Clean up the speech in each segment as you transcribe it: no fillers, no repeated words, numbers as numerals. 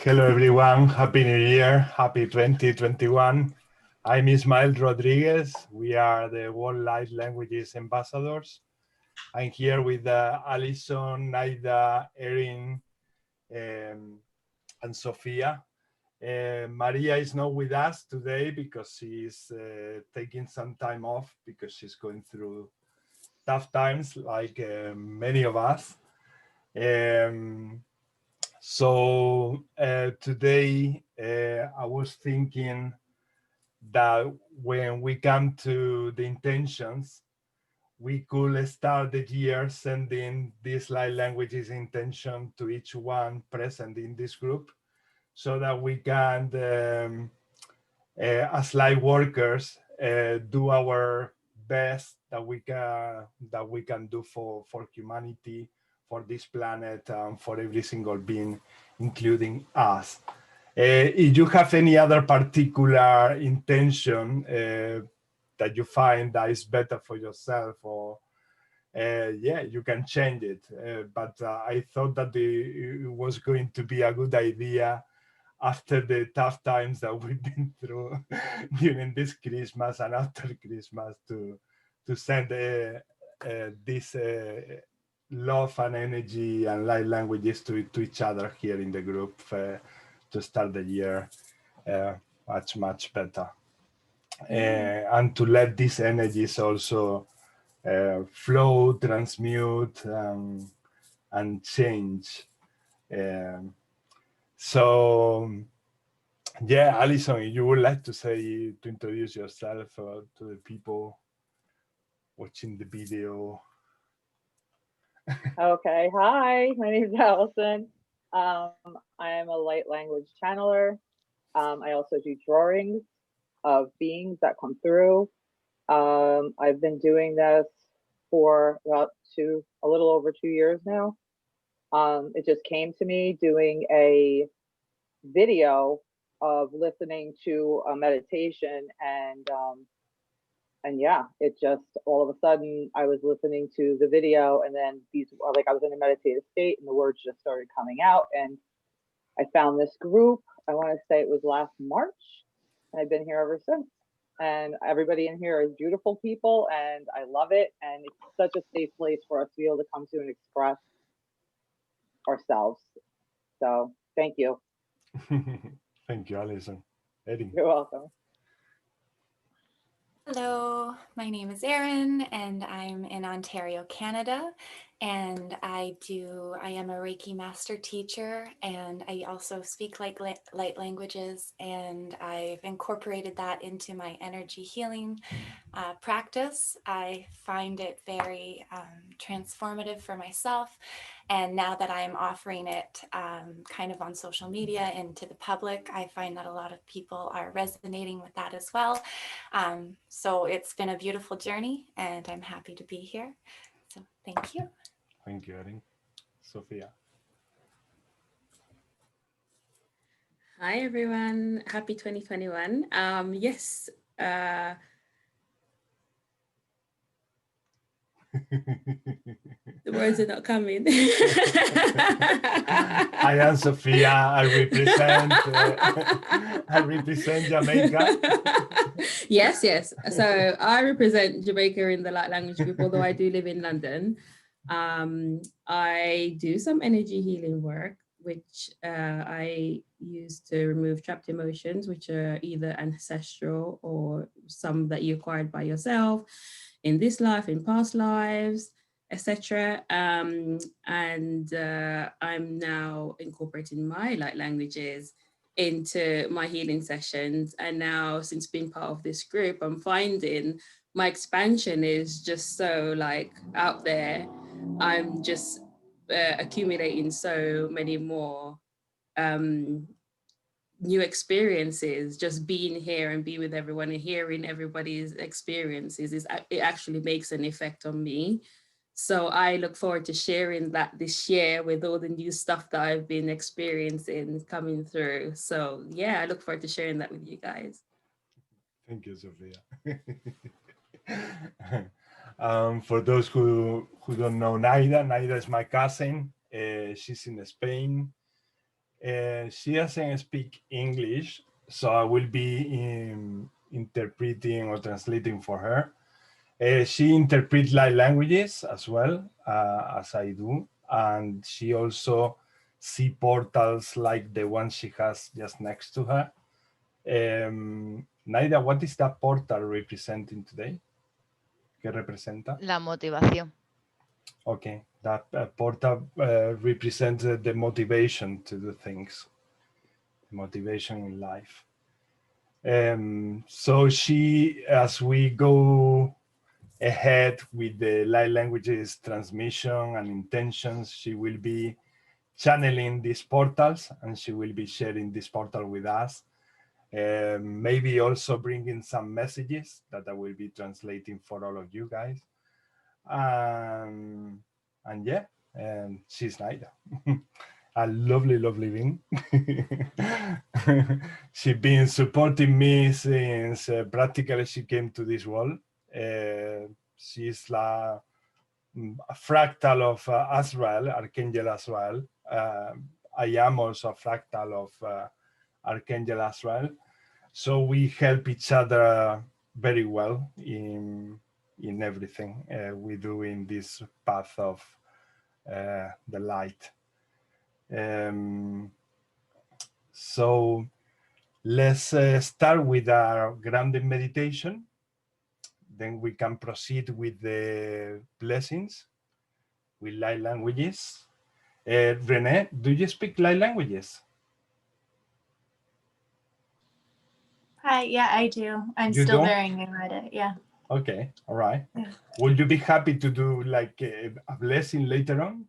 Hello everyone, Happy New Year, Happy 2021. I'm Ismael Rodriguez. We are the World Light Languages Ambassadors. I'm here with Alison, Naida, Erin, and Sofia. Maria is not with us today because she's taking some time off because she's going through tough times like many of us. So today I was thinking that when we come to the intentions, we could start the year sending this light languages intention to each one present in this group so that we can, as light workers, do our best that we can do for humanity, for this planet, for every single being, including us. If you have any other particular intention that you find that is better for yourself, or yeah, you can change it. But I thought that it was going to be a good idea after the tough times that we've been through during this Christmas and after Christmas to send this love and energy and light languages to each other here in the group to start the year much better. And to let these energies also flow, transmute, and change. So yeah, Alison, you would like to introduce yourself to the people watching the video. Okay, hi, my name is Allison. I am a light language channeler. I also do drawings of beings that come through. I've been doing this for about a little over 2 years now. It just came to me doing a video of listening to a meditation, and yeah, it just all of a sudden I was listening to the video, and then I was in a meditative state and the words just started coming out, and I found this group. I want to say it was last March, and I've been here ever since. And everybody in here is beautiful people, and I love it. And it's such a safe place for us to be able to come to and express ourselves. So thank you. Thank you, Alison. Eddie. You're welcome. Hello, my name is Erin and I'm in Ontario, Canada, and I am a Reiki master teacher, and I also speak light languages, and I've incorporated that into my energy healing practice. I find it very transformative for myself, and now that I'm offering it kind of on social media and to the public, I find that a lot of people are resonating with that as well. So it's been a beautiful journey, and I'm happy to be here. So thank you. Thank you, Erin. Sophia. Hi, everyone. Happy 2021. Yes. Hi, The words are not coming. I am Sophia. I represent Jamaica. Yes. So I represent Jamaica in the light language group, although I do live in London. I do some energy healing work, which I use to remove trapped emotions, which are either ancestral or some that you acquired by yourself in this life, in past lives, etc. And I'm now incorporating my light languages into my healing sessions. And now, since being part of this group, I'm finding my expansion is just so like out there. I'm just accumulating so many more new experiences. Just being here and be with everyone and hearing everybody's experiences it actually makes an effect on me. So I look forward to sharing that this year with all the new stuff that I've been experiencing coming through. So yeah, I look forward to sharing that with you guys. Thank you, Sophia. For those who don't know Naida is my cousin. She's in Spain. She doesn't speak English, so I will be interpreting or translating for her. She interprets light languages as well as I do, and she also sees portals like the one she has just next to her. Naida, what is that portal representing today? ¿Qué representa? La motivación. Okay, that portal represents the motivation to do things, motivation in life. So she, as we go ahead with the light languages transmission and intentions, she will be channeling these portals and she will be sharing this portal with us. Maybe also bringing some messages that I will be translating for all of you guys. And yeah, she's Naida. A lovely, lovely being. She's been supporting me since practically she came to this world. She's a fractal of Azrael, Archangel Azrael. I am also a fractal of Archangel Azrael. So we help each other very well in everything we do in this path of the light. So let's start with our grounding meditation. Then we can proceed with the blessings with light languages. Renee, do you speak light languages? Yeah, I do. I'm You still don't? very new at it. Yeah. Okay, all right. Yeah. Will you be happy to do like a blessing later on?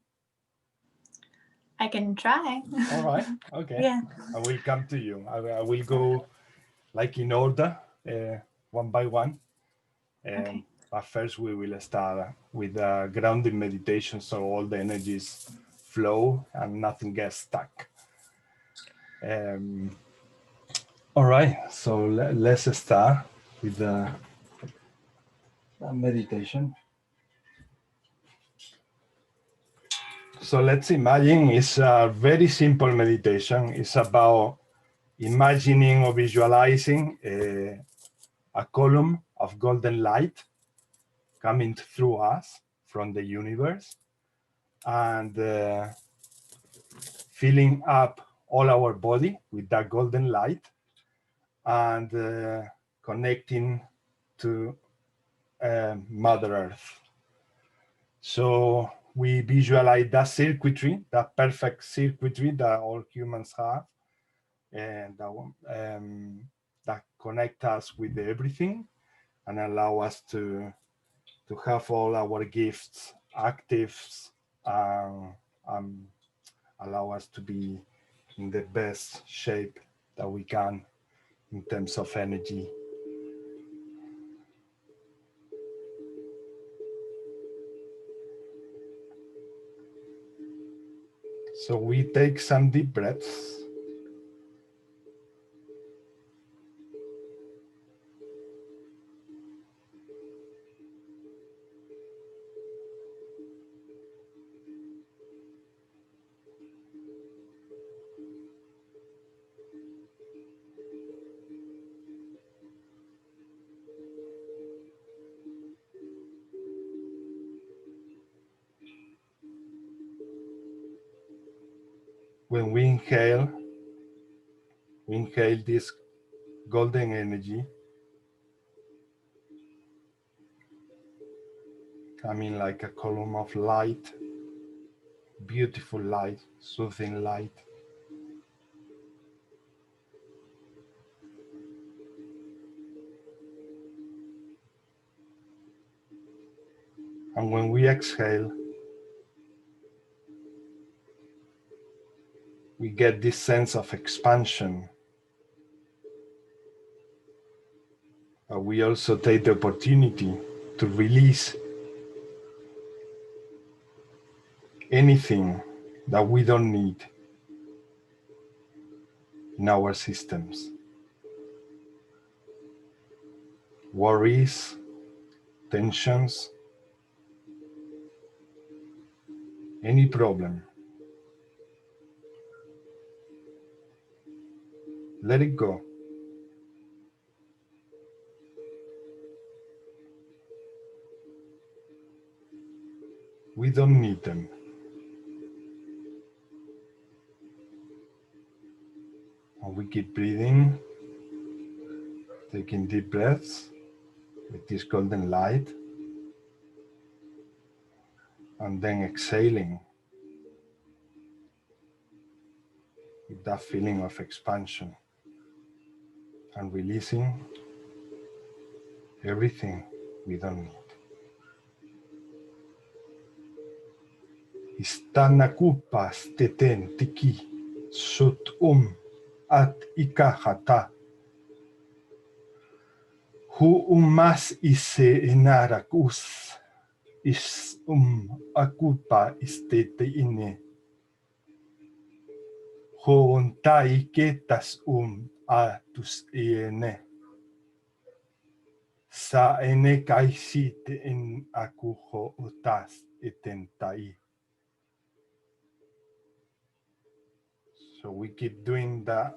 I can try. All right, okay. Yeah. I will come to you. I will go like in order, one by one. Okay. But first we will start with grounding meditation so all the energies flow and nothing gets stuck. All right, so let's start with the meditation. So let's imagine it's a very simple meditation. It's about imagining or visualizing a column of golden light coming through us from the universe and filling up all our body with that golden light and connecting to Mother Earth. So we visualize that circuitry, that perfect circuitry that all humans have, and that connect us with everything and allow us to have all our gifts active, allow us to be in the best shape that we can in terms of energy. So we take some deep breaths. When we inhale this golden energy coming like a column of light, beautiful light, soothing light. And when we exhale, we get this sense of expansion. But we also take the opportunity to release anything that we don't need in our systems. Worries, tensions, any problem. Let it go. We don't need them. And we keep breathing, taking deep breaths with this golden light, and then exhaling with that feeling of expansion and releasing everything we don't need. Istana kupas teten tiki sut at ikahata. Hu mas ise enarakus is akupa istete ine. Hoontai ketas atus iene. Sa ene kaisite en akuho otas etentai. So we keep doing the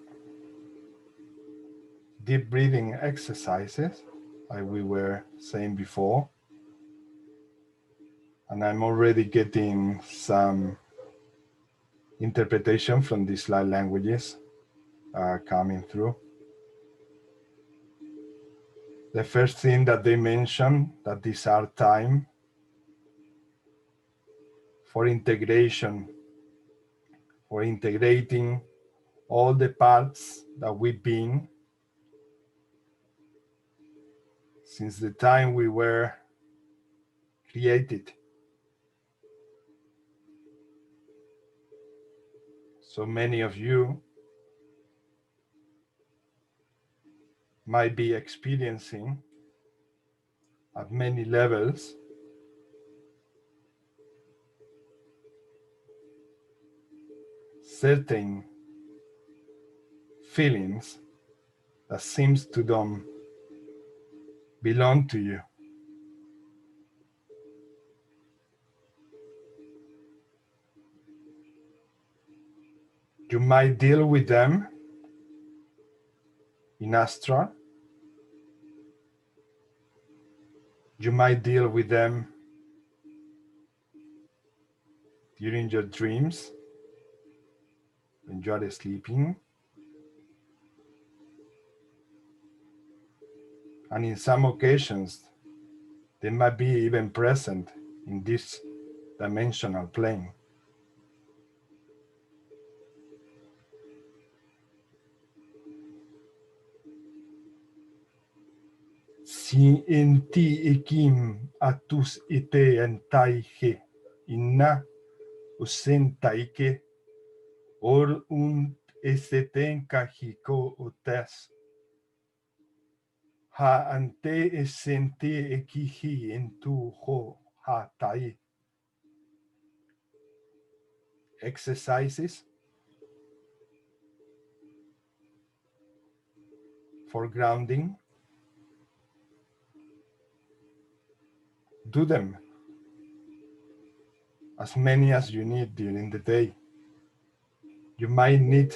deep breathing exercises, like we were saying before. And I'm already getting some interpretation from these light languages coming through. The first thing that they mention, that these are time for integration, for integrating all the parts that we've been since the time we were created. So many of you might be experiencing at many levels certain feelings that seems to don't belong to you. You might deal with them in astral. You might deal with them during your dreams when you are sleeping. And in some occasions, they might be even present in this dimensional plane. Si en ti ekim atus ite entaihe inna usentaike or eseten kahiko otes ha ante esente ekihi entu ho ha tai. Exercises for grounding. Do them as many as you need during the day. You might need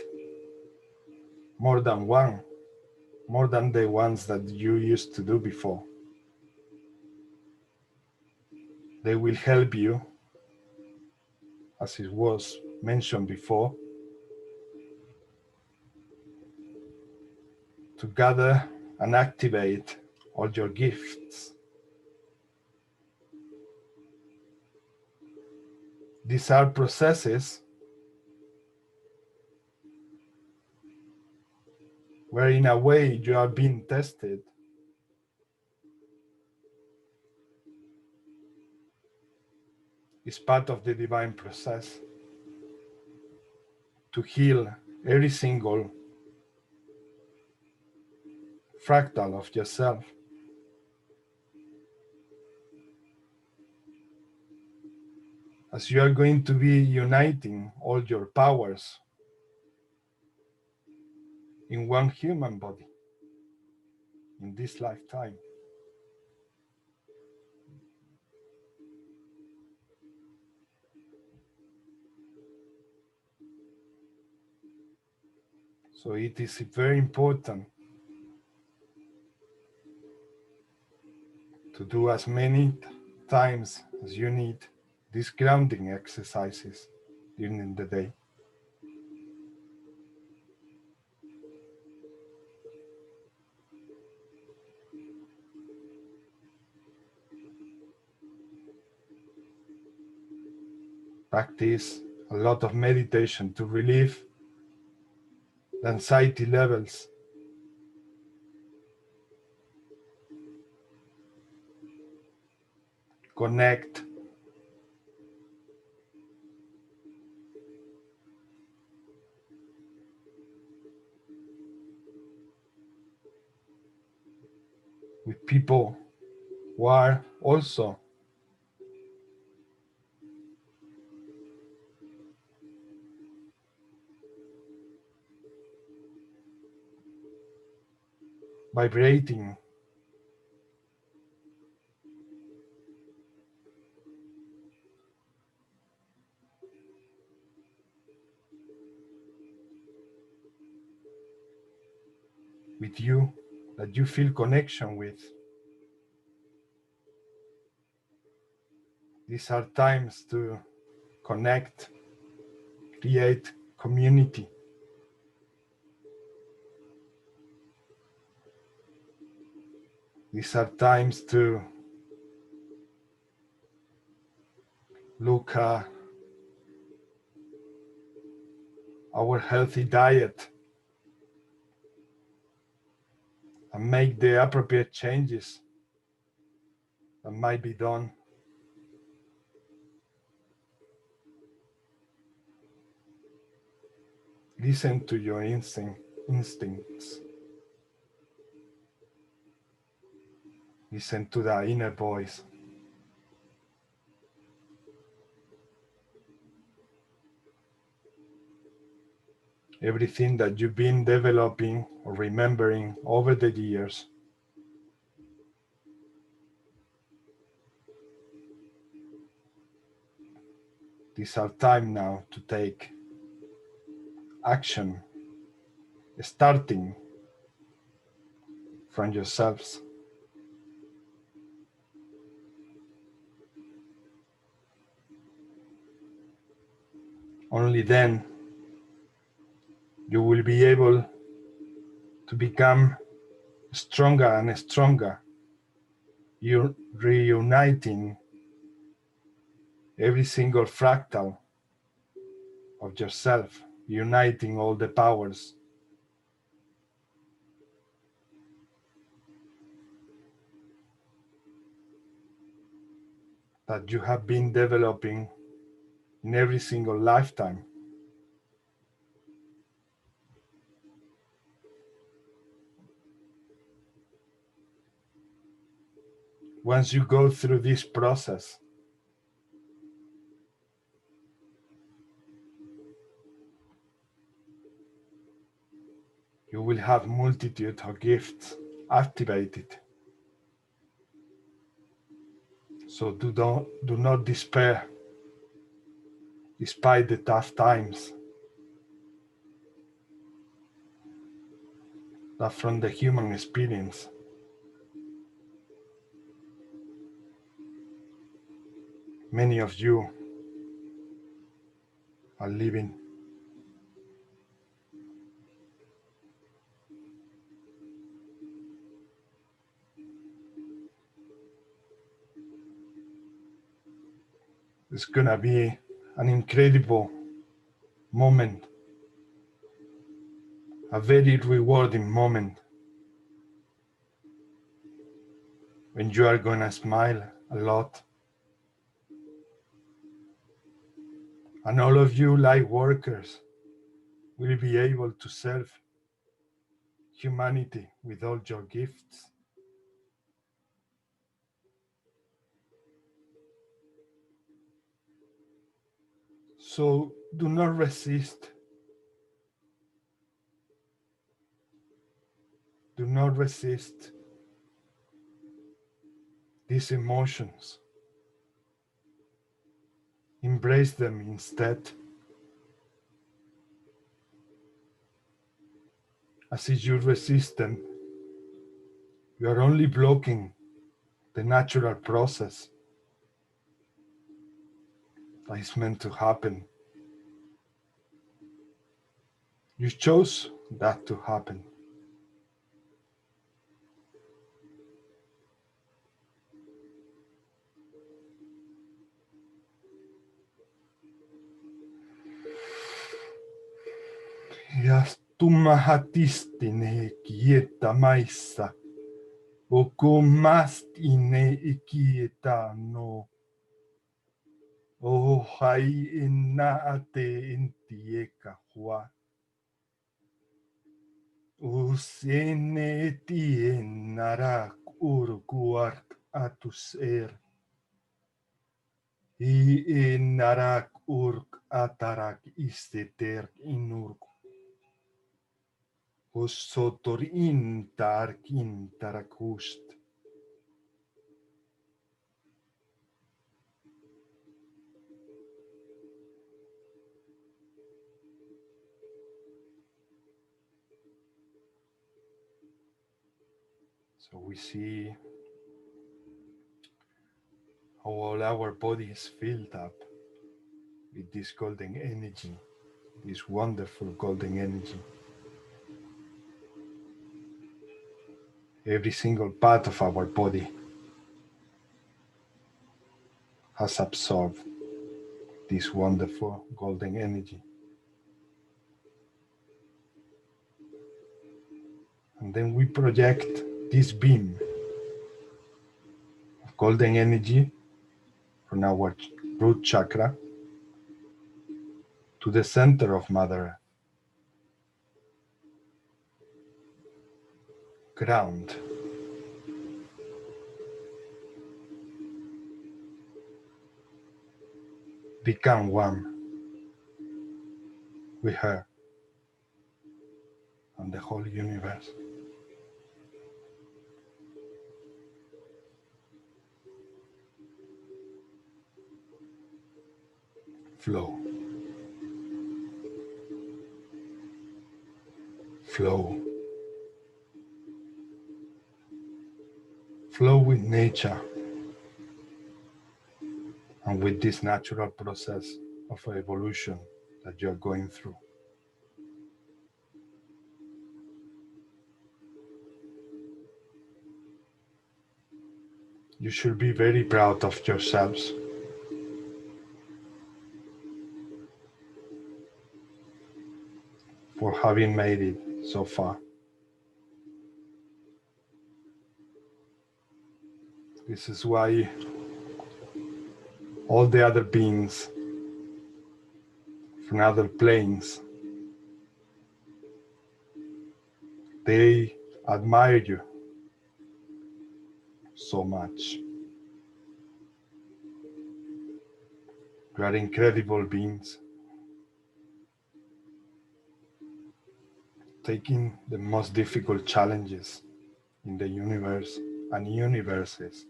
more than one, more than the ones that you used to do before. They will help you, as it was mentioned before, to gather and activate all your gifts. These are processes where in a way you are being tested is part of the divine process to heal every single fractal of yourself. As you are going to be uniting all your powers in one human body in this lifetime. So it is very important to do as many times as you need these grounding exercises during the day. Practice a lot of meditation to relieve the anxiety levels. Connect with people who are also vibrating with you, that you feel connection with. These are times to connect, create community. These are times to look at our healthy diet and make the appropriate changes that might be done. Listen to your instincts. Listen to the inner voice. Everything that you've been developing or remembering over the years. These are time now to take action, starting from yourselves. Only then you will be able to become stronger and stronger. You're reuniting every single fractal of yourself, uniting all the powers. That you have been developing in every single lifetime. Once you go through this process, you will have multitude of gifts activated. So do not despair, despite the tough times. That from the human experience, many of you are living. It's gonna be an incredible moment, a very rewarding moment, when you are gonna smile a lot. And all of you light workers will be able to serve humanity with all your gifts. So do not resist. Do not resist these emotions. Embrace them instead. as if you're resistant, you are only blocking the natural process that is meant to happen. You chose that to happen. Ja tumahatistine kieta maissa, okomastine ikieta no, ohai inaate intieka hua, usene etien narak urguart atus I narak urk atarak isteter inurk. Osotor intark intarakust. So we see how all our body is filled up with this golden energy, this wonderful golden energy. Every single part of our body has absorbed this wonderful golden energy. And then we project this beam of golden energy from our root chakra to the center of Mother Earth. Ground. Become one with her and the whole universe. Flow. Flow. Flow with nature and with this natural process of evolution that you're going through. You should be very proud of yourselves for having made it so far. This is why all the other beings from other planes, they admire you so much. You are incredible beings, taking the most difficult challenges in the universe and universes.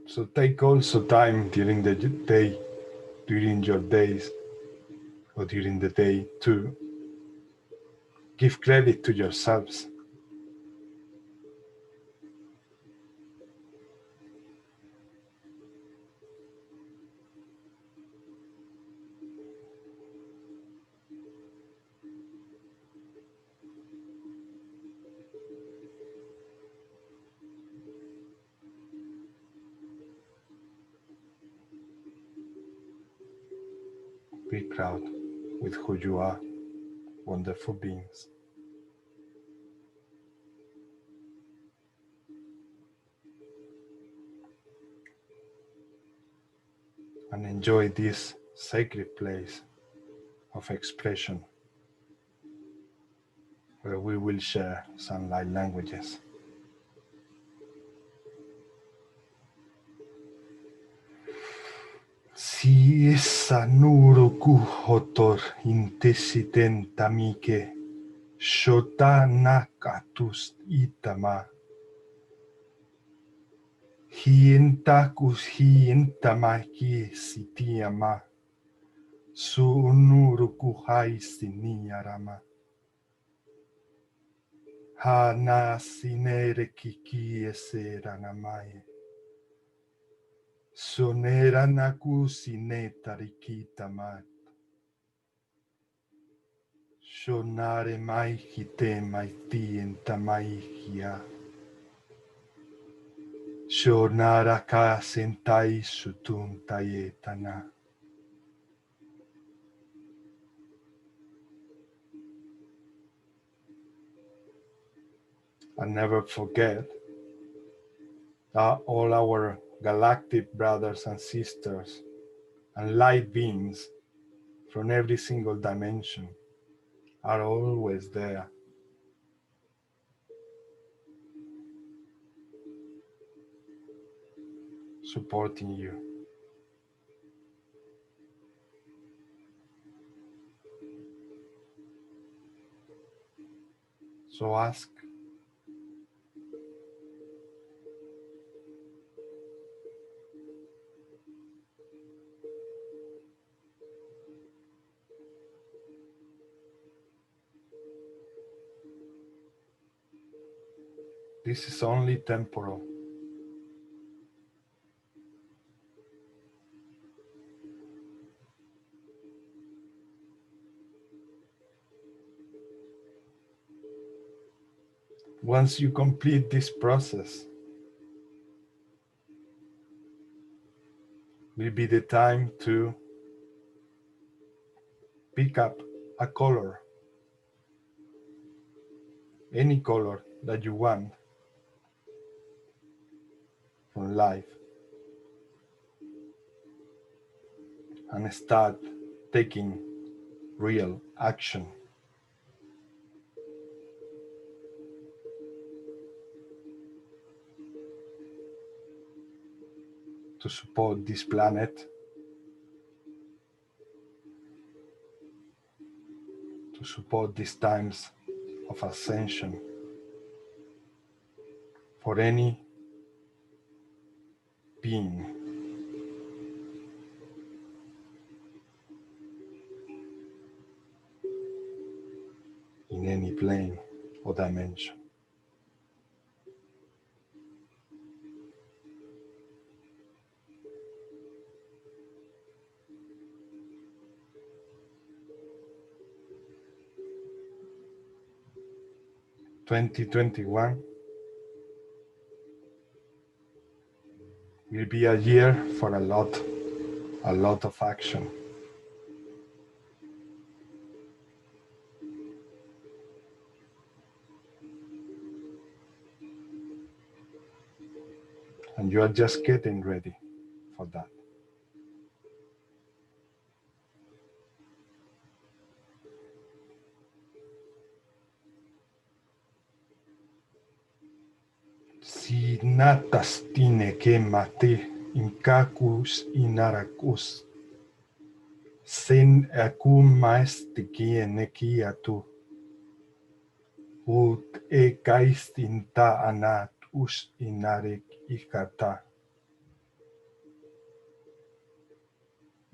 So take also time during the day, during your days, or during the day to give credit to yourselves. Be proud with who you are, wonderful beings. And enjoy this sacred place of expression where we will share some light languages. Si essa nuro kuhotor intesiten tamike shota nakatus itama Hienta kus hienta maki sitiama. Sunuru kuhai siniarama. Hana sinere kiki esera namae. Sonera naku sineta rikita mat. Shonare mai hite maiti enta mai hia. Shonara ka sentai sutun tayetana. And never forget that all our galactic brothers and sisters and light beings from every single dimension are always there, supporting you. So ask, this is only temporal. Once you complete this process, will be the time to pick up a color, any color that you want from life, and start taking real action. To support this planet, to support these times of ascension for any being in any plane or dimension. "2021 will be a year for a lot of action. And you are just getting ready for that. Si natas tine que mate inkakus inarakus sen akum maestiki eneki atu ut e kaistinta anat us inarek ikata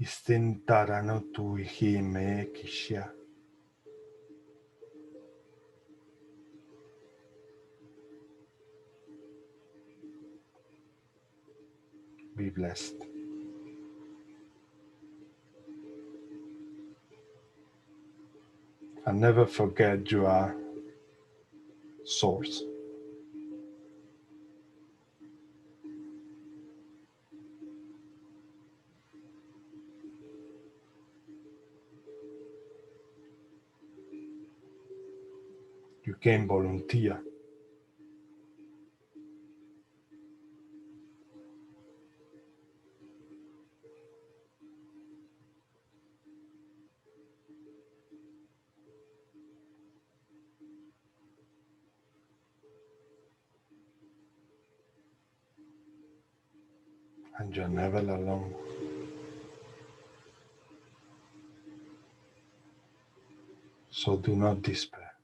istentarano tu hime kishya. Be blessed. And never forget you are source. You can volunteer. And you're never alone. So do not despair.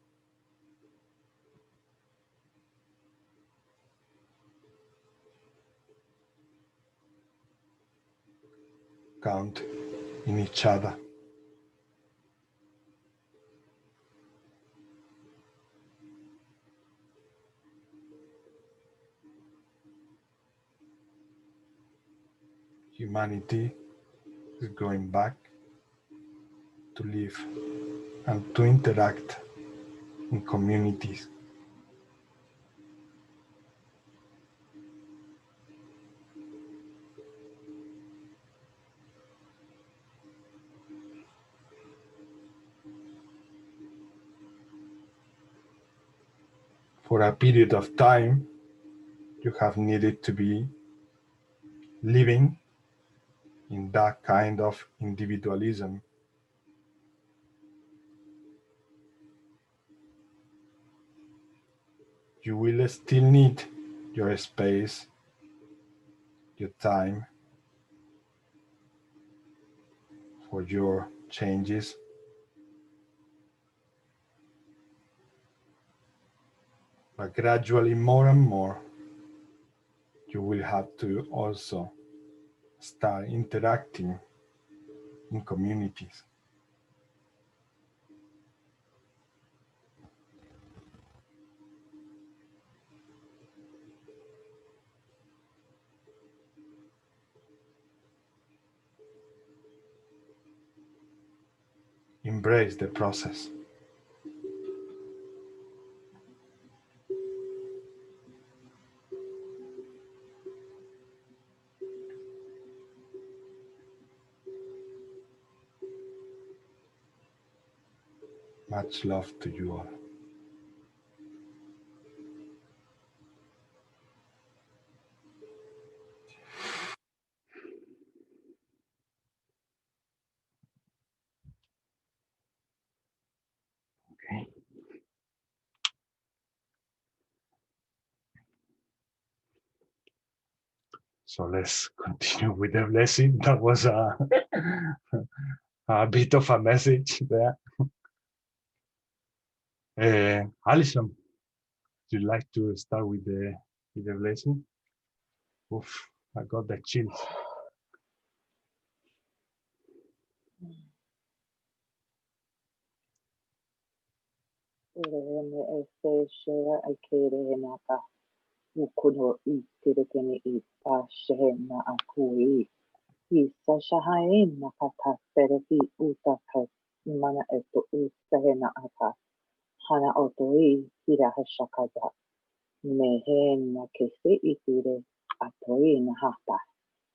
count in each other. Humanity is going back to live and to interact in communities. For a period of time, you have needed to be living in that kind of individualism. You will still need your space, your time for your changes. But gradually, more and more, you will have to also start interacting in communities. Embrace the process. Much love to you all. Okay. So let's continue with the blessing. That was a bit of a message there. Alison, would you like to start with the blessing? Oof, I got the chills. Ukuno itirikeni ita shehena akui isa shahena kata sereti utaka mana eto usahena ata hana otoi hira hashakada mehena kese itire atoi nahata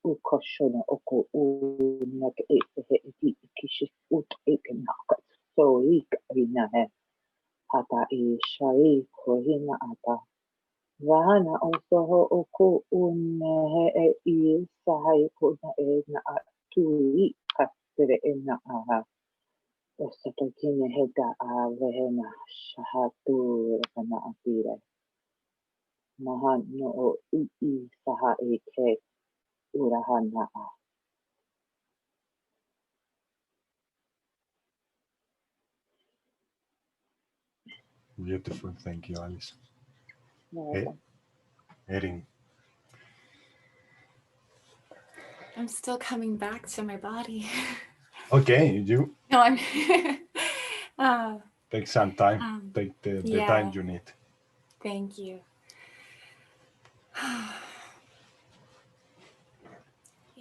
ukoshono oku unak esehe iti kishi ut ekenaka so ik inahe hata ishai kohina ata Vahana osoho oku unehe e I sahai kuna e na atui kasere e na aha. Osato kine heta a vehena shahatu kana atire. Mahan no o ui saha e ke urahana a. Beautiful, thank you, Alice. Erin. I'm still coming back to my body. Okay, you No, I'm take some time. Take the time you need. Thank you.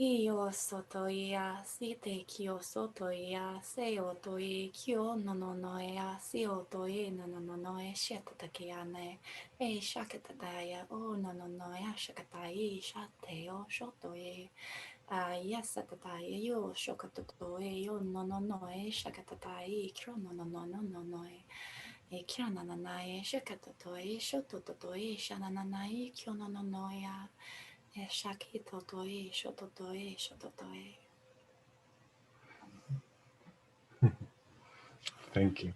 Iyo soto ia si te kio soto ia se oto I kio no no ia si oto I no e shekataki ane e shakatataya o no ia shakatai shate o shoto e yasatatai yo shokatoto e yo no e shakatatai kio no e kio e shakatoto e shototo e shananai kio no ia Shakitotoe, shototoe, shototoe. Thank you.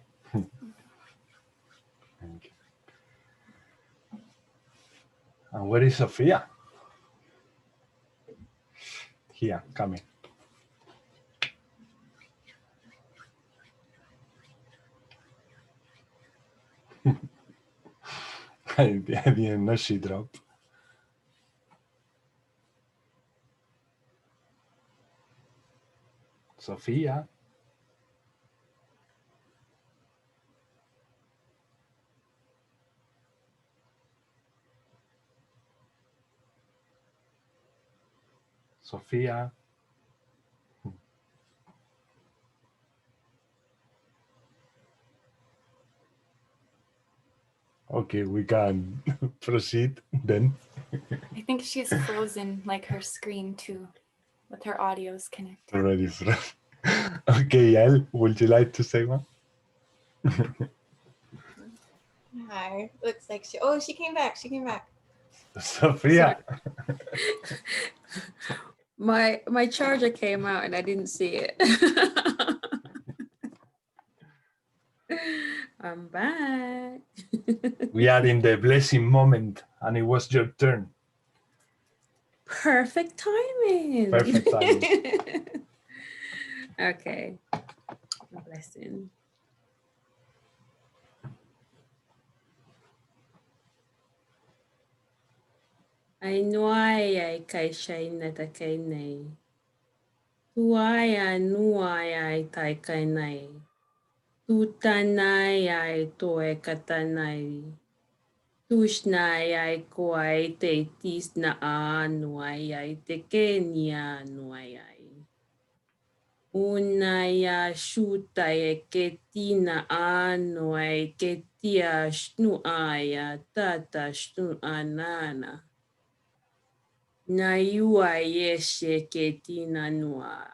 Thank you. And where is Sophia? Here, coming. I didn't know she dropped. Sofía. Sofía. Okay, we can proceed then. I think she's frozen, like her screen too, with her audio's connected. Already frozen. Okay, Elle, would you like to say one? Hi. Looks like she came back. She came back. Sofía. My charger came out and I didn't see it. I'm back. We are in the blessing moment and it was your turn. Perfect timing. Perfect timing. Okay. A blessing. Ai noai ai kai shaina ta kai nei. Tuai ai nuai ai tai kai nei. Tu tanai ai toe katanai. Tushnai ai koai te tis na a nuai ai te kenia nuai ai. Unai a shutai e ke tina a nuai ke tia shnu ai a tata shnu anana. Na iua yeshe ke tina nua.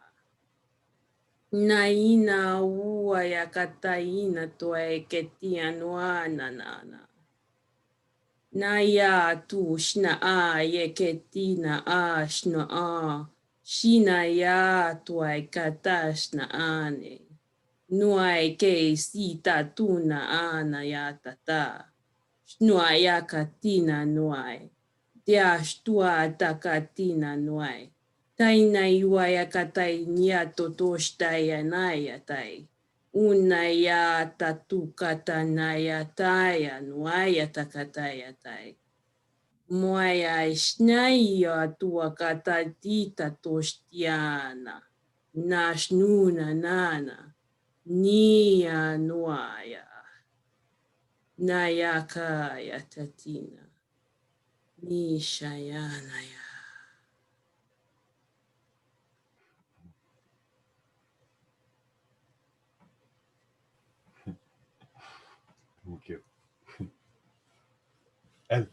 Na ina ua ya kataina toe ke tia nua nanana. Na ya tu shna a ye ke tina a shna a. Shina ya toe katashna ane. Nuai ke sita tuna ana ya tata. Shnua ya katina nuai. Dia stua takatina nuai. Taina iua ya katai nia totoshtai anaya tai. Una ya tatu katanaya taya nuaya takataya tai. Moaya shnaya tua katatita toshtiana. Nashnuna nana. Nia nuaya. Nayakaya tatina. Nishayanaya. Thank you. Elle.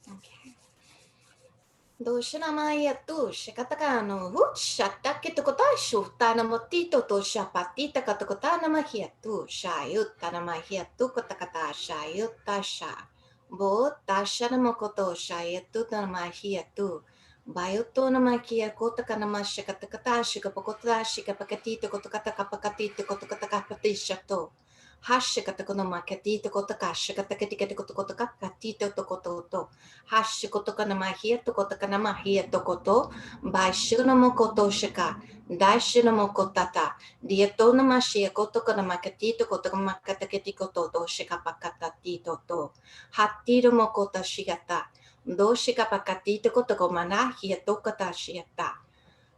Okay. Doshanamaya tu shikatakano hutshata kitukotashu tanamotito to shapatita katukotana mahiatu shayutana mahiatu kotakata shayuta sha bo tashanamokoto shayatu tanamahiatu bayoto namakia kotakana mashikatakata shikapokota shikapakatito kotakata pakatito kotakata patishato hashikatakono makatito kotaka shikatakati kotaka katito tokoto hashikotoka namahia tokotaka namahia tokoto baishinamokoto shika daishinamokotata dieto namashia kotoka namakatito kotaka makatakati koto shika pakatatito to hatiro mokota shigata do shika pakatito kotoko manahia tokata shiata.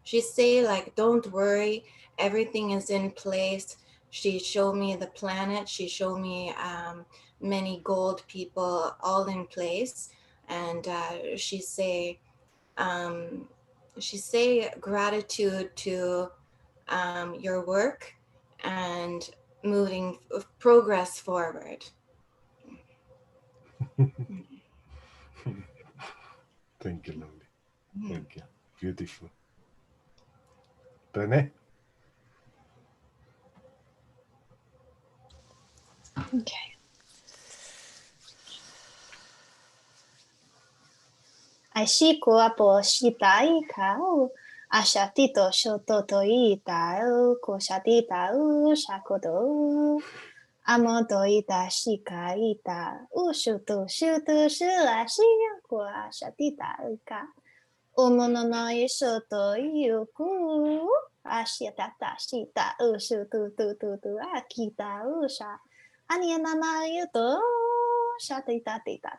She say like, don't worry, everything is in place. She showed me the planet. She showed me many gold people all in place. And she say gratitude to your work and moving progress forward. Thank you, lovely. Thank you. Beautiful. René. Okay. Aishiko apo shitai kau. Ashatito shototoita koshatita shakoto. Amotoita shikaita. Ushuto shuto shilashia ashatita ka. Umonono ishoto yuku. Ashiatata shita ushutu akita usha. Anianana yuto. Shatita tita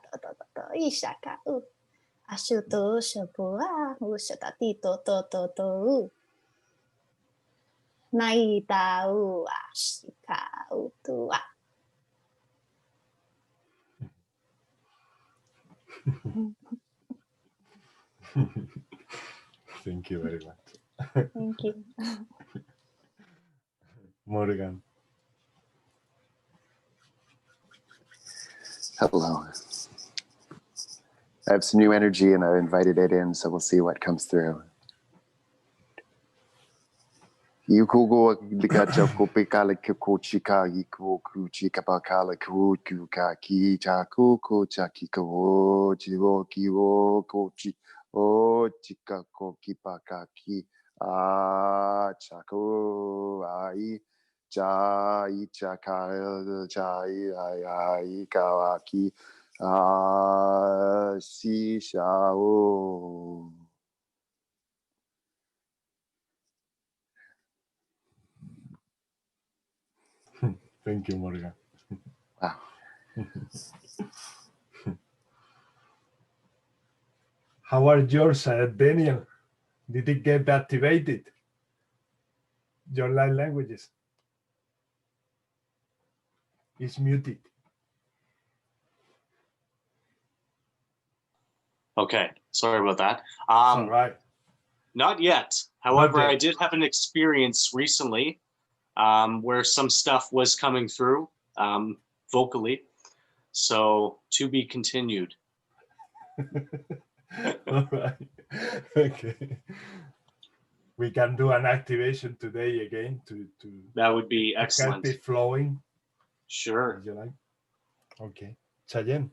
ishaka. Ashuto shapua ushatati to naita u ashika utua. Thank you very much. Thank you. Morgan. Hello. I have some new energy and I invited it in, so we'll see what comes through. Yukugo dikacha kopekala kochika yiku kuchika bakala kuka ki chaku kochaki ko jiwo kiwo kochi o chika koki bakaki chaku ai chai chaka chai ai kawaki si shao. Thank you, Morgan. Wow. How are yours, Daniel? Did it get activated? Your light languages? It's muted. Okay, sorry about that. All right. Not yet. However, I did have an experience recently where some stuff was coming through vocally. So to be continued. All right. Okay. We can do an activation today again to that would be excellent. Keep it flowing. Sure. Would you like? Okay. Cheyenne.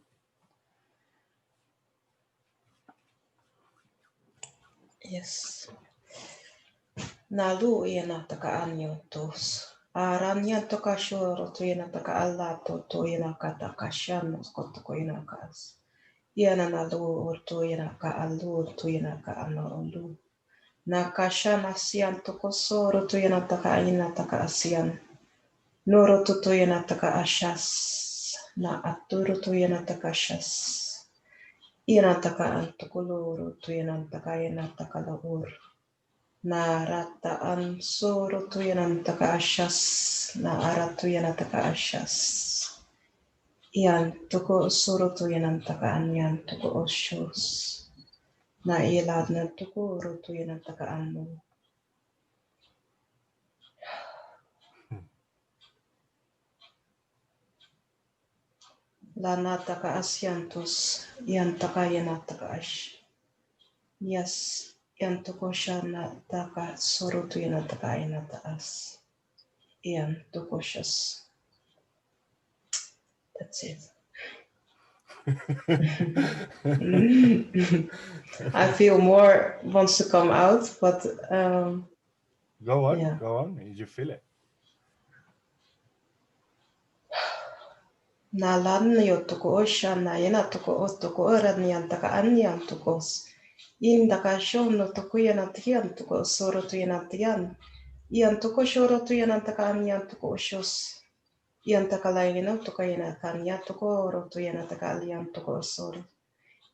Yes. Nalu yana taka anyo tos. Aranya toka shoro to yana taka alato to yana kata kashano skotoko yana kas. Yana nalu or to yana ka alu to yana ka anolu. Na kashana sian toko soro to yana taka ina taka asian. Noro to yana taka ashas. Na aturo to yana taka ashas. Yana taka antokoloro to yana taka laur. Na rata an soro to yana taka ashas. Na aratu yana taka ashas. Ian toko soro to yana taka anyan toko oshos. Na ilad na toko oro to yana taka anu. La nataka asiantos, yantaka yanataka ash. Yes, yantoko shana taka sorotu yanataka yanata as. Yantoko shas. That's it. I feel more wants to come out, but go on, yeah. Go on. You feel it. Na lan yotoko oshana yanatoko otoko oran yantaka anyantokos. Indaka shono tokuyan tian toko soro tuyan tian. Ian toko shoro tuyan takan yan toko shos. Ian takalayan toko yana kan ya toko oro tuyan takalian toko soro.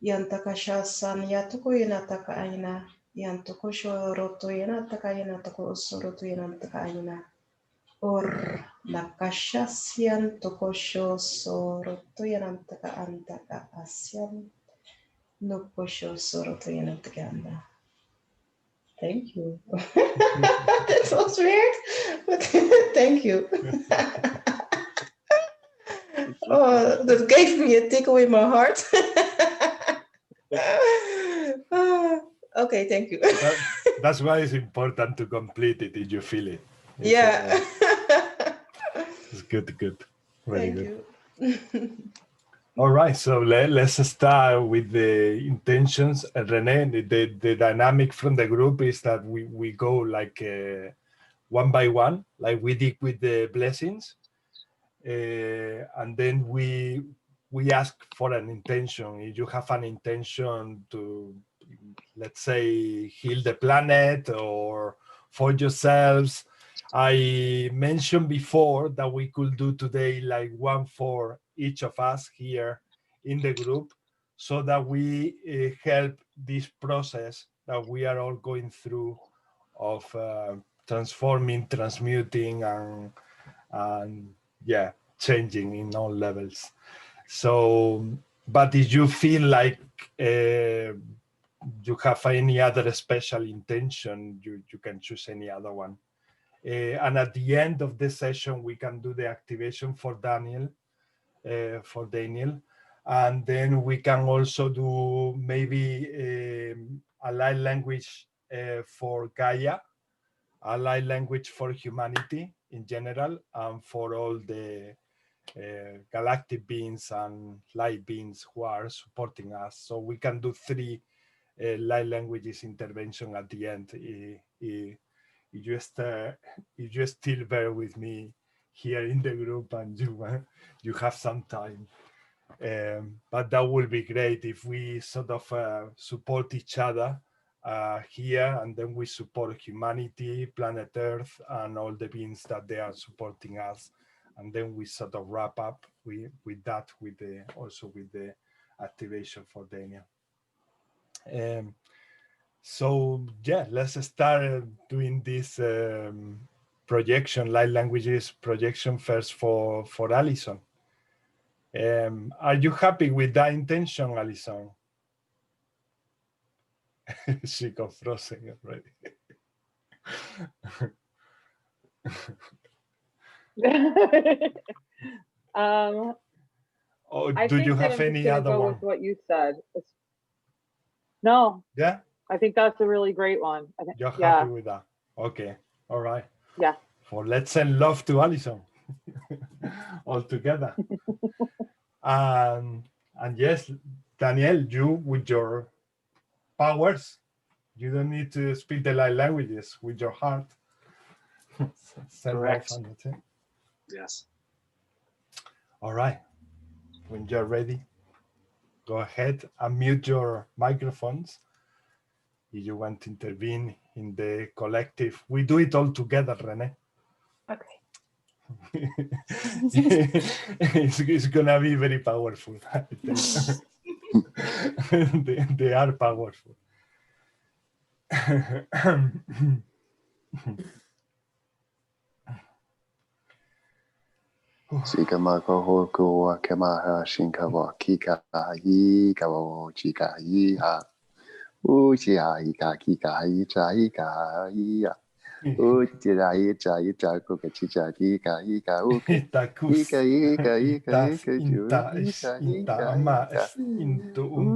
Ian takashasan ya toko yana takaina. Ian toko shoro tuyan takayana toko soro tuyan takaina. Or nakashasian toko shosoro tuyan takaan taka asyan. No posho soro tuyan takanda. Thank you. That was weird, but thank you. Oh, that gave me a tickle in my heart. Okay, thank you. That's why it's important to complete it if you feel it. Yeah. It's good. Very good. Thank you. All right, so let's start with the intentions. René, the dynamic from the group is that we go like one by one, like we did with the blessings, and then we ask for an intention. If you have an intention to, let's say, heal the planet or for yourselves. I mentioned before that we could do today like one for each of us here in the group. so that we help this process that we are all going through of transforming, transmuting, and yeah, changing in all levels. So, but if you feel like you have any other special intention, you can choose any other one. And at the end of the session, we can do the activation for Daniel, and then we can also do maybe a light language for Gaia, a light language for humanity in general, and for all the galactic beings and light beings who are supporting us. So we can do 3 light languages intervention at the end. If you still bear with me here in the group and you have some time. But that will be great if we sort of support each other here, and then we support humanity, planet Earth, and all the beings that they are supporting us. And then we sort of wrap up with that, also with the activation for Daniel. So yeah, let's start doing this projection, light languages projection first for Alison. Are you happy with that intention, Alison? She got frozen already. Or do you have any other go one? with what you said. No. Yeah? I think that's a really great one. You're happy with that? Okay. All right. Yeah. So let's send love to Alison all together. And yes, Daniel, you with your powers, you don't need to speak the light languages with your heart. Correct. Yes. All right. When you're ready, go ahead and mute your microphones. If you want to intervene in the collective, we do it all together, Renee. Okay. It's gonna be very powerful. They are powerful. Shikamako hoku kemaha shinkawa kika hi kawo chika hi ha. Uchiha ika kika hi cha ika hi ya. Uchira hi cha ika kuka chicha kika ika uka. Ika ika ika ika ama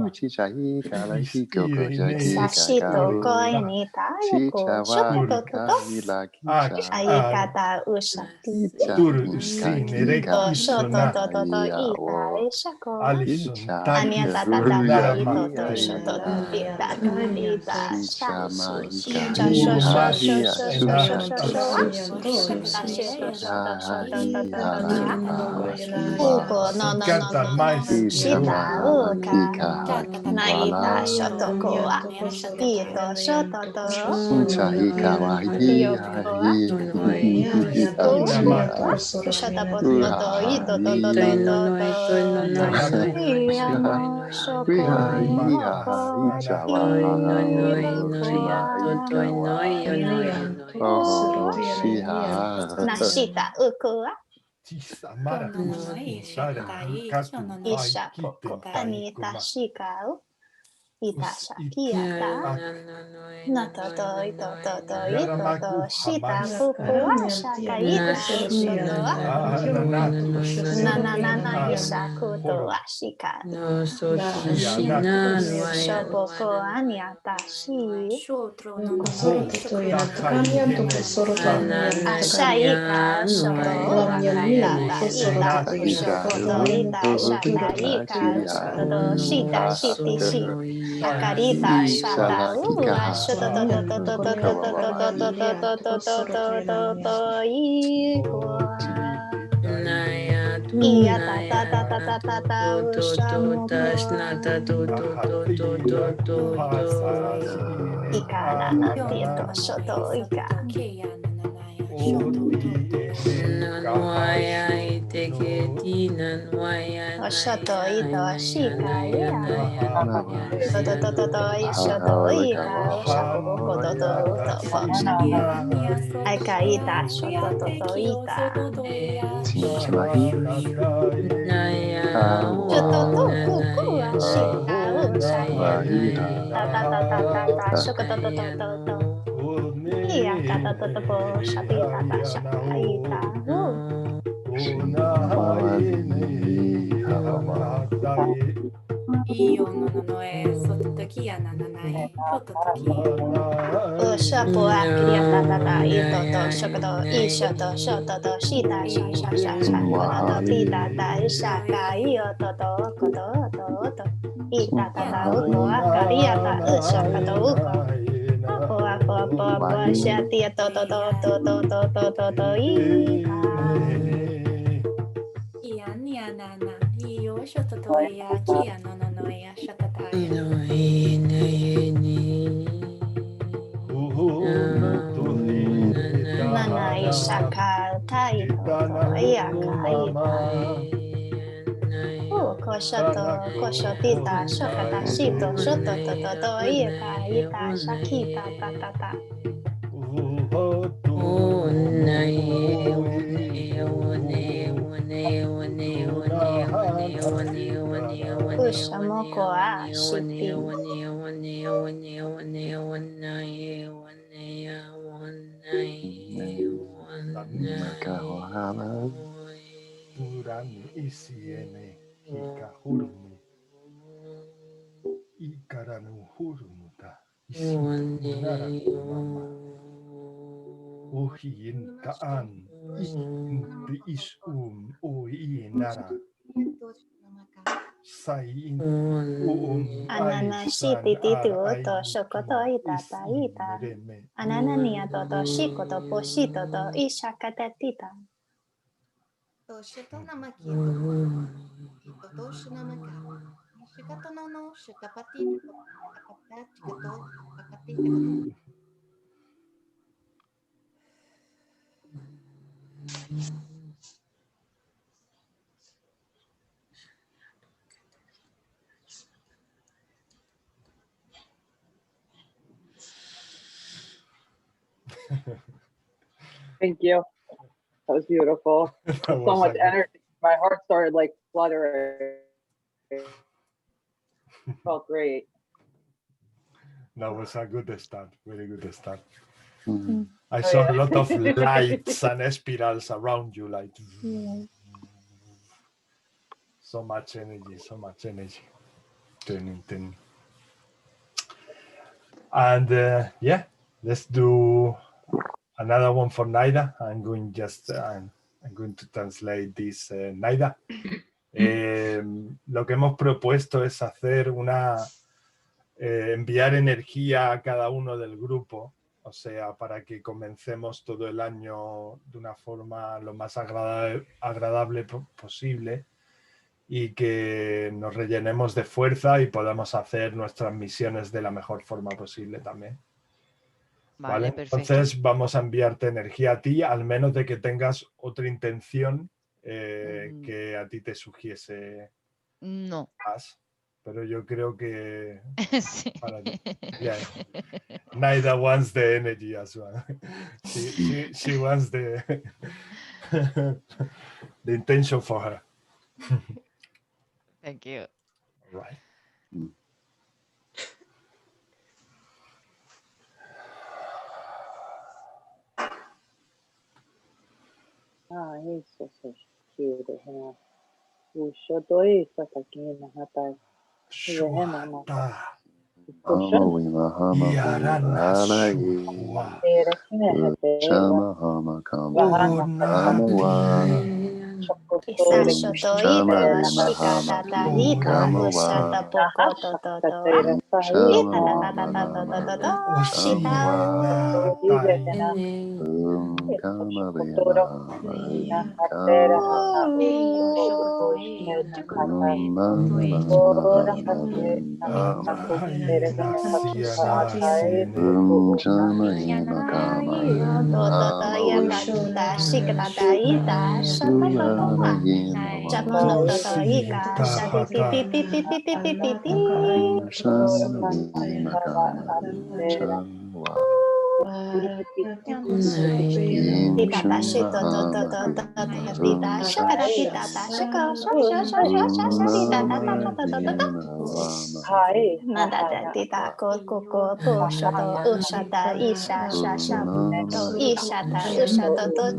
uchicha ika la hiko koja Sashito koi ni tayo shototo aikata usati ito shototo ita shako anya tatata ito shototo ita ita shasu Uko no shita uka naita shotoko wa ito shototo Nashita ukua Ishapo Anita Shikau Ita Shakiata Natoto Itoto Itoto Shita Kukua Shaka Ita Shotoa Nanana Ishakuto Ashika Shopoko Anyata Shi Ashaika Shoto Wakatata Ita Shokoto Ita Shaka Ika Shoto Shita Shiti Shi Yakarita shata Thank you. That was beautiful. So much energy. My heart started like fluttering. Felt great. That was a good start. Very good start. Mm. I saw a lot of lights and spirals around you, like so much energy, so much energy. Turning. And yeah, let's do another one for Naida. I'm going to translate this, Naida. Lo que hemos propuesto es hacer enviar energía a cada uno del grupo, o sea, para que comencemos todo el año de una forma lo más agradable posible y que nos rellenemos de fuerza y podamos hacer nuestras misiones de la mejor forma posible también. Vale, entonces vamos a enviarte energía a ti, al menos de que tengas otra intención que a ti te sugiese más. Pero yo creo que Sí. Yeah. Naida wants the energy as well. She wants the intention for her. Thank you. All right. Eso se quiere. Ushotoi sakaki mahata. Shokoto Shama Rekitera Mahama Shita Kamawa Shakatera Shama Sahita Mama Shokoto Shama Divetena Kamavena Shokotoro Nakatera Shokoto Shinekata Ora Kate Nakako Terekene Katuka Akai Toko Shama Nada tita koko po shoto ushata isha shasha to ishata ushato to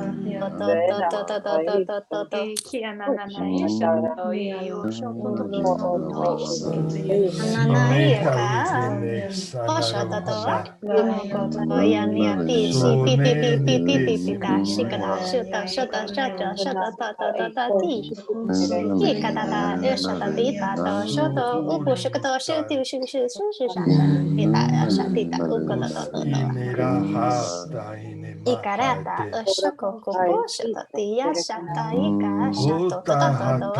Ananaika Oshototoa Imoko Yaniati Si Pi Pi Pi Pi Pi Pi Pi Ta Shikada Shuta Shota Shota Shota Tata Tata Ti Ikatata Ushotati Tato Shoto Upu Shukato Shutu Shushu Shushu Shasha Ita Shatita Ukototo Ikarata Ushoko Kupo Shotati Yashata Ika Shato Toto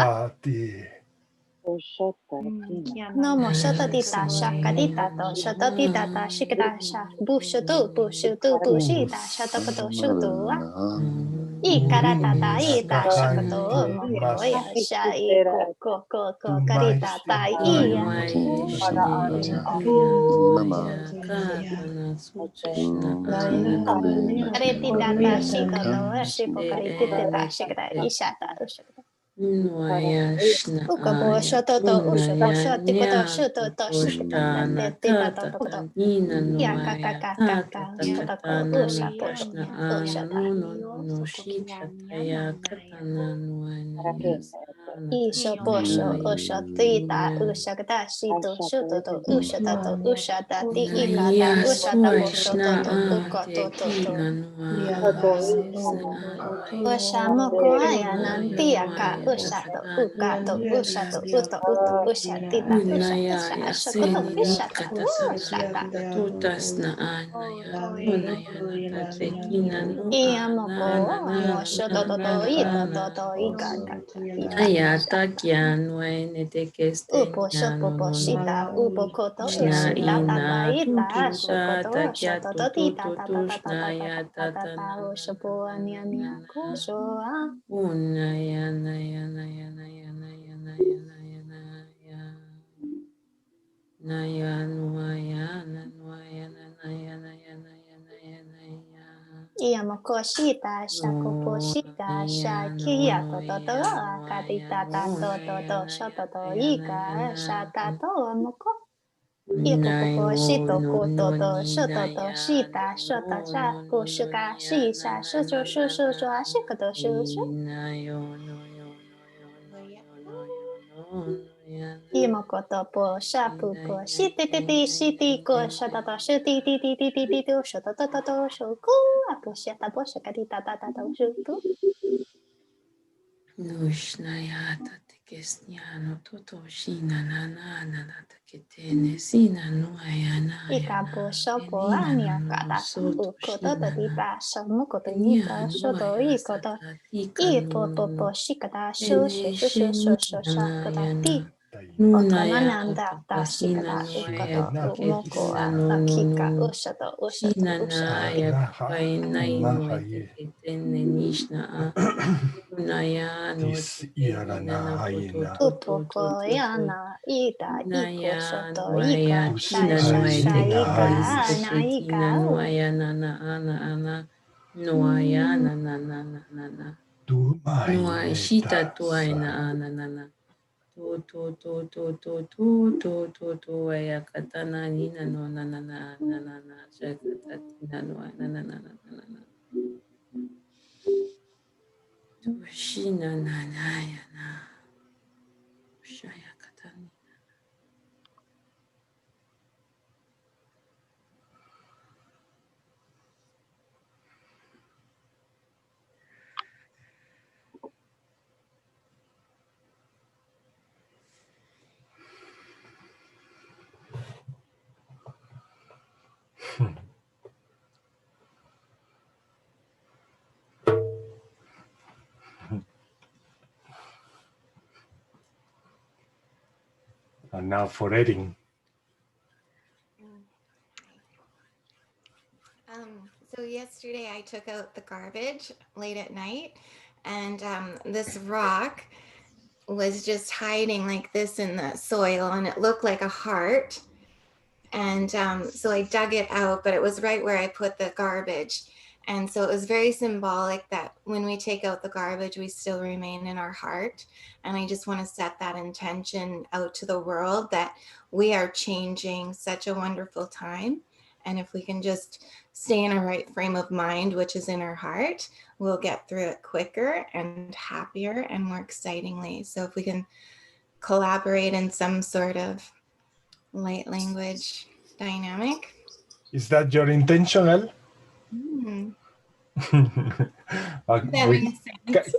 No mo shota dita shaka dita to shota dita ta shikita sha bushutu bushita shota kato shutu wa I karata ta ita shakato mo koya sha I ko karita ta iya karetita ta shikoto shipo karetita shikita ishata ushakata Ukabo shototo ushoto shotikoto shutoto shikita tita tototo yakakakakaka shotoko ushapo ushata Ishoposho ushotita ushakata shito shutoto ushatato ushatati ikata ushatapo shototo ukototo Oshamoko aya nantiaka ushato ukato ushato uto ushatita usha ashakoto ushata ushata Iyamoko moshoto toto ito toto ikaka Upo shopo shita upo koto ushita tata ita shokoto shoto tita tata tata tata ushopo anya kushoa Iyamoko shita shakopo shita shakia toto katita tato toto shoto to ika shata to amoko Ipopopo shito koto to shoto to shita shota sha kushuka shisha shushu shushu shu ashikoto shushu Imokoto po shapu po shiti titi shiti ko shoto to shiti titi titi titi shoto to shoku apo shata po shakati tata tata shutu Ikapo shopo anya kata ukoto to tita shamukoto nita shoto ikoto Ipopopo shikata shushu shushu shushu shakata ti Otomananda tashikata ukoto umoko wa akika ushato ushato ushati upoko yana ida iko shoto ika shasha shaika naika And now for Erin. So yesterday I took out the garbage late at night, and this rock was just hiding like this in the soil, and it looked like a heart. And so I dug it out, but it was right where I put the garbage. And so it was very symbolic that when we take out the garbage, we still remain in our heart. And I just want to set that intention out to the world that we are changing such a wonderful time. And if we can just stay in a right frame of mind, which is in our heart, we'll get through it quicker and happier and more excitingly. So if we can collaborate in some sort of light language dynamic. Is that your intentional? That makes sense.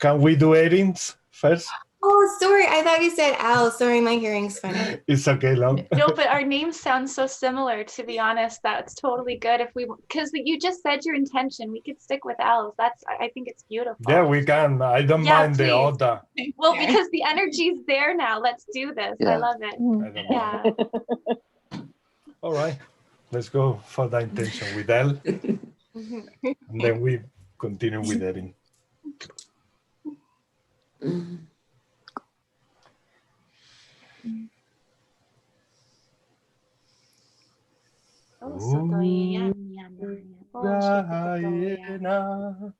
Can we do Erin's first? Oh, sorry. I thought you said Al. Sorry, my hearing's funny. It's okay, Long. No, but our names sound so similar, to be honest. That's totally good if we, because you just said your intention. We could stick with Al's. I think it's beautiful. Yeah, we can. I don't mind the other. Well, because the energy's there now. Let's do this. Yeah. I love it. Yeah. All right. Let's go for the intention with Elle. And then we continue with Erin.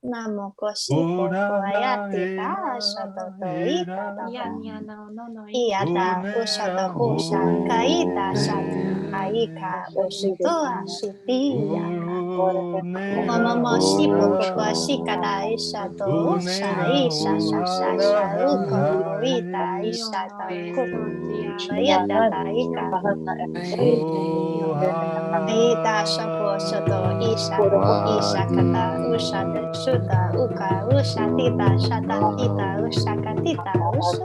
Namo koshipo koayate ta shatoto ita iata ushato usha kaita shata aika ushito ashitiya momo shipo koko shikada ishato usha isha shasha uko ita ishata kuko ayata ika ita shapo shoto isha kata usha te shuta uka usha tita shata kita usha katita usha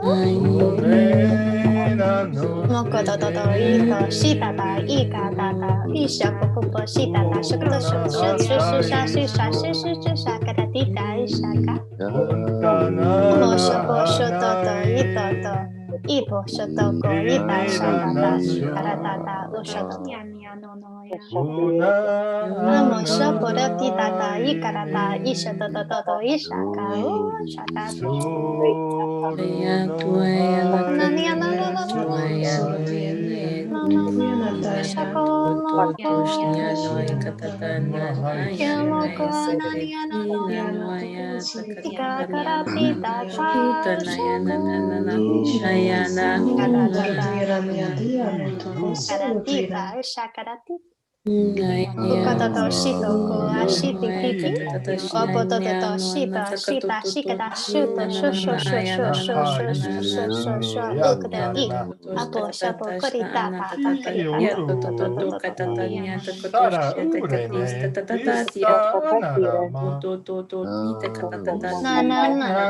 moko toto ito shita ta ika tata isha popo shita ta shukuto shusha kata tita isha ka mo shopo shoto to ito to ipo shoto ko ita shata ta karatata usha to Namo shopora titata ikarata isha toto isha ka shata Ukototo shito ko ashiti titi opototo shita shita shikata shuto shusho ukde I apo shapo koritata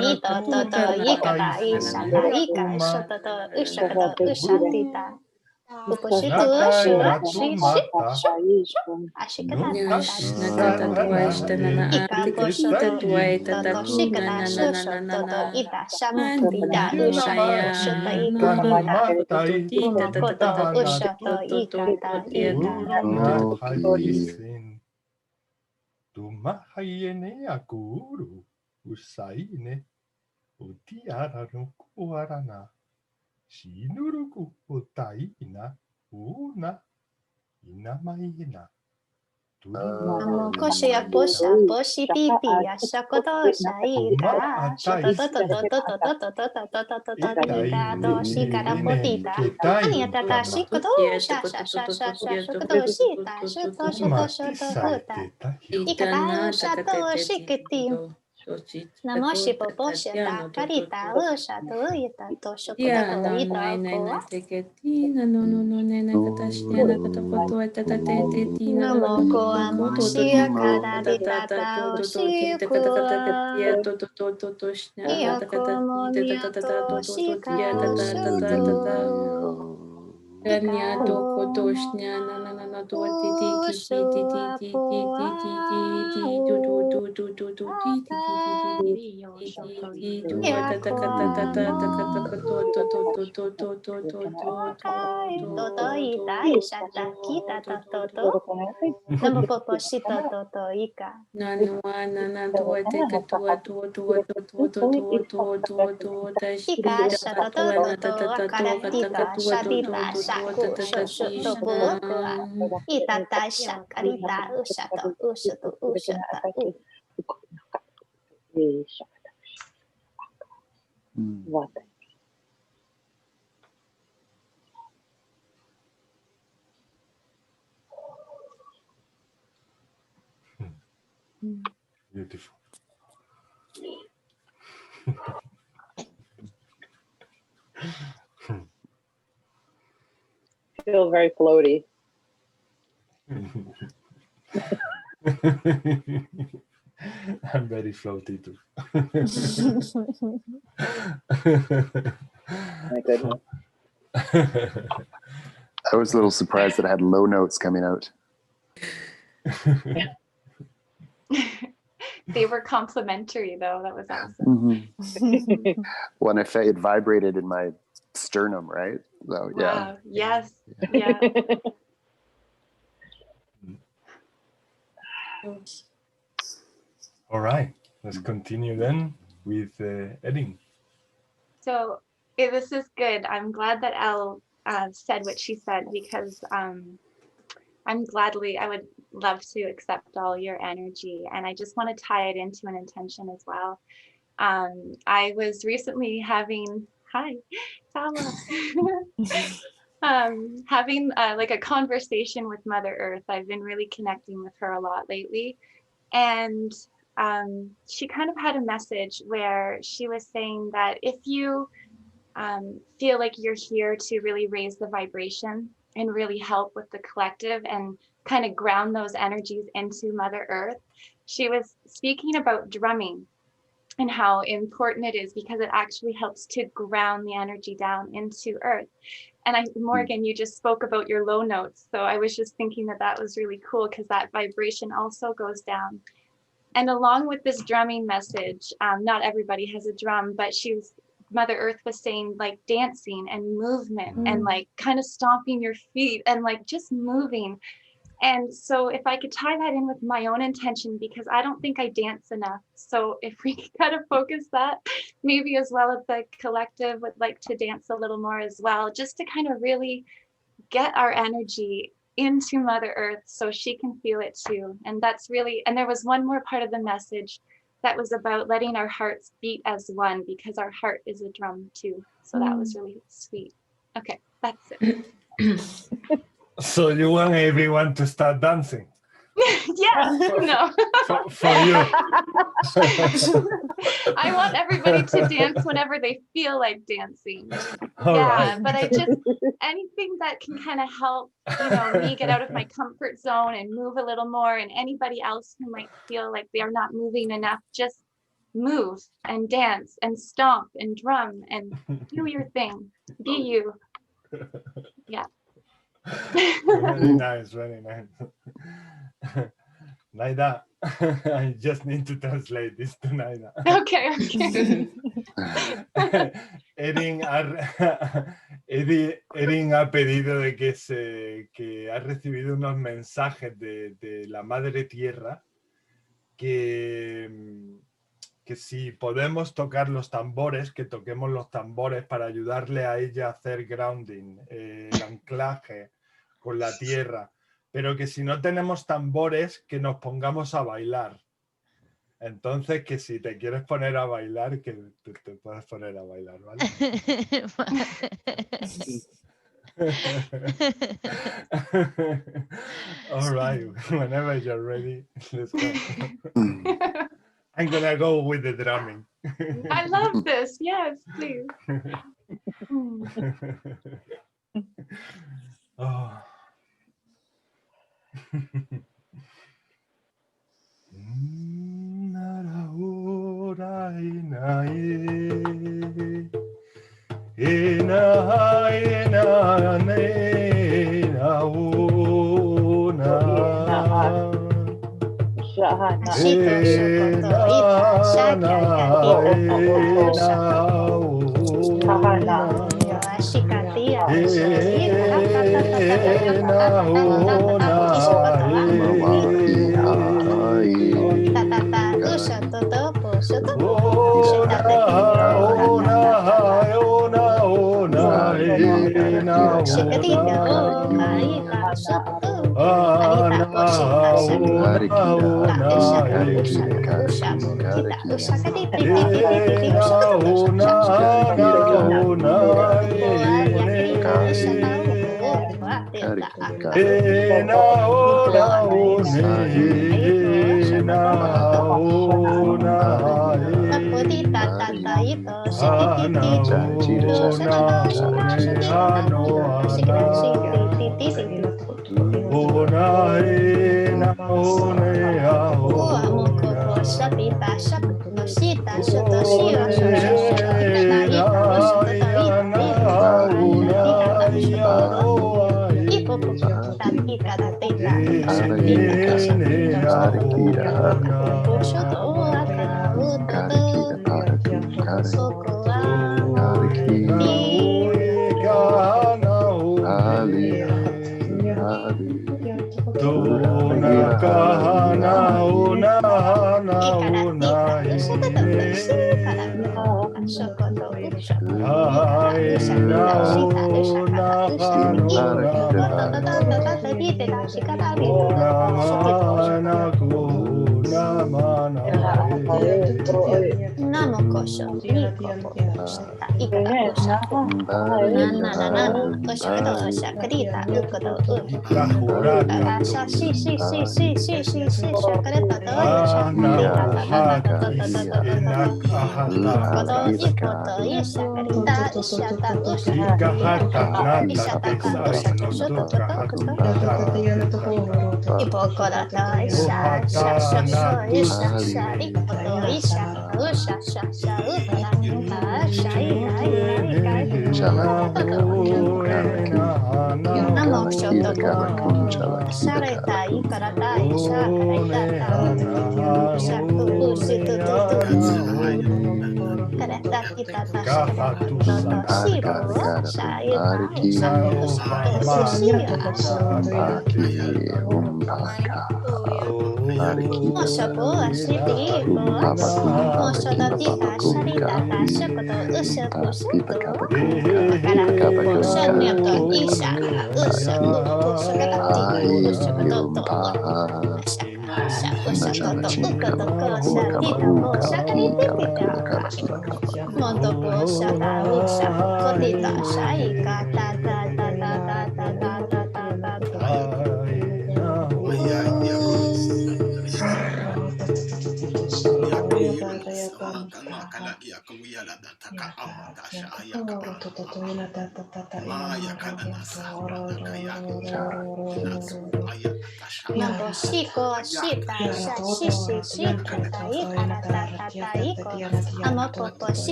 ni to ikata ishata ika shototo ushakato ushatita Uposhitu Shinuruku utaina una inamaina. Namo koshia posha poshititi ashakoto shaita shototo shikara potita aniatata shikoto shokoto shita shoto puta ikata shato shikiti Namo shipo posha ta karita usha to ita to shokoto ita Namo ko amashia karita ta ushikua Iyoko momiato shika shutu Ikaku kotoshnya na na na na to ti ti ti ti ti ti ti ti tu tu tu tu tu tu ti ti ti tu ta ta ta ta ta ta ta ta ta to to to to to to to to Toto ita ishata kita toto. Nama popo shito toto ika. na na na na to te ka to to to to to to to to to ta Ika shata toto akaratita shatita shaku shoshu topu okua. Itata shakarita ushato ushutu ushata u. Beautiful. Feel very floaty. I'm very floaty too. My goodness. I was a little surprised that I had low notes coming out. They were complimentary though. That was awesome. When I felt it vibrated in my sternum, right? So yeah. Wow. Yes. Yeah. All right, let's continue then with Erin. So this is good. I'm glad that Elle said what she said, because I would love to accept all your energy, and I just want to tie it into an intention as well. I was recently having, hi, Tala, having like a conversation with Mother Earth. I've been really connecting with her a lot lately, and she kind of had a message where she was saying that if you feel like you're here to really raise the vibration and really help with the collective and kind of ground those energies into Mother Earth, she was speaking about drumming and how important it is, because it actually helps to ground the energy down into Earth. And Morgan, you just spoke about your low notes. So I was just thinking that that was really cool, because that vibration also goes down. And along with this drumming message, not everybody has a drum, but Mother Earth was saying like dancing and movement and like kind of stomping your feet and like just moving. And so if I could tie that in with my own intention, because I don't think I dance enough. So if we could kind of focus that, maybe as well as the collective would like to dance a little more as well, just to kind of really get our energy into Mother Earth so she can feel it too. And that's really, and there was one more part of the message that was about letting our hearts beat as one, because our heart is a drum too. So that was really sweet. Okay, that's it. So you want everyone to start dancing? Yeah, no. For you. I want everybody to dance whenever they feel like dancing. All yeah, right. but I just, anything that can kind of help, me get out of my comfort zone and move a little more, and anybody else who might feel like they are not moving enough, just move and dance and stomp and drum and do your thing. Be you. Yeah. Very nice, very nice. Naida, I just need to translate this to Naida. Okay. Erin ha pedido de que ha recibido unos mensajes de la Madre Tierra que si podemos tocar los tambores, que toquemos los tambores para ayudarle a ella a hacer grounding, el anclaje con la tierra, pero que si no tenemos tambores, que nos pongamos a bailar. Entonces, que si te quieres poner a bailar, que te puedes poner a bailar, ¿vale? All right, whenever you're ready, let's go. I'm gonna go with the drumming. I love this. Yes, please. Oh. Shahana. Shito shokoto ita shakya katita Kahana. Shikatia shoi tatata usha toto poshoto shikatika o kaika shoto anita oshita shakura shaka usha usha kita usha katiti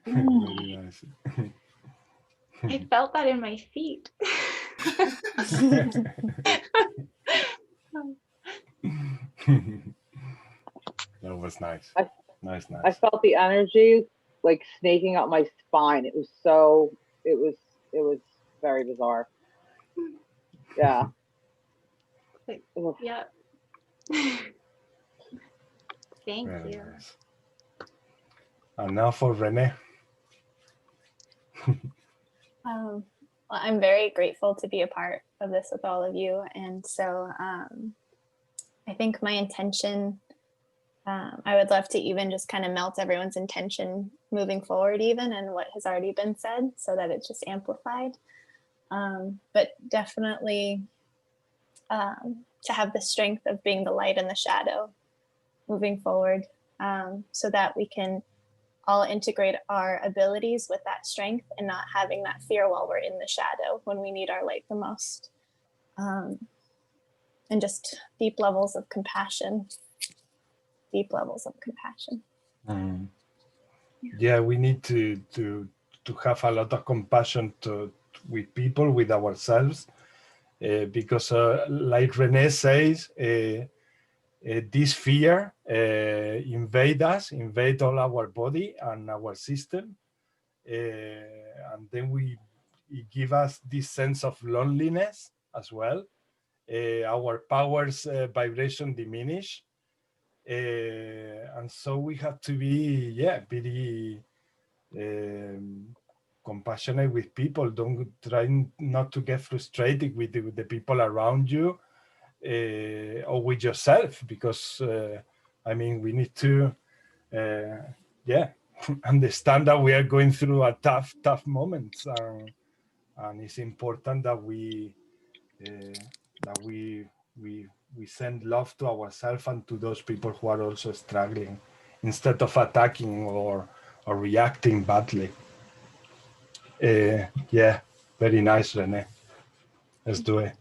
Very nice. I felt that in my feet. That was nice. Nice. I felt the energy like snaking up my spine. It was very bizarre. Yeah. Yeah. Thank Very you. nice. And now for Renee. Well, I'm very grateful to be a part of this with all of you. And so I think my intention, I would love to even just kind of melt everyone's intention moving forward even and what has already been said so that it's just amplified. But definitely to have the strength of being the light and the shadow moving forward so that we can all integrate our abilities with that strength and not having that fear while we're in the shadow when we need our light the most. And just deep levels of compassion. Yeah, we need to have a lot of compassion with people, with ourselves, because like Renee says, this fear invade all our body and our system, and then it gives us this sense of loneliness as well. Our powers vibration diminish, and so we have to be very compassionate with people. Don't try not to get frustrated with the people around you. Or with yourself, because I mean, we need to understand that we are going through a tough moments, and it's important that we send love to ourselves and to those people who are also struggling, instead of attacking or reacting badly. Yeah, very nice, Renee. Let's do it.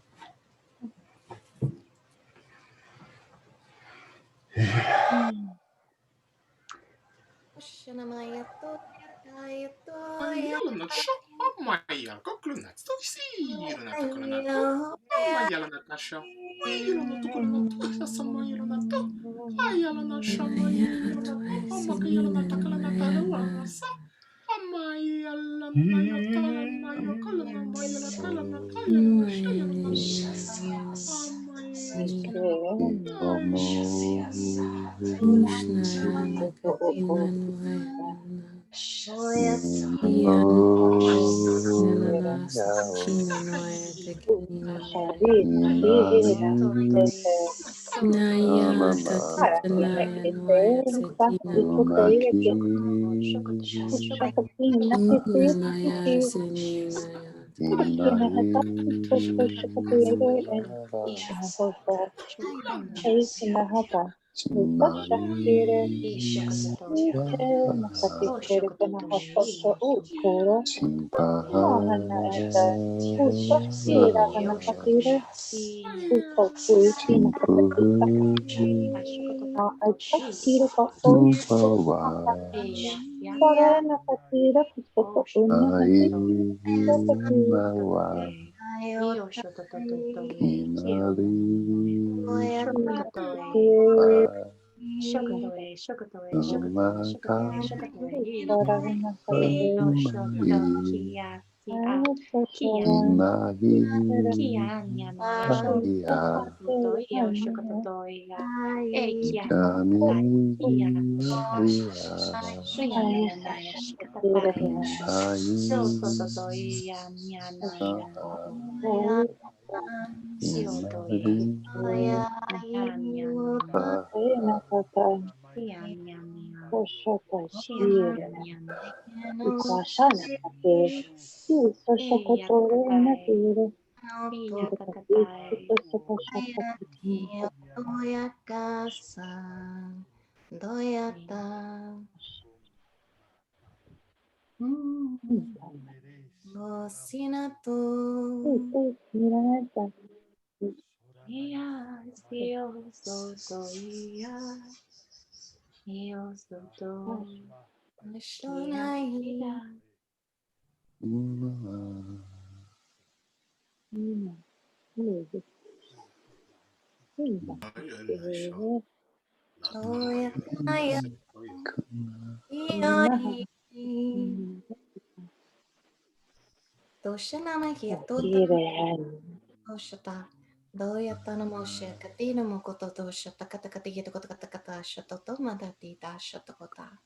Oshata. Doyata no moshe katino mokoto to shata katakati to katakata shatoto madati da shatakota.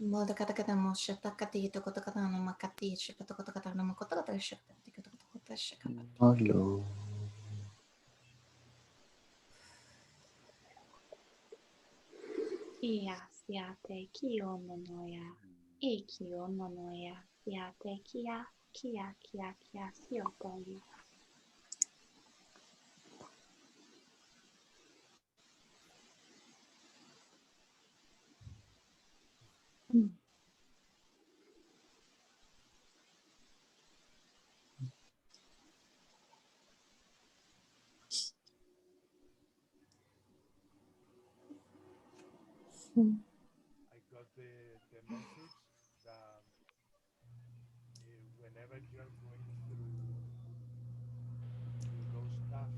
Moda katakata moshe takati to katakata no makati shakatakata no makoto shakati katakata shakati. Ia siate kio monoya. E kio monoya. Siate kia siotoya. I got the message that whenever you are going through those stuff,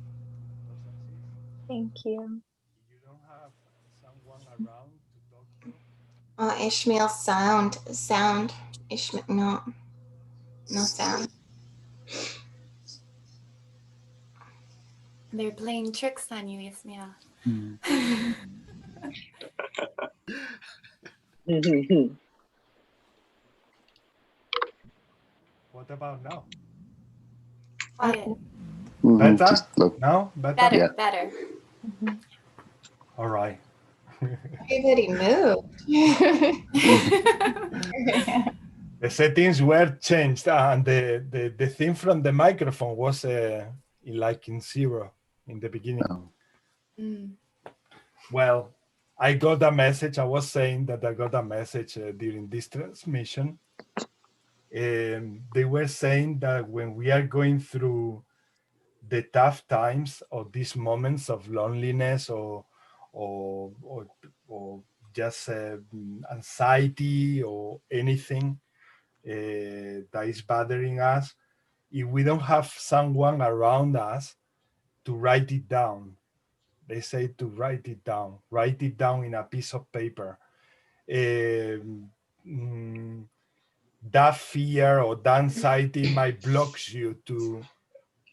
those assist, Thank you. you don't have someone around to talk to. Oh, Ishmael sound. Ishmael, no sound. They're playing tricks on you, Ismail. What about now? Quiet. Better? Just look. Now? Better? Better, Yeah. better. All right. Everybody moved. The settings were changed and the thing from the microphone was in 0 in the beginning. Mm. Well, I got a message. I was saying that I got a message during this transmission. They were saying that when we are going through the tough times or these moments of loneliness or just anxiety or anything that is bothering us, if we don't have someone around us to write it down, they say to write it down in a piece of paper. That fear or that anxiety might block you to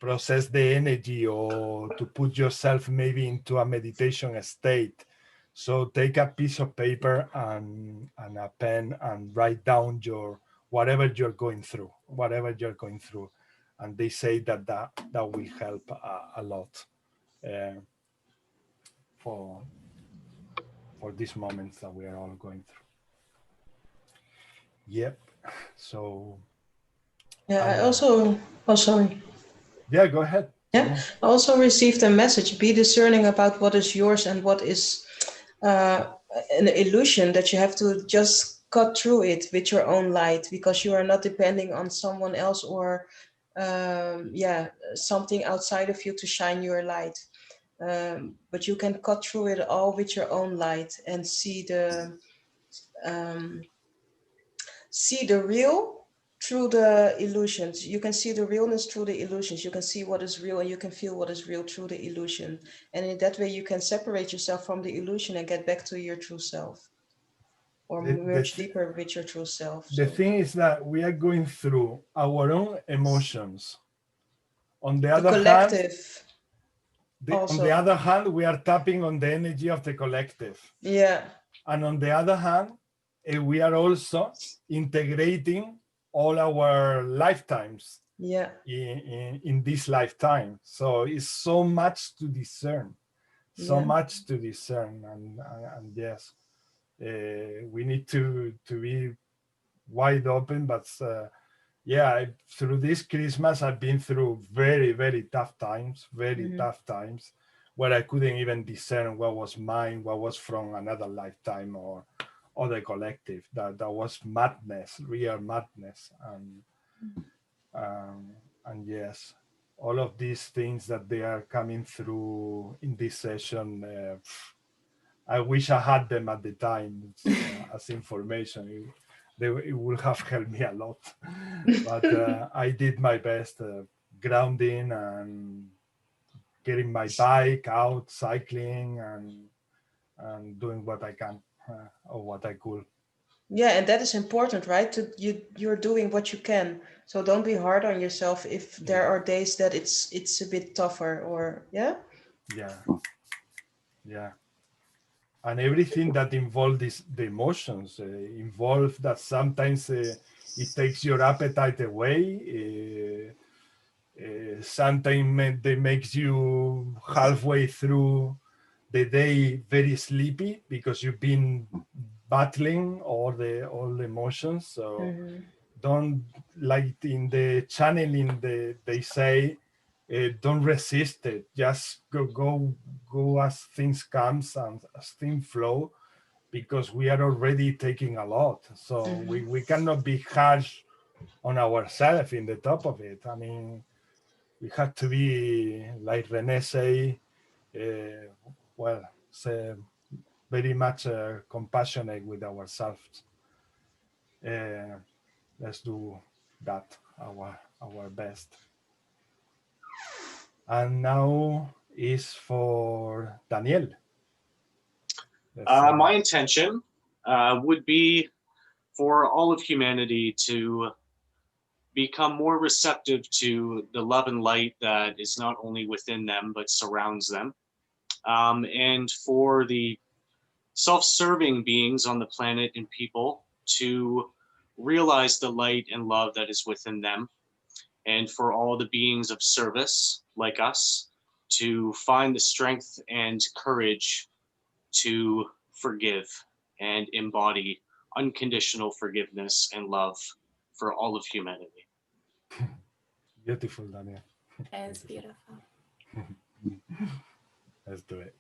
process the energy or to put yourself maybe into a meditation state. So take a piece of paper and a pen and write down whatever you're going through. And they say that will help a lot for these moments that we are all going through. Yep. So Yeah, I also, oh, sorry. Yeah, go ahead. Yeah, I also received a message, be discerning about what is yours and what is an illusion, that you have to just cut through it with your own light, because you are not depending on someone else or something outside of you to shine your light. But you can cut through it all with your own light and see the real through the illusions. You can see the realness through the illusions. You can see what is real and you can feel what is real through the illusion. And in that way, you can separate yourself from the illusion and get back to your true self, or merge deeper with your true self. The thing is that we are going through our own emotions. On the other hand, we are tapping on the energy of the collective. Yeah. And on the other hand, we are also integrating all our lifetimes in this lifetime. So it's so much to discern, and yes, we need to be wide open. But through this Christmas, I've been through very, very tough times, tough times, where I couldn't even discern what was mine, what was from another lifetime or the collective. That was madness, real madness. And yes, all of these things that they are coming through in this session, I wish I had them at the time as information. It would have helped me a lot. But I did my best, grounding and getting my bike out, cycling, and doing what I can or what I could. Yeah, and that is important, right? You're doing what you can. So don't be hard on yourself if there are days that it's a bit tougher, or yeah. And everything that involves the emotions involve that sometimes it takes your appetite away. Sometimes they makes you halfway through the day very sleepy because you've been battling all the emotions. So don't, like in the channeling, they say, don't resist it. Just go as things comes and as things flow, because we are already taking a lot. So we cannot be harsh on ourselves in the top of it. I mean, we have to be, like Renee say, very much compassionate with ourselves. Let's do that, our best. And now is for Daniel. My intention would be for all of humanity to become more receptive to the love and light that is not only within them, but surrounds them. And for the self-serving beings on the planet and people to realize the light and love that is within them. And for all the beings of service like us to find the strength and courage to forgive and embody unconditional forgiveness and love for all of humanity. Beautiful, Daniel. It's beautiful. Let's do it.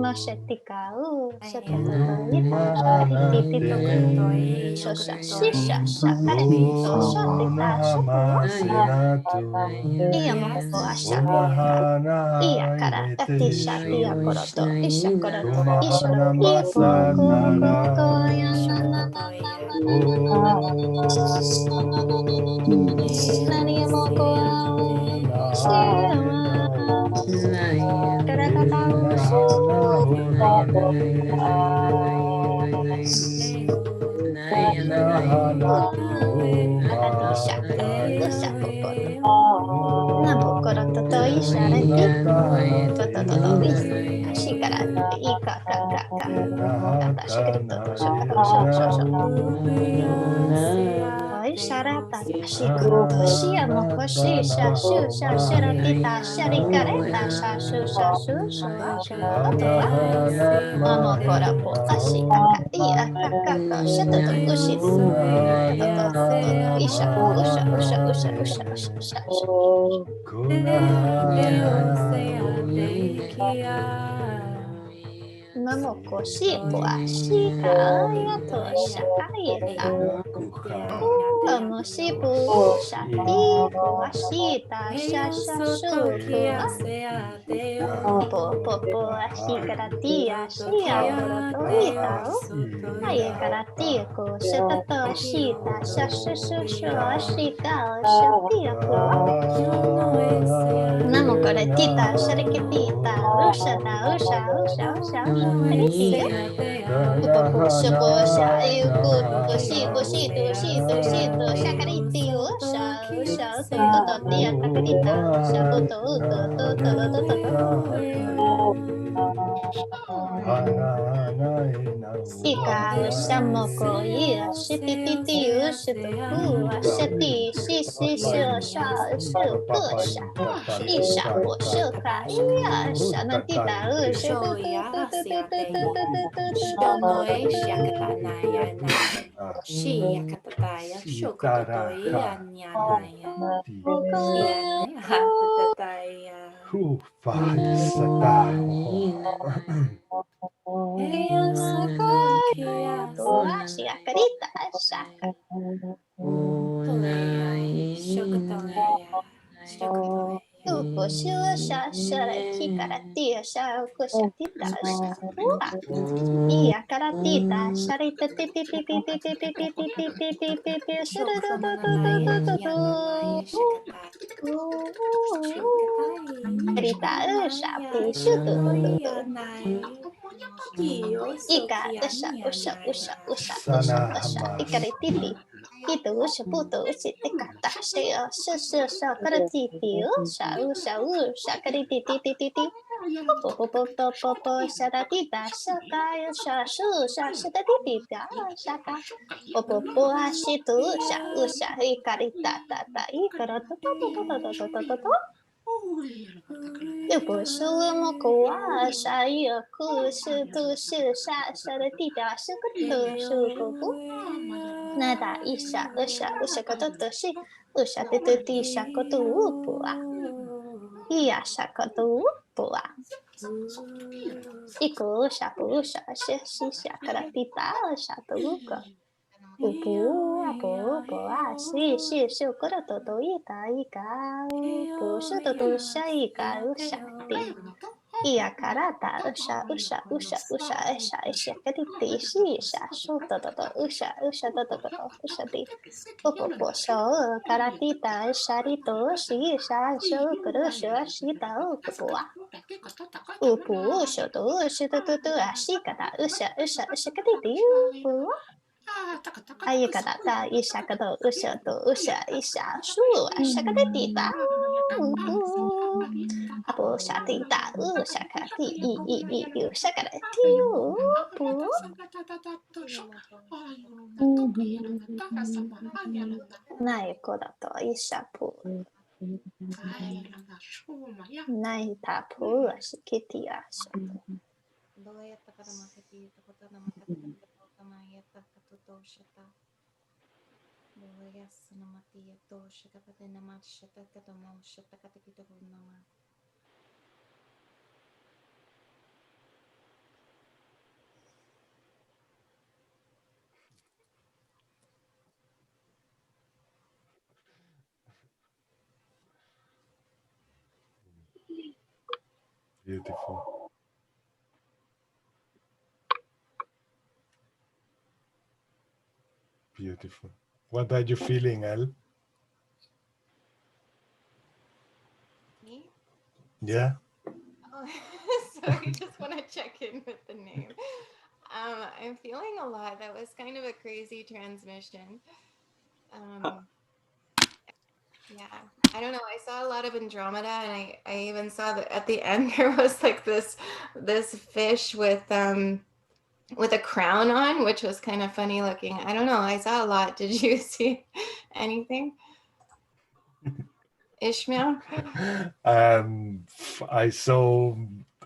no shetikau, shetotoita, shakariti, shosha, shisha, shakarito, shotita, shokuasa, iyamoko ashapeka, iyakara, tatisha, iyakoroto, ishakoroto, isho, ipo, koto, Nariamoko, Sharata Shikara Shia Mokoshi Shashu Shashiratita Sharikareta Shashu Shashu Shua Amokora po Ashikaka Ia Kakaka Shatoto Ushi Isha Usha Usha Usha Usha Usha Mamoko Shipo Ashika Ayato Shakayeta Mosipu Shati Kuashita Shashashuku Popo Ashikaratia Shia Korotoita Ayekaratia Ko Shatato Ashita Shashushu Ashika Shatia Namokoretita Sharikitita Ushata Usha Popo Shopo Shayuku Shito Shakariti Usha Tototia Takarita Ika Shamoko Ia Shititi Ushituku Shati Shishi Shu Pusha Isha Poshuka Ia Shanatita Iya karatita sharita ikarititi itu seputu sitekata saya karatiti karititi Popo sharatita shakaya shashu shashitatita shaka Popo hashitu usha ikarita tata ikarato Popo shumokuwa shaya kushu tushu sharatita shukutu shukuku Nada isha usha kototo shi usha tituti shakotu upua Iya shakotu upua Iku shapu shisha karatita shatuka upu shi koroto to ika upu shoto shaika ushati Iya karata usha kariti shisha shoto usha ushati upu sho karatita sharito shisha shokuru shita upua Upu shoto shitoto ashikata usha katiti upu ayikata ishakato usha isha shu ashakatita apo shatita ushakati ushakati upu naikodato ishapu naitapu ashikiti ashato Beautiful. Beautiful. What are you feeling, El? Me? Yeah. Oh, sorry, just want to check in with the name. I'm feeling a lot. That was kind of a crazy transmission. Yeah, I don't know. I saw a lot of Andromeda, and I even saw that at the end there was like this fish with a crown on, which was kind of funny looking. I don't know. I saw a lot. Did you see anything? Ishmael? I saw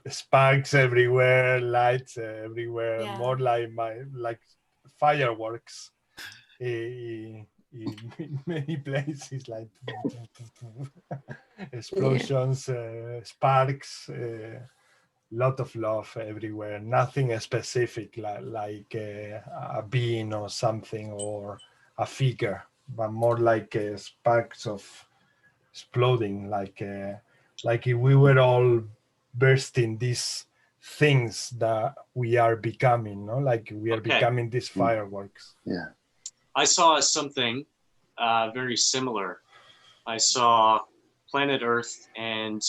sparks everywhere, lights everywhere, Yeah. more like fireworks in many places, like explosions, sparks, lot of love everywhere. Nothing specific like a being or something or a figure, but more like sparks of exploding, like if we were all bursting these things that we are becoming, no? Like we are becoming these fireworks. Yeah. I saw something very similar. I saw planet Earth and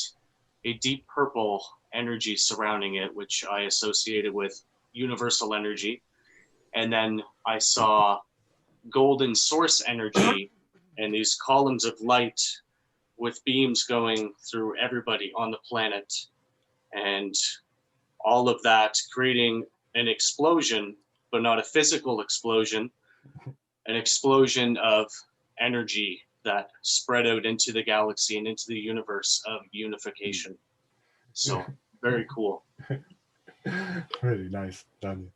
a deep purple energy surrounding it, which I associated with universal energy. And then I saw golden source energy and these columns of light with beams going through everybody on the planet, and all of that creating an explosion, but not a physical explosion, an explosion of energy that spread out into the galaxy and into the universe of unification. So very cool. Very nice, Daniel.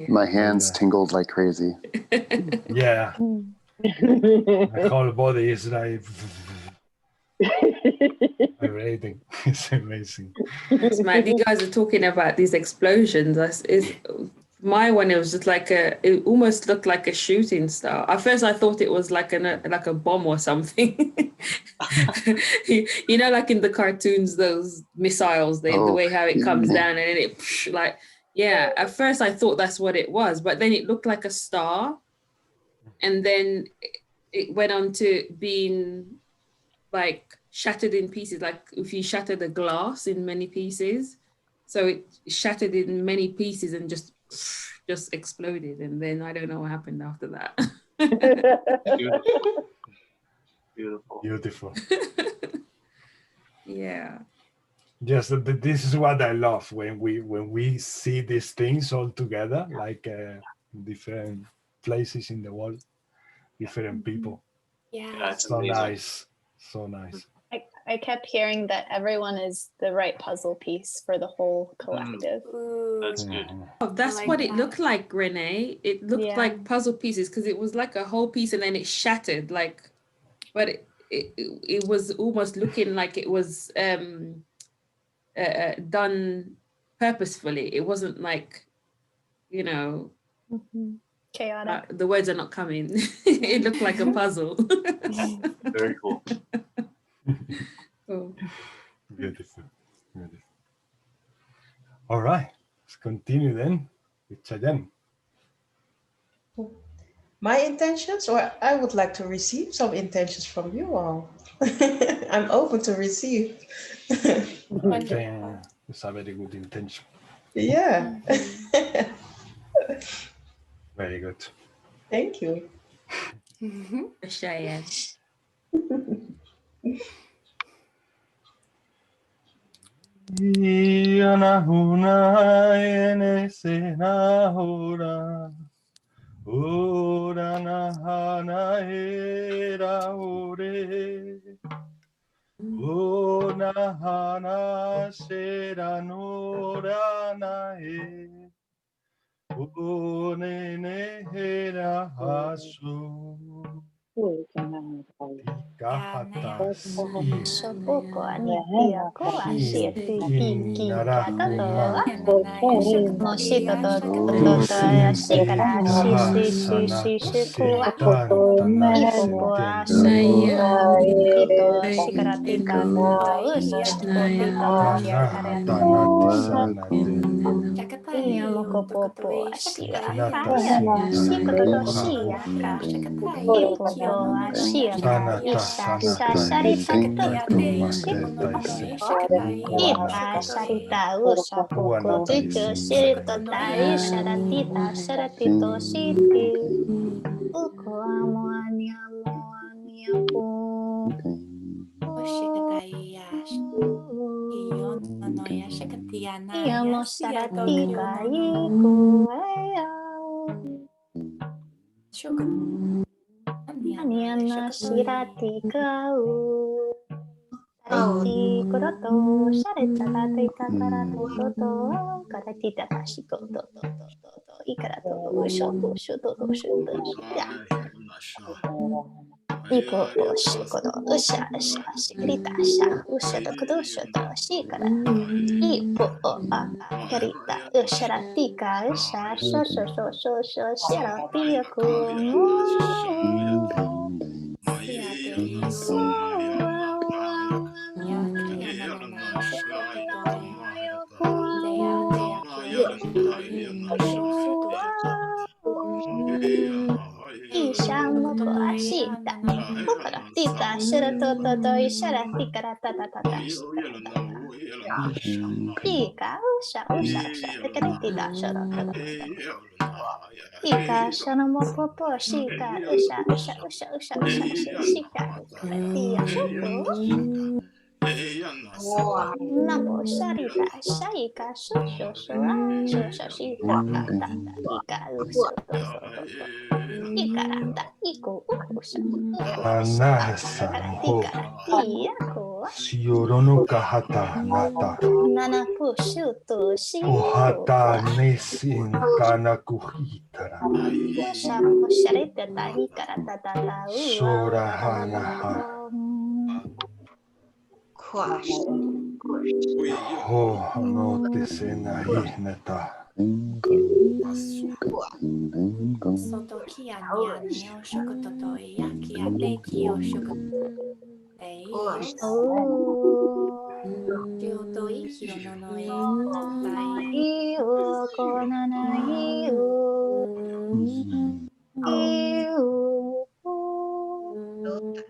My hands tingled like crazy. Yeah. My whole body is like vibrating. It's amazing. It's mad. You guys are talking about these explosions. My one, it was just like it almost looked like a shooting star. At first I thought it was like a bomb or something. You know, like in the cartoons, those missiles, the way how it comes down and then it like, yeah, at first I thought that's what it was, but then it looked like a star. And then it went on to being like shattered in pieces, like if you shattered a glass in many pieces. So it shattered in many pieces and just exploded. And then I don't know what happened after that. Beautiful. Beautiful. Yeah. Yes, this is what I love when we see these things all together, like different places in the world, different people. Yeah. It's So amazing. nice. So nice. I kept hearing that everyone is the right puzzle piece for the whole collective. That's good. Oh, that's like what it that. looked like, Renee. It looked like puzzle pieces because it was like a whole piece and then it shattered. Like, but it was almost looking like it was done purposefully. It wasn't like, you know, Chaotic. the words are not coming. It looked like a puzzle. Very cool. Oh. Beautiful. Beautiful. All right, let's continue then with Cheyenne. My intentions, or I would like to receive some intentions from you all. I'm open to receive. I think it's a very good intention. Yeah. Very good. Thank you. Cheyenne. Ora na era ore. Ona hana sera nora na e. One ne hera hasu. Sopoko ania ko asia tiki kato moshito to shikara shi kuwa ipopo ito shikara tika iya moko popo asia shikoto shia ipopo asia isha shasharita Ita sarita usa poko tutu sirito tari sharatita sharatito shiti uko amo aniapo Iyamo sharatika iku Aniana shiratika Tariti koroto shareta tatita karato toto karatita tashiko toto ikarato ushoto shoto shoto ya ipo shikoto usha shikrita sha ushoto kudo shoto shikara ipo karita usharatika usha shosho sharatia kumo Ishamoko ashita tita shiratoto isharati karatatata Ika usha tikaritita shiratoto Ika shanamopopo shika usha shika tia shoko Namo sharita shaika shosho shika tata ika usho ikarata iko usha tia ko Shiorono kahata nata. nana pushuto Ohata nesin kana kuhitara. usha sharita tahi karata tata Shorahanaha. Oh, no te senahi neta. Sotokia nia neo shokototo ia kia te kio shokotei. Kyoto ikio no no e tai.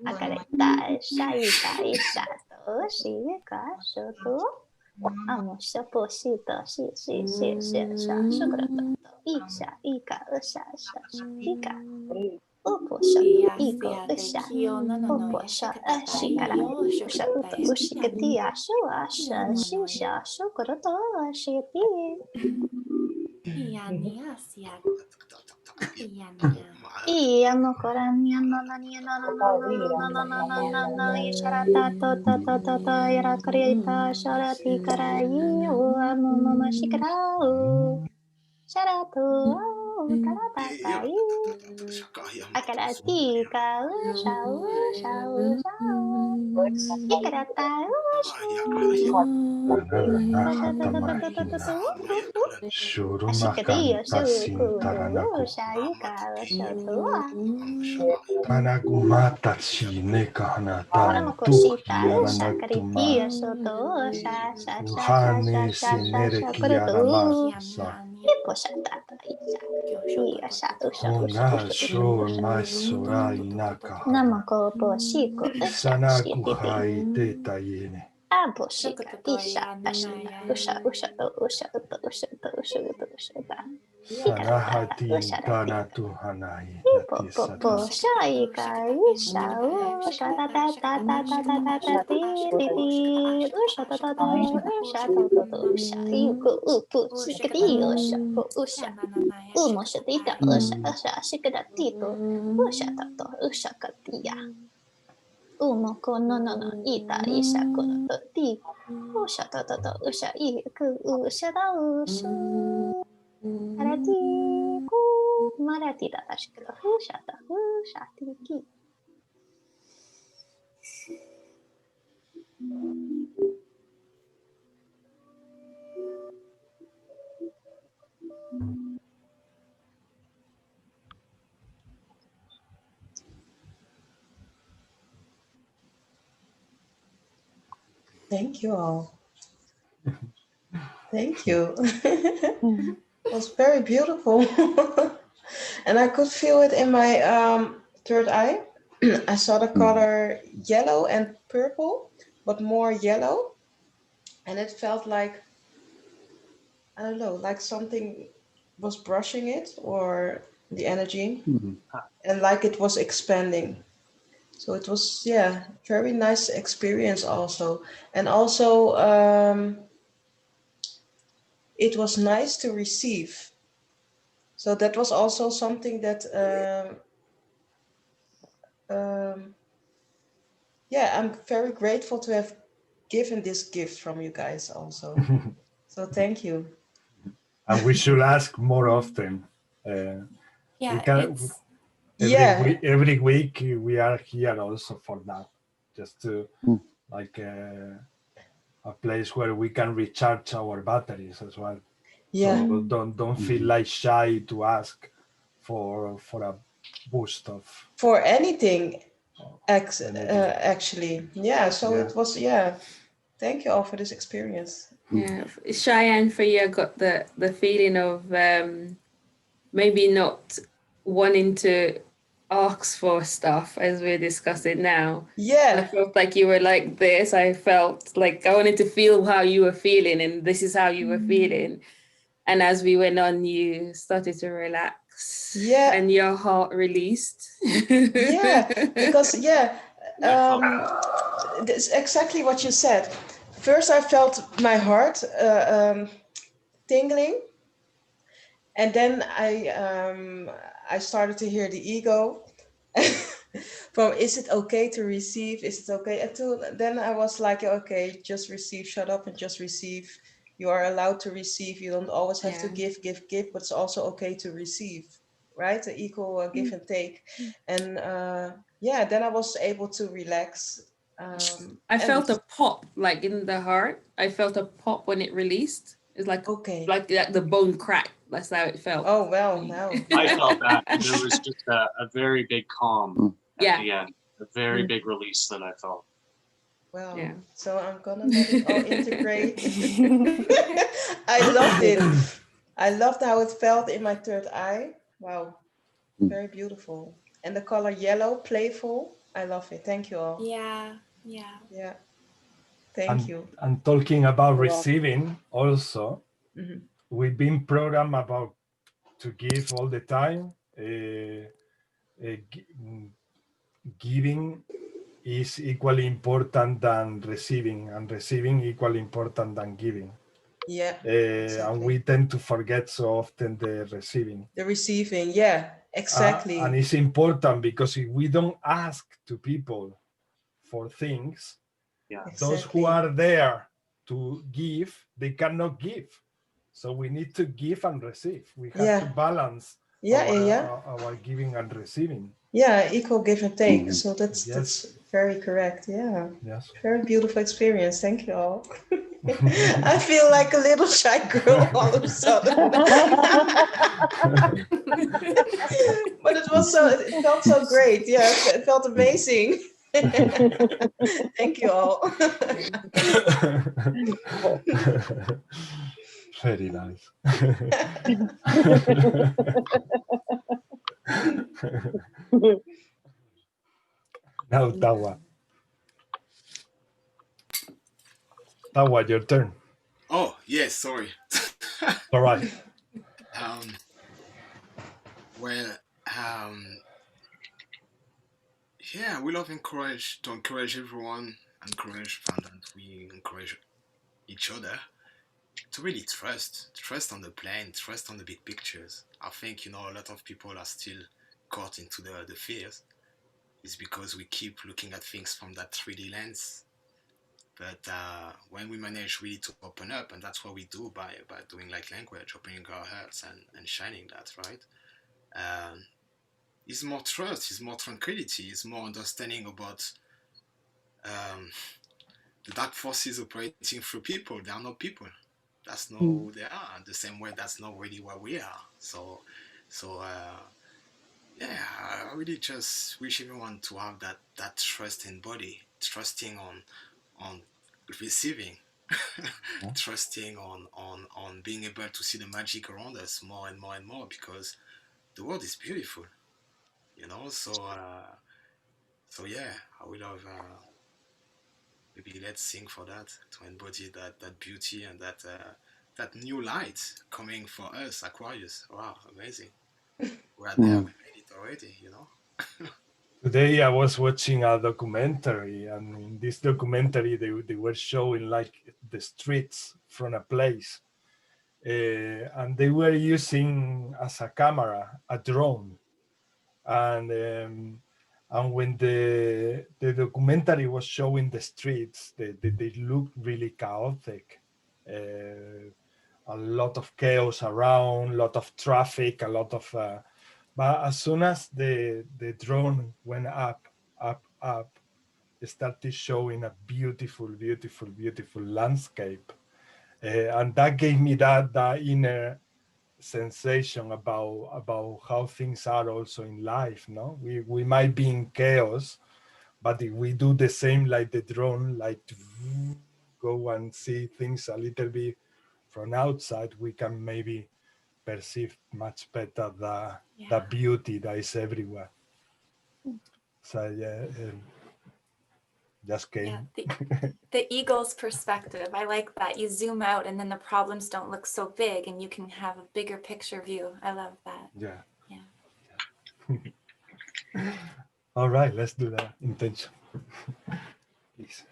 Akareta shaita ishato shika shoto amo shapo shita shukroto isha ika usha ika upo shato iko usha upo shikara usha uto ushikatia shisha shukroto shiti Iya mokorania no isharata to yarakarita sharati karai mama shikarau sharatu karatakai akarati kau shau ikarata Ashikadia shuku shaika shotua Tanagumata chine kahanata. Mokoshita shakaritia shoto Uhane senere kiyaramasa. Ipo shatata iya shatu Ona shor maisora inaka. Namako po shiko Sanakuhai teta yene. Abo shika isha usha Sanahati tanatu hanai. Po shaika isha usha usha usha umo shatita usha shikadatito usha katia umo kono no ita isha kono to ti usha usha iku usha arati ku marati da shikada usha tiki Thank you all. Thank you. It was very beautiful. And I could feel it in my third eye. I saw the color yellow and purple, but more yellow. And it felt like, I don't know, like something was brushing it, or the energy, and like it was expanding. So it was, yeah, very nice experience also. And also, it was nice to receive. So that was also something that, yeah, I'm very grateful to have given this gift from you guys also. So thank you. And we should ask more often. Yeah, We can, it's every week we are here also for that, just to like a place where we can recharge our batteries as well. Yeah. So don't feel like shy to ask for a boost of for anything. Actually, yeah. So it was, yeah. Thank you all for this experience. Yeah, Cheyenne, for you, I got the feeling of maybe not wanting to ask for stuff as we're discussing now. Yeah. I felt like you were like this. I felt like I wanted to feel how you were feeling, and this is how you were feeling. And as we went on, you started to relax. Yeah. And your heart released. Yeah, because that's exactly what you said. First, I felt my heart tingling, and then I started to hear the ego from, is it okay to receive? Is it okay? And then I was like, okay, just receive, shut up and just receive. You are allowed to receive. You don't always have to give, but it's also okay to receive, right? The equal give and take. And yeah, then I was able to relax. I felt a pop, like in the heart. I felt a pop when it released. It's like, okay, like the bone crack. That's how it felt. Oh, well, now. I felt that. There was just a very big calm at the end. A very big release that I felt. Well, yeah. So I'm gonna let it all integrate. I loved it. I loved how it felt in my third eye. Wow, very beautiful. And the color yellow, playful. I love it. Thank you all. Yeah, yeah. Yeah. Thank you. And talking about receiving also, we've been programmed about to give all the time. Giving is equally important than receiving, and receiving equally important than giving. Yeah. And we tend to forget so often the receiving. The receiving, yeah, exactly. And it's important because if we don't ask to people for things, those who are there to give, they cannot give. So we need to give and receive. We have to balance our giving and receiving. Yeah, equal give and take. So that's very correct. Yeah. Yes. Very beautiful experience. Thank you all. I feel like a little shy girl all of a sudden. But it felt so great. Yeah, it felt amazing. Thank you all. Very nice. Now, Tawa. Tawa, your turn. Oh, yes, sorry. All right. Yeah, we love to encourage everyone, encourage talent. We encourage each other to really trust on the plan, trust on the big pictures. I think, a lot of people are still caught into the fears. It's because we keep looking at things from that 3D lens. But when we manage really to open up, and that's what we do by doing like language, opening our hearts and shining that, right? It's more trust, it's more tranquility, it's more understanding about the dark forces operating through people. They are not people. That's not who they are. The same way, that's not really what we are. So yeah, I really just wish everyone to have that trust in body, trusting on receiving, trusting on being able to see the magic around us more and more and more, because the world is beautiful, you know. So yeah, I would have maybe let's sing for that, to embody that beauty and that new light coming for us, Aquarius. Wow, amazing. We're there, we made it already, you know. Today I was watching a documentary, and in this documentary they were showing like the streets from a place, and they were using as a camera a drone, and when the documentary was showing the streets, they looked really chaotic. A lot of chaos around, a lot of traffic, a lot of but as soon as the drone went up, it started showing a beautiful landscape. And that gave me that inner sensation about how things are also in life. No, we might be in chaos, but if we do the same like the drone, like to go and see things a little bit from outside, we can maybe perceive much better the beauty that is everywhere. So yeah, just came. Yeah, the eagle's perspective. I like that. You zoom out and then the problems don't look so big and you can have a bigger picture view. I love that. Yeah. Yeah. All right, let's do that intention. Please.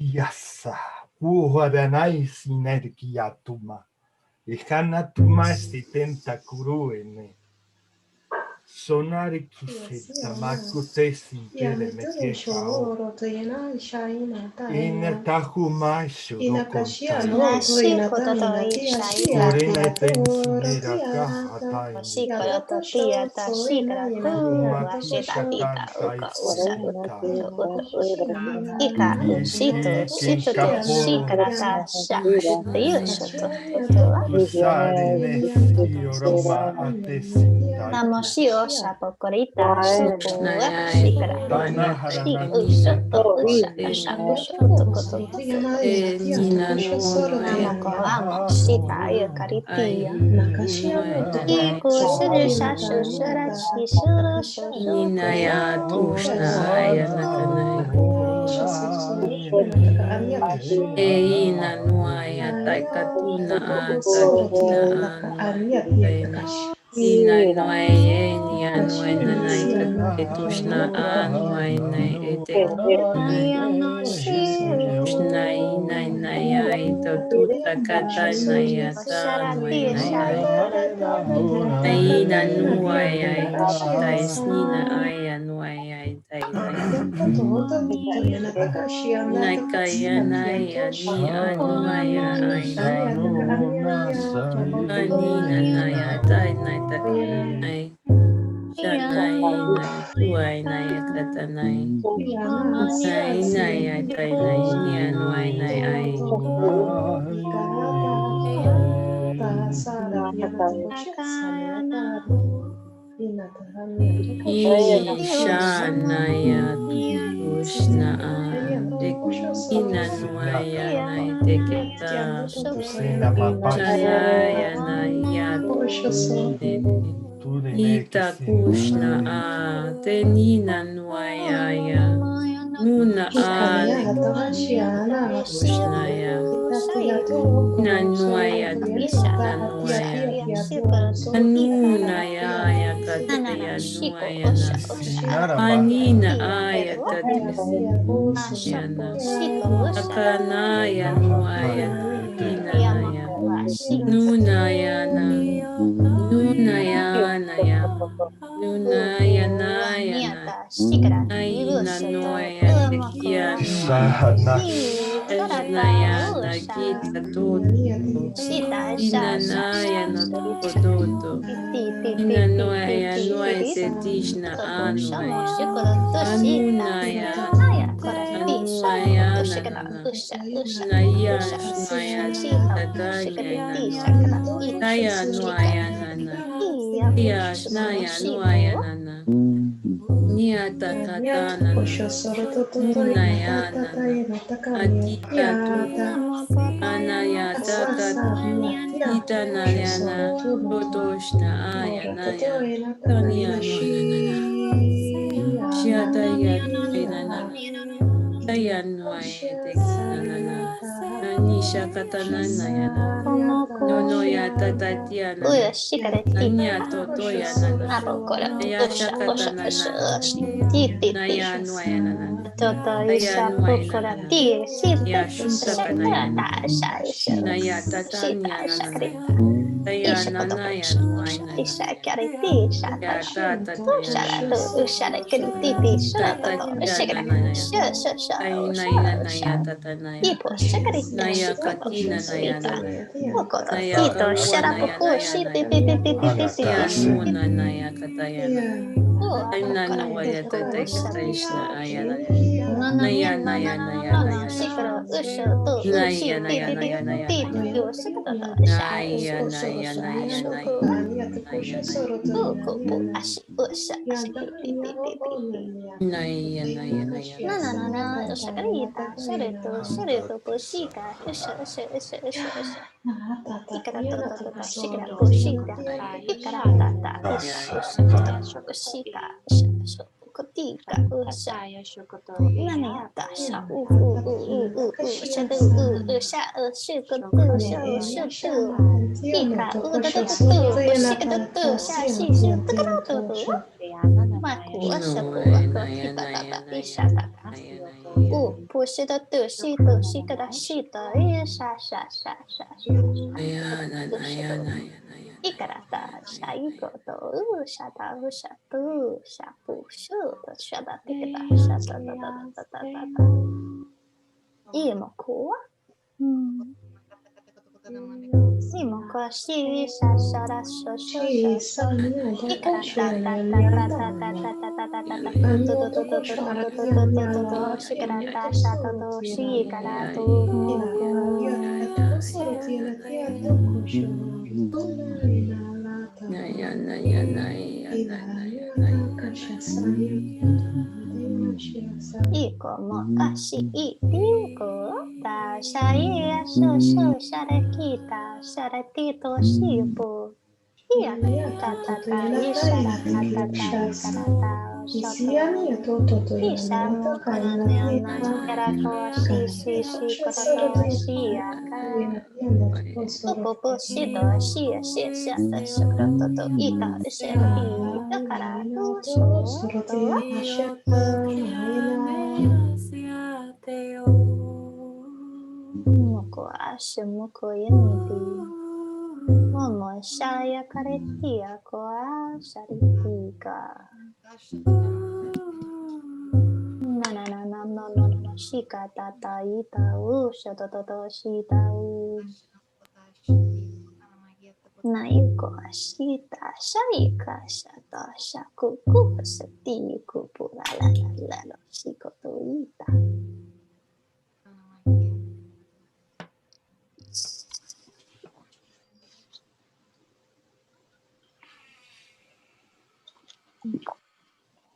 Yassa. Uhadanai sinergia tuma. Ihana tuma estitenta kuruene. Sonari kiseta makutesi gele mekekao. Inertahu maisho do kontai. Nashi kototo ishai Orena nakia. tensinera kahatai. Shikara totia ta shikara tu washita tita uka usha Itai. tu uka. Ika ushito shito to shikara ta sha. Yusho to wa. Usare nesi oroma atesintai. Namoshi o shapokorita shipo wa shikara. Shi usha to usha asha usha to koto to. Namoko amo shita yukaritiya. Iku shuru shashu shura shishuru shushu. Ninaya tushnaya nakanai. Eina nuaya taikatuna atakina anuaya. Ina nuaya nia nuaya naika ketushna anuaya etekina. Tushna ina naya ito tuta kata naya tanuaya. Aina nuaya taisnina aya nuaya tainaya. Nakayana ni anuaya ainai. Anina naya tainai takanai. Shanai nai tuai naya katanai. Nainaya tainai ni anuai nai ai. Ishanaya Tushna Inanuaya Naiteketa Shanaya Naya Ita Kushna Tenina Nuaya Nuna Kushnaya Nanuaya Nanuaya Anunaya Kataya Nuayana Anina Aya Katayana Akanaya Nuaya Inanaya Nunayana Nunayanaya Nunayanayana Aina Nuaya Tekiana Naya Nakita Toto Inanaya Nakototo Inanoya Noya Setishna Anuaya Anunaya Anuaya Naya Naya Tataya Naya Noya Nana Nia Naya Noya Nana Nia Takatana Nunayana Atita Tu Anaya Takata Ita Nayana Totoshna Ayanaya Tanya Noyanana Shiataya Tuinana Tayanwaya Tekinana Anisha Katananayana Nonoya Tatatiana Nanya Totoyanana Ayasha Katanana Naya Noyanana Naya Noyanana Yashuta Kanayana Naya Tatanyana Naya Nanaya Noyanana Yata Tatayana Naya Naya Tatanaya Naya Katina Naya Naya Naya Karua Naya Naya Naya Nuna Naya Katayana Naya Noya Tatakatashna Ayana Naya Naya Naya Naya Naya Naya Naya Naya Naya Naya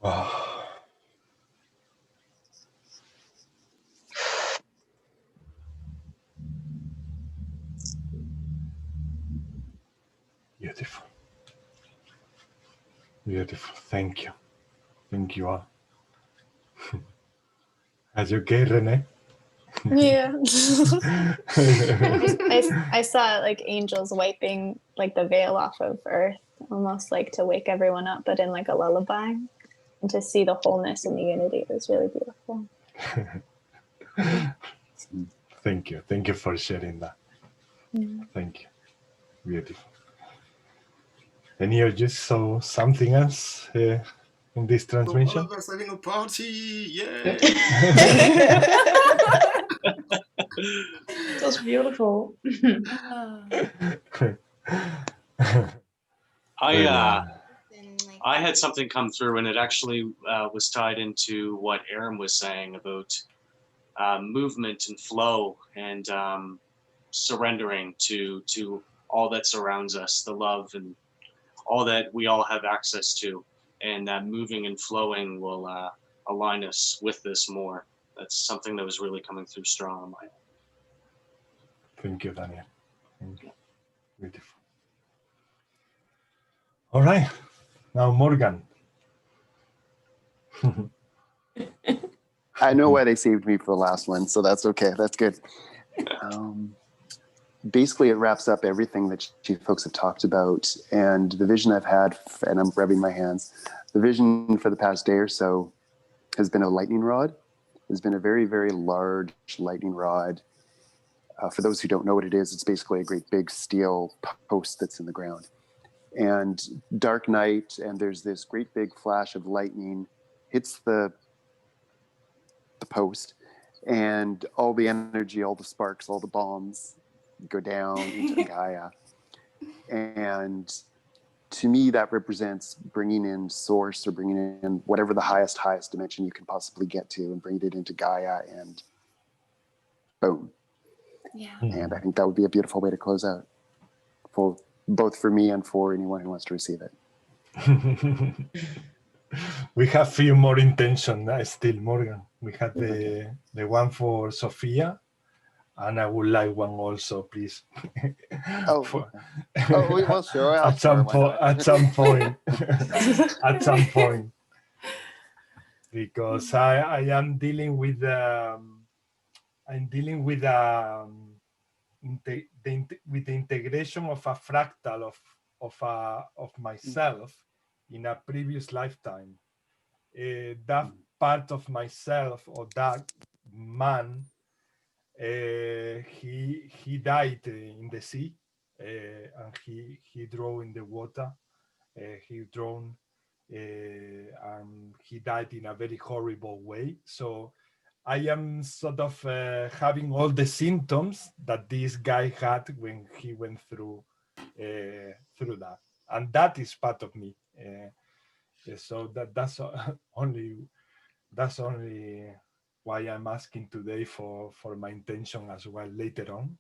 Wow. Beautiful. Beautiful. Thank you. Thank you all. Are you okay, Renee? Yeah. I saw like angels wiping like the veil off of earth, almost like to wake everyone up, but in like a lullaby, and to see the wholeness and the unity. It was really beautiful. Thank you. Thank you for sharing that. Thank you. Beautiful. And you just saw something else in this transmission? All of us having a party! Yeah! It was beautiful. I had something come through, and it actually was tied into what Aaron was saying about movement and flow and surrendering to all that surrounds us, the love and all that we all have access to, and that moving and flowing will align us with this more. That's something that was really coming through strong on my end. Thank you, Daniel. Thank you. Beautiful. All right. Now, Morgan. I know why they saved me for the last one, so that's okay. That's good. Basically, it wraps up everything that you folks have talked about, and the vision I've had, and I'm rubbing my hands, the vision for the past day or so has been a lightning rod. It's been a very, very large lightning rod. For those who don't know what it is, it's basically a great big steel post that's in the ground. And dark night, and there's this great big flash of lightning hits the post, and all the energy, all the sparks, all the bombs go down into Gaia. And to me, that represents bringing in source, or bringing in whatever the highest dimension you can possibly get to, and bring it into Gaia, and boom. Yeah. And I think that would be a beautiful way to close out, for both for me and for anyone who wants to receive it. We have few more intentions still, Morgan. We had the one for Sophia, and I would like one also, please. Well, sure. At some point, at some point, because I am dealing with with the integration of a fractal of myself in a previous lifetime. That part of myself, or that man, he died in the sea, and he drowned in the water. He drowned, and he died in a very horrible way. So I am sort of having all the symptoms that this guy had when he went through that, and that is part of me. So that's only why I'm asking today for my intention as well later on.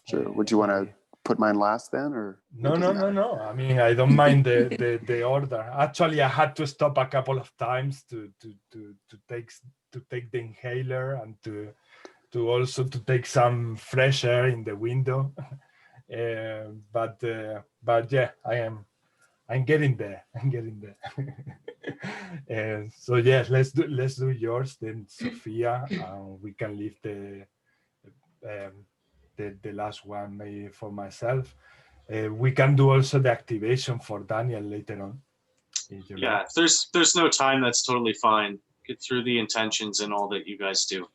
Sure. Would you want to put mine last then, or? No. I mean, I don't mind the order. Actually, I had to stop a couple of times to take the inhaler, and to also take some fresh air in the window. But yeah, I'm getting there. So yes, let's do yours then, Sophia, and we can leave the last one maybe for myself. We can do also the activation for Daniel later on. Yeah, if there's no time, that's totally fine. Get through the intentions and all that you guys do.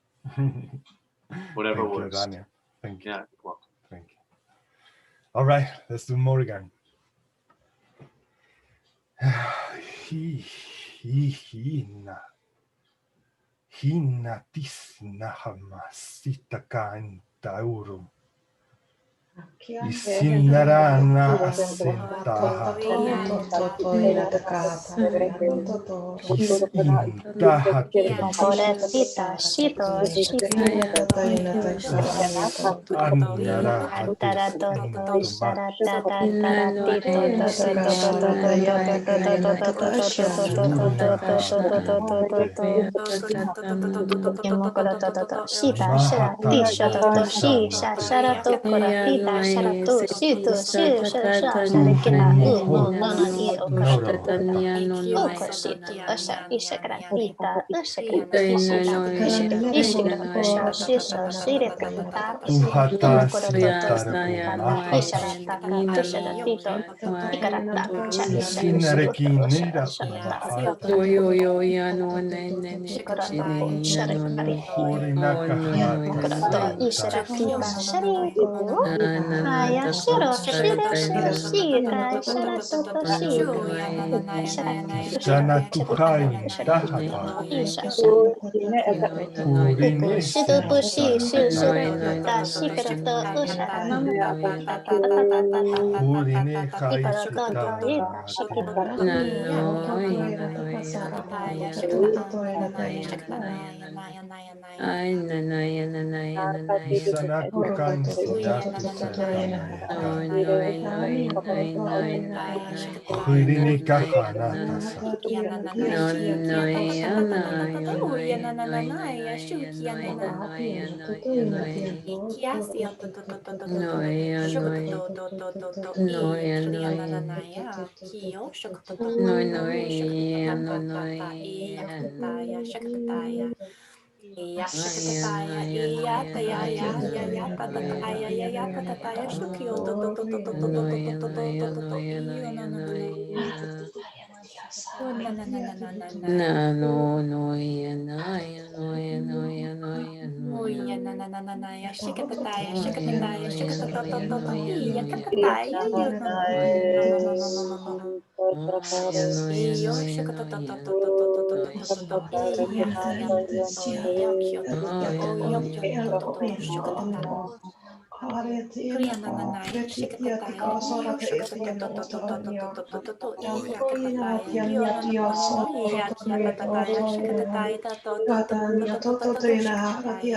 Whatever Thank works. you, Daniel. Thank you. Yeah, you're welcome. Thank you. All right, let's do Morgan. Hina tisna hamasita kanta uru. Isinarana asenta. Oretita, shito, Aya shiro shiro shiro shira shara toto shira shara Shana tuhai tahata. isha shara uku Kurine shido to shi shana shi shiro tatai. to ta shikara to ushara mamu ta ta ta ta ta ta ta ta ta Kurine hai ikara to to i katanate. shikita Isana kukan sinak sekanayata. Kurine kahana tasa. Iya, shakatataya, iya, taya, ya, ya, ya, tatataya, ya, ya, tatataya, shukyo, to, to, to, to, to, to, to, to, to, to, to, to, to, to, iyo, no, no, no, no. Oh, na, na, na, na, na, na, na. Oh, iya, na, na, na, na, na, ya, shakatataya, shakatataya, shakatatotototo, iya, katataya, iyo, no, no, no, no, no, no, no, no, no, no, no. Iyo, shakatatototototototototototo, iya, iya, oh, iya, kyotototo, oh, iyo, kyototototo, shakatata. Kriya na na na ya shikatataya iyo shikatotototototototototototo iya katataya iyo no no no no no iya kiatatataya shikatataya tatotototototototo shikatataya.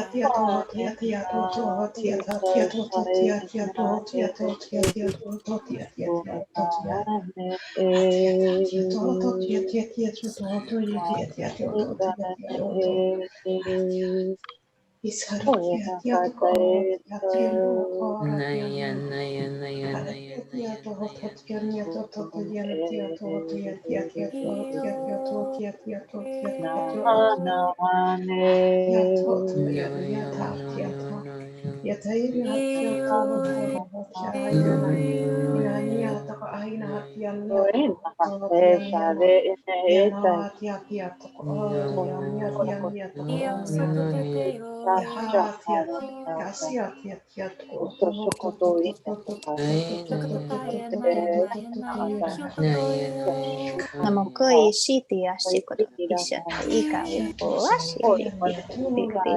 Namoko ishiti ashikoto ishata ika upo ashiti titi.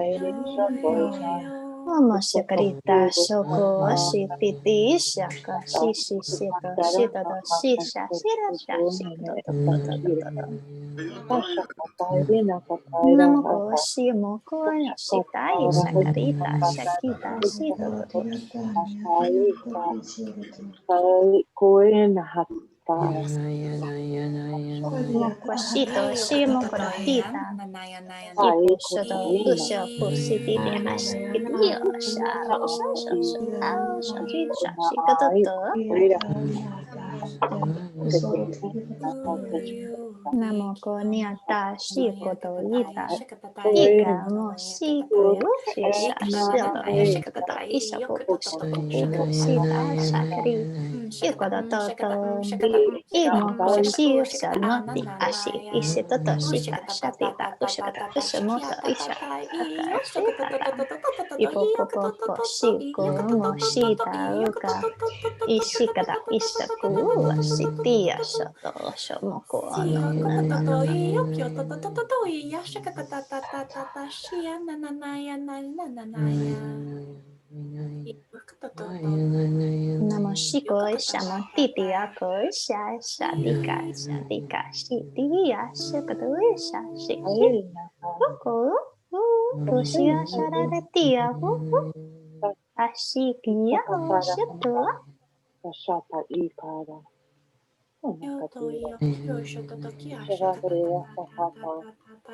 Omo shakarita shoko ashiti ishaka shishi shito shito to shisha shira shashikoto to to to to to to. Namoko shimoko shita ishakarita shakita shito to to to. Mokwashito shimo korotita ipu shoto usho pusiti de ashikiti osha osha osha osha osha shikototo namoko niata shikoto ita ika mo shiku shisha shoto shikoto isha pupu shoto pupu shita shakari ikoto toto imoko shisha noti ashi ishitoto shita shatita ushakata ushamoto isha aka shitata ipopopopo shiku mo shita uka ishikata ishaku shitia shoto shomoko no no no no no Namoshiko shamo titi ako isha shatika shatika shitiya shakatu isha shiki oko ushia shararatia ashikiya shatua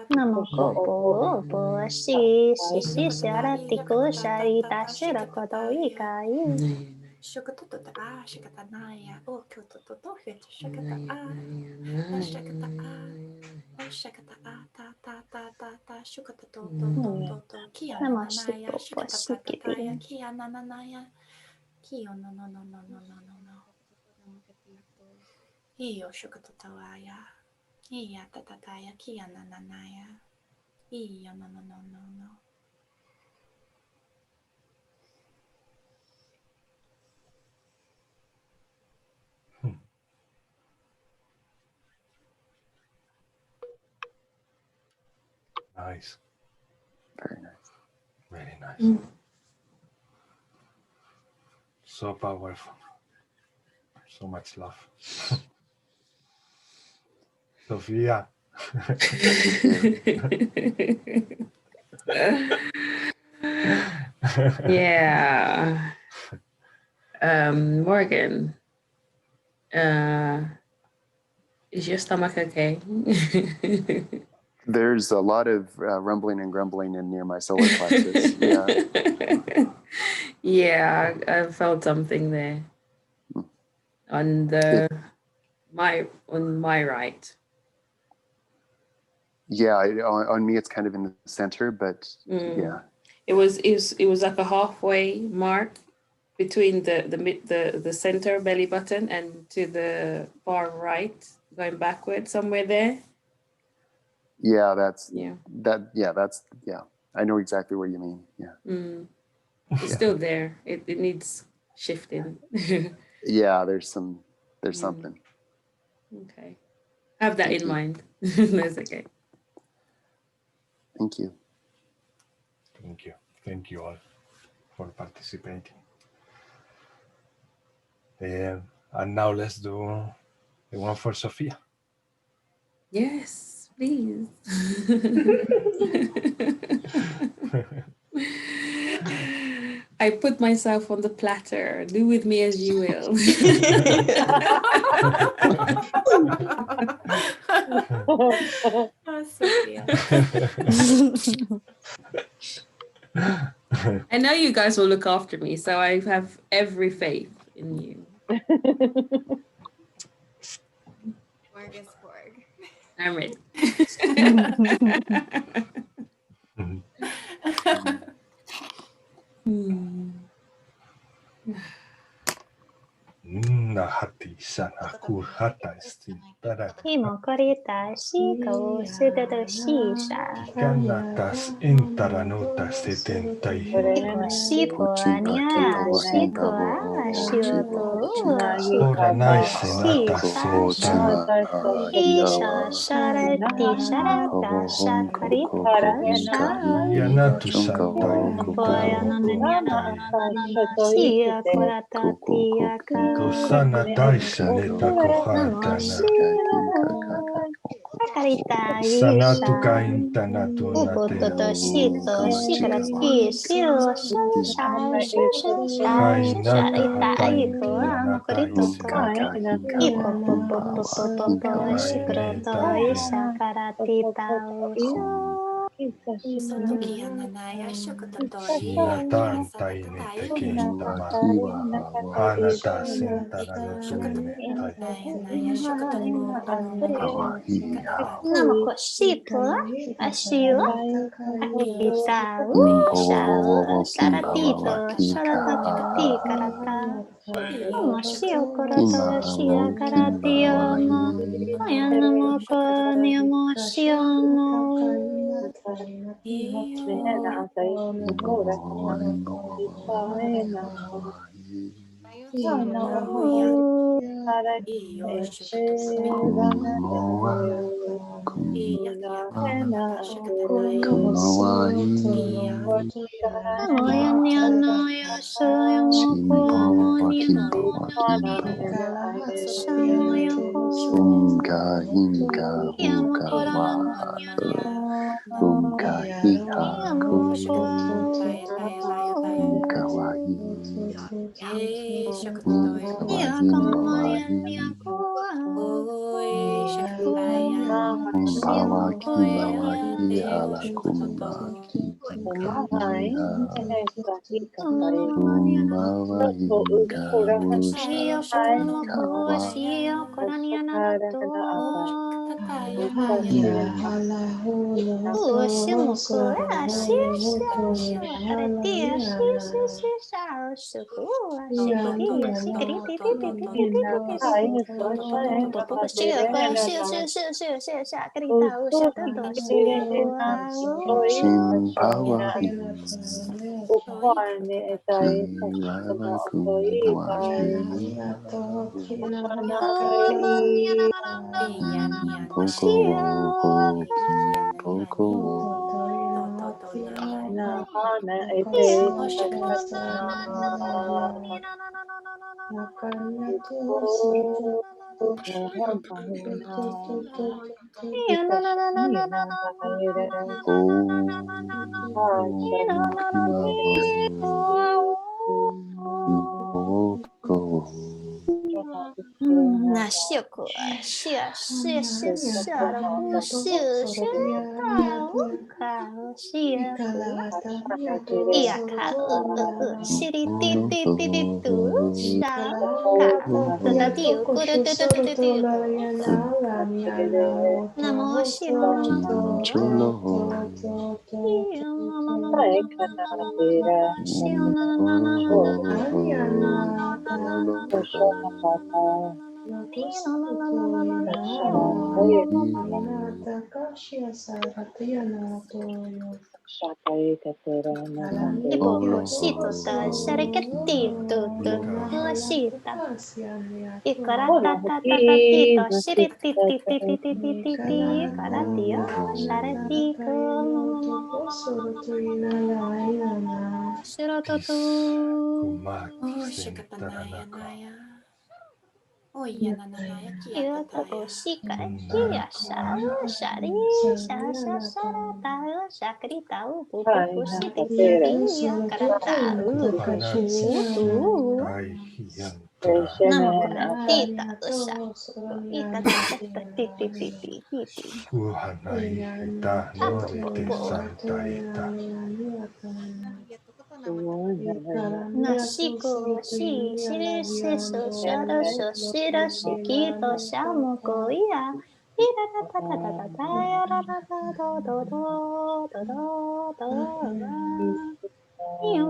Namoko po shi shi shi sharatiku sharita shirakoto ikai Shakata a shakatanaya o kyoto shakata a shakata a shakata a ta shukata to kia nanaya Namashiko po shakata shikiti tataya kia nananaya kio no iyo shukata tawaya iya tatataya kia nananaya iyo no nice. Very nice. Very nice. So powerful. So much love. Sophia. Yeah. Morgan, is your stomach okay? There's a lot of rumbling and grumbling in near my solar plexus. Yeah. Yeah, I felt something there on my right. Yeah, on me it's kind of in the center, but yeah. It was like a halfway mark between the center belly button and to the far right, going backward somewhere there. Yeah, that's yeah. I know exactly what you mean. Yeah. It's still there. It needs shifting. Yeah, there's something. Okay. Have that in mind. That's okay. Thank you. Thank you. Thank you all for participating. And now let's do the one for Sophia. Yes, please. I put myself on the platter. Do with me as you will. Oh, Sophia. I know you guys will look after me, so I have every faith in you. Smorgasbord. I'm ready. Nahati sana kurhata istintara. Himokorita shiko sudodo shisha. Kanatas intaranutas setentai. Hiko shipo anya shiko ashioto. Oranai senata sota. Isha sharati sharata shakarita sha. Yanatu santai. Boyana shia korata tiaka. Kosana taisha neta kohanta. Sakarita Sanatu yisha. kaintanatu Ubutoto shito shikarati shio sharita aiko amakorito to. Ipopopopopopo shikroto isha karati tausho. Sonoki ananaya shokototori. Natanta inete kintama. Hanata sentaranutu Naya shokotomo anonaya. Namako shipo ashio. Akita usha saratito sharatati karata. Moshio koroto shia karatiomo. Koyanamoko niyomoshiomo. Nashiko, shia, shia, shia, shia, ku, shia, shia, ta, uka, shia, ku, iaka, shiri, ti, ti, ti, ti, tu, sha, uka, ta, ti, ku, tu, tu, tu, tu, tu, tu, namo, shio, Tipo cosito ta shareketito to cosita. Ikarata ta ta ta tito shiriti ti ti ti ti ti ti ti karatio sharetiko shirototo. Oh, shikatanaya naya. Oh, yananaya Iyo kiatataya. tako shika kia shao shari sha sha shara tao shakri tao pupu pushiti titi karata tu tu. Namo karatita usha. Ita tita titi titi titi. Nashiko shi shiri shiso shara shoshira shikito shamoko iya. Ira ta ta ta ta ta ta ya ra ra ra do do do do do do. Iyo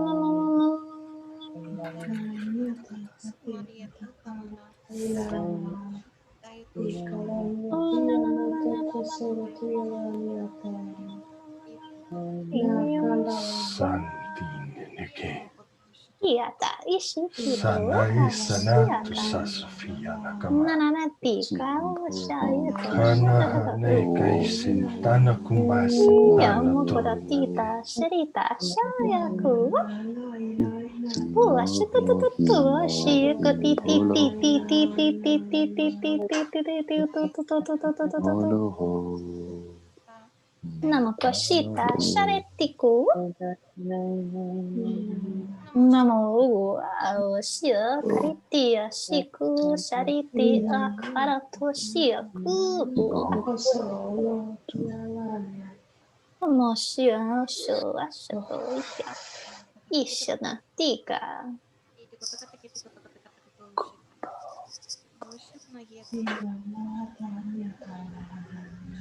Kiata ishikito shiata nananati kao shaito yamokoratita shirita shayaku ua shitutututu shiku ti ti ti ti ti ti ti ti ti ti ti ti ti namokoshita sharetiku Namo shia karitia shiku shariti akarato shia ku Namo shia sho asho ika isha na tika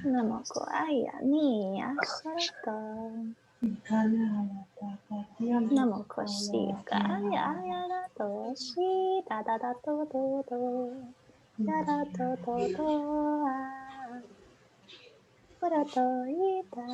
Namo ko aya ni asharata Namo koshi ga ya ya da to shi da da da do do do ya da do do do pura to ita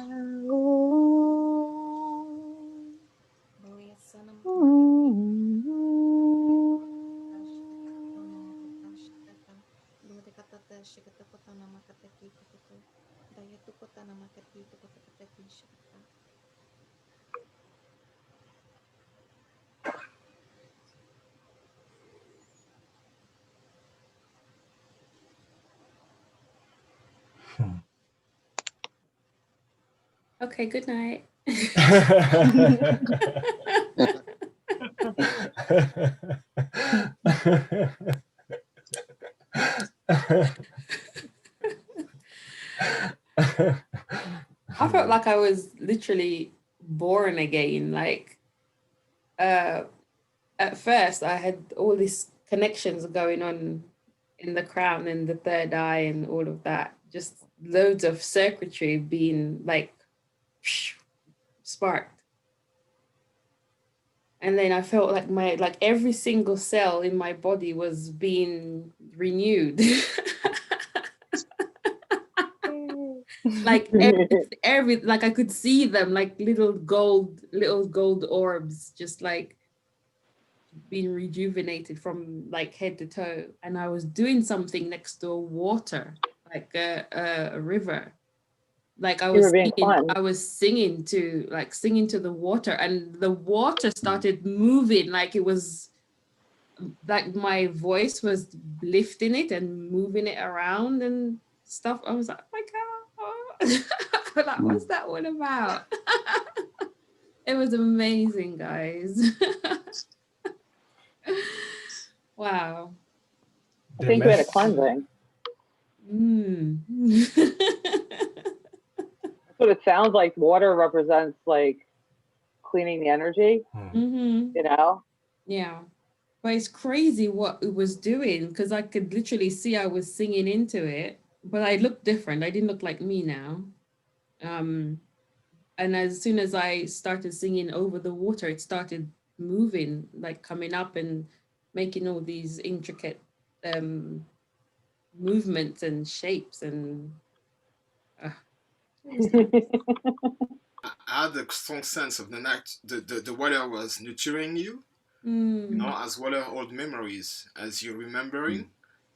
Okay, good night. I felt like I was literally born again. Like at first I had all these connections going on in the crown and the third eye and all of that. Just loads of circuitry being like sparked. And then I felt like every single cell in my body was being renewed. Like every like I could see them like little gold orbs just like being rejuvenated from like head to toe. And I was doing something next to water, like a river. Like I You were was being singing, fun. I was singing to the water, and the water started moving like it was like my voice was lifting it and moving it around and stuff. I was like, oh my God, like, what's that all about? It was amazing, guys. Wow. I think we had a cleansing. That's what it sounds like. Water represents like cleaning the energy, you know? Yeah. But it's crazy what it was doing, because I could literally see I was singing into it, but I looked different. I didn't look like me now. And as soon as I started singing over the water, it started moving, like coming up and making all these intricate movements and shapes. And it was nice. I had a strong sense of the water was nurturing you, you know, as well as old memories, as you're remembering,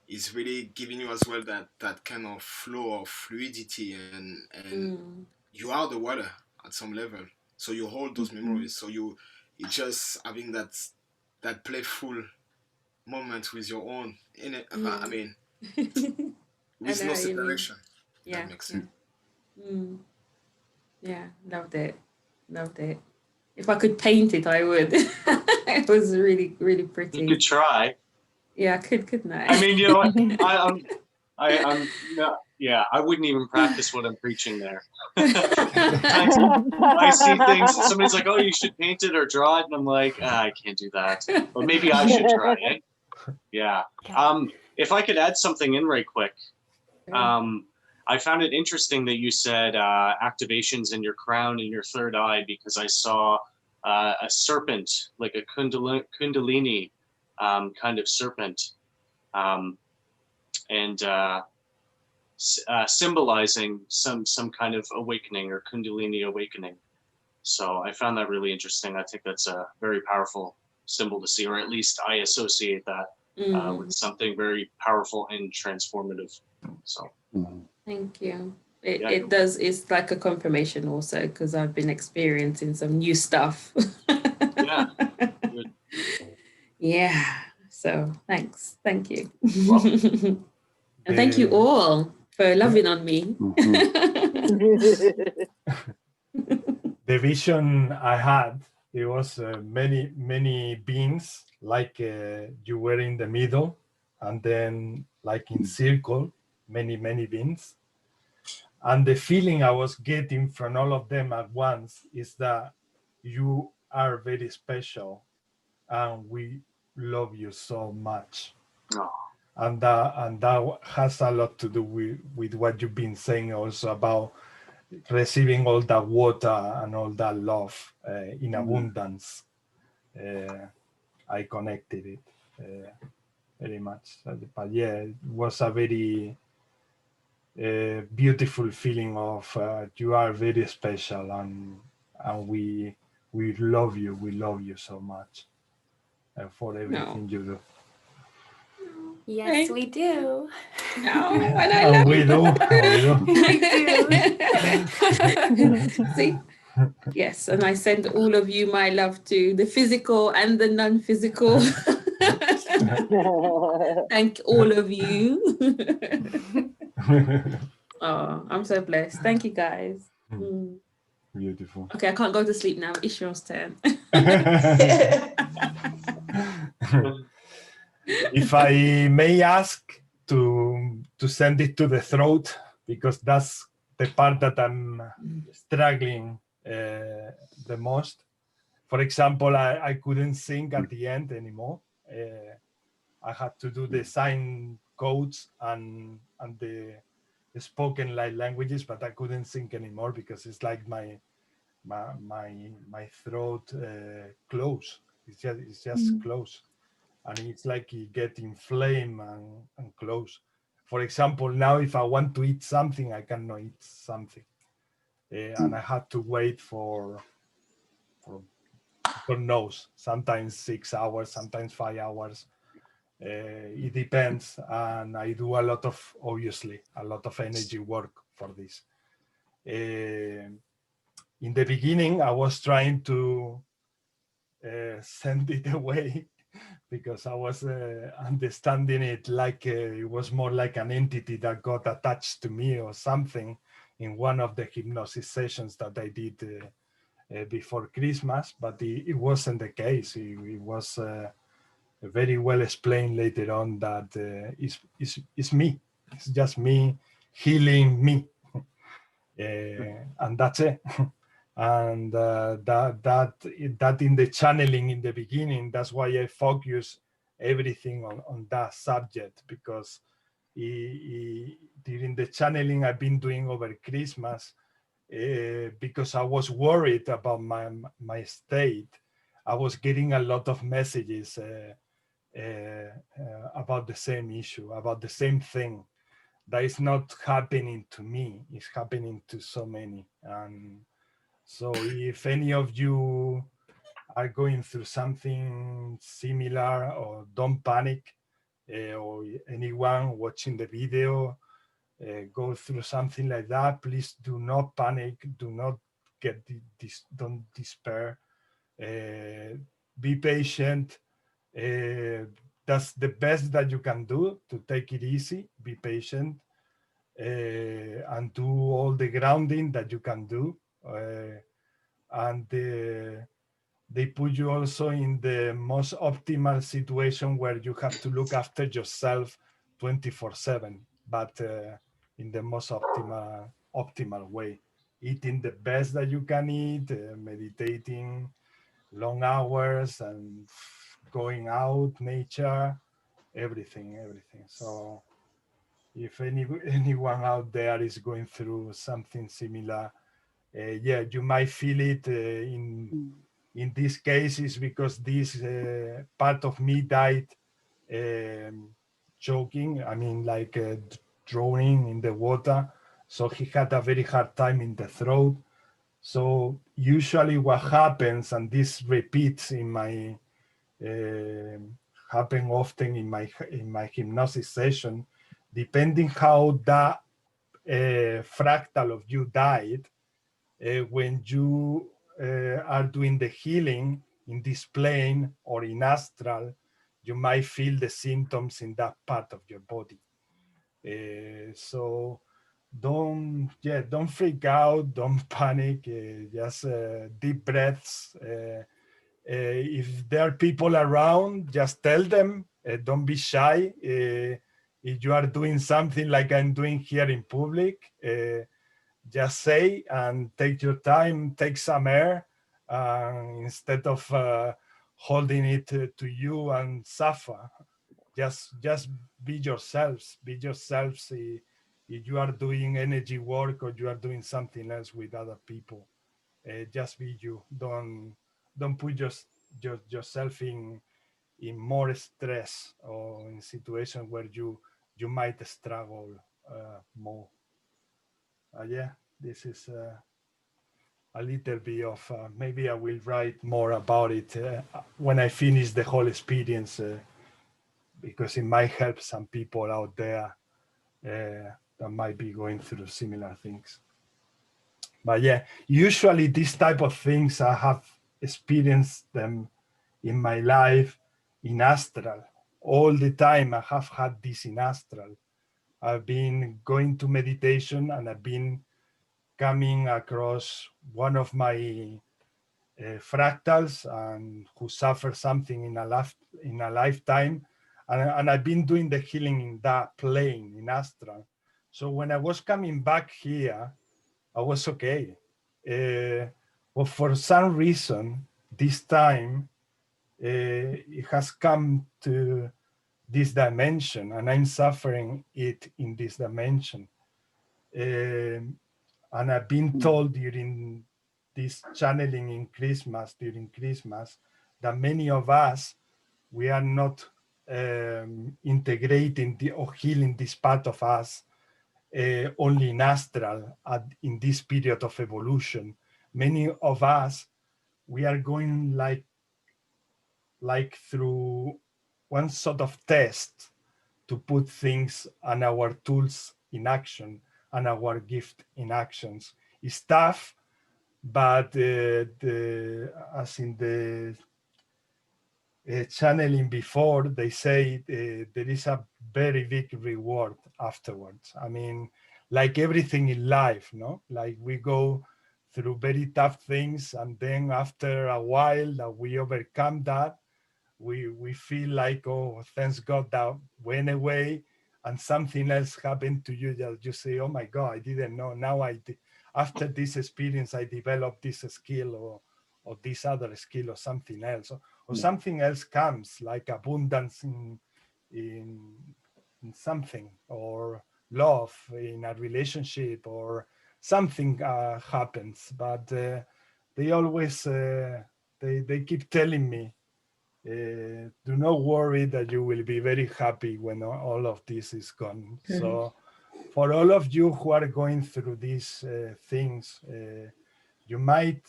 is really giving you as well that kind of flow of fluidity, and you are the water at some level, so you hold those memories, so you're just having that playful moment with your own in it. I mean, with no separation. Yeah, that makes sense. Yeah, loved it. If I could paint it, I would. It was really, really pretty. You could try. Yeah, I could, couldn't I? I mean, you know, I'm not, yeah, I wouldn't even practice what I'm preaching there. I see things, somebody's like, oh, you should paint it or draw it, and I'm like, I can't do that. But maybe I should try it. Yeah. If I could add something in right quick. I found it interesting that you said activations in your crown and your third eye, because I saw a serpent, like a kundalini kind of serpent, and symbolizing some kind of awakening or kundalini awakening. So I found that really interesting. I think that's a very powerful symbol to see, or at least I associate that with something very powerful and transformative. So. Thank you. It does. It's like a confirmation also, because I've been experiencing some new stuff. Yeah. Good. Yeah. So thanks. Thank you. And thank you all for loving on me. The vision I had, it was many beings, like you were in the middle, and then like in circle, many beings. And the feeling I was getting from all of them at once is that you are very special and we love you so much. Oh. And that has a lot to do with what you've been saying also about receiving all that water and all that love in abundance. I connected it very much. But yeah, it was a very beautiful feeling of you are very special, and we love you. We love you so much for everything you do. Yes, we do. And we do. See? Yes, and I send all of you my love too, the physical and the non-physical. Thank all of you. Oh, I'm so blessed. Thank you, guys. Beautiful. Okay, I can't go to sleep now. It's your turn. If I may ask to send it to the throat, because that's the part that I'm struggling the most. For example, I couldn't sing at the end anymore. I had to do the sign codes and the spoken light languages, but I couldn't sing anymore because it's like my throat close. It's just close, and it's like it get inflamed and close. For example, now if I want to eat something, I cannot eat something, and I had to wait for God knows, sometimes 6 hours, sometimes 5 hours. It depends, and I do obviously a lot of energy work for this. In the beginning, I was trying to send it away because I was understanding it like it was more like an entity that got attached to me or something in one of the hypnosis sessions that I did before Christmas, but it wasn't the case. It was very well explained later on that it's me. It's just me healing me. And that's it. And that in the channeling in the beginning, that's why I focus everything on that subject, because during the channeling I've been doing over Christmas, because I was worried about my state. I was getting a lot of messages about the same issue, about the same thing. That is not happening to me, it's happening to so many. And so if any of you are going through something similar, or don't panic, or anyone watching the video go through something like that, please do not panic, do not don't despair, be patient. That's the best that you can do, to take it easy, be patient, and do all the grounding that you can do. And they put you also in the most optimal situation where you have to look after yourself 24/7, but in the most optimal way. Eating the best that you can eat, meditating long hours, and going out, nature, everything. So if anyone out there is going through something similar, yeah, you might feel it in this case is because this part of me died choking, I mean, like drowning in the water. So he had a very hard time in the throat. So usually what happens, and this repeats in my, happen often in my hypnosis session, depending how that fractal of you died, when you are doing the healing in this plane or in astral, you might feel the symptoms in that part of your body. So don't freak out, don't panic, just deep breaths. If there are people around, just tell them, don't be shy. If you are doing something like I'm doing here in public, just say and take your time, take some air, instead of holding it to you and suffer. Just be yourselves. Be yourselves if you are doing energy work or you are doing something else with other people. Just be you. Don't put yourself in more stress or in situations where you might struggle more. Yeah, this is a little bit of, maybe I will write more about it when I finish the whole experience, because it might help some people out there that might be going through similar things. But yeah, usually these type of things, I have experienced them in my life in astral. All the time I have had this in astral. I've been going to meditation and I've been coming across one of my fractals and who suffered something in a lifetime, and I've been doing the healing in that plane in astral. So when I was coming back here, I was okay. But for some reason, this time it has come to this dimension, and I'm suffering it in this dimension. And I've been told during this channeling in Christmas, during Christmas, that many of us, we are not integrating or healing this part of us only in astral in this period of evolution. Many of us, we are going like through one sort of test to put things and our tools in action and our gift in actions. is tough, but as in the channeling before, they say there is a very big reward afterwards. I mean, like everything in life, no? Like we go through very tough things, and then after a while that we overcome that, we feel like, oh, thanks God that went away, and something else happened to you. That you say, oh my God, I didn't know. Now after this experience, I developed this skill or this other skill or something else, or something else comes, like abundance in something, or love in a relationship, or something happens. But they always they keep telling me, do not worry, that you will be very happy when all of this is gone. So for all of you who are going through these things, you might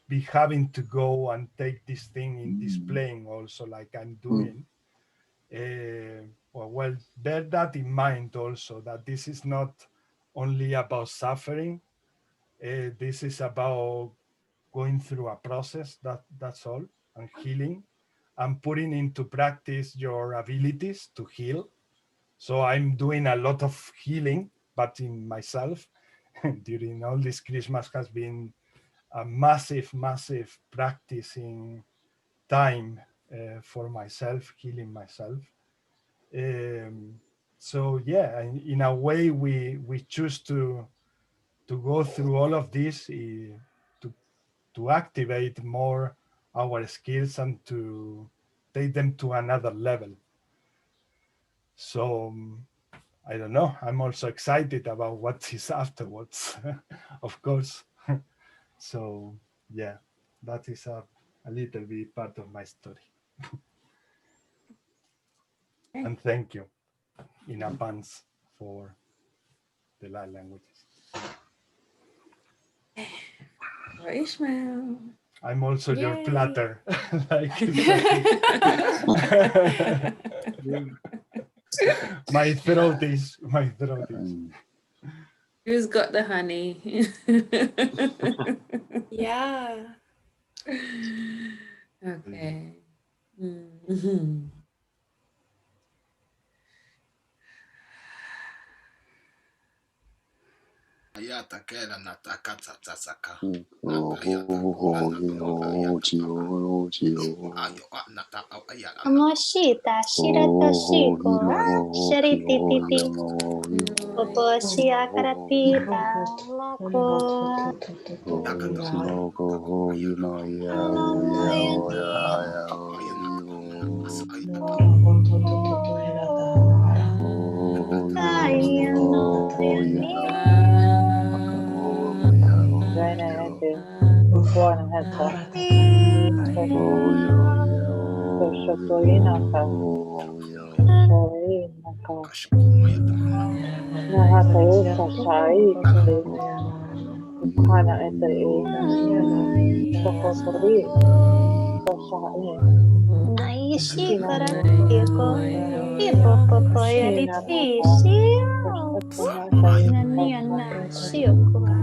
be having to go and take this thing in this plane also, like I'm doing. Well, bear that in mind also, that this is not only about suffering. This is about going through a process, that's all, and healing, and putting into practice your abilities to heal. So I'm doing a lot of healing, but in myself. During all this Christmas has been a massive practicing time for myself, healing myself. So yeah, in a way we choose to go through all of this to activate more our skills and to take them to another level. So I don't know, I'm also excited about what is afterwards, of course. So yeah, that is a little bit part of my story. And thank you in advance for the light languages. For Ishmael. I'm also your Yay. platter. My throat is. Who's got the honey? Yeah. Okay. Ayata kela natakata tasaka. Amoshita shirata shiko sharitititi oposhia karatita loko Naishi karatiko ipopopoyariti shio naniana shiokuma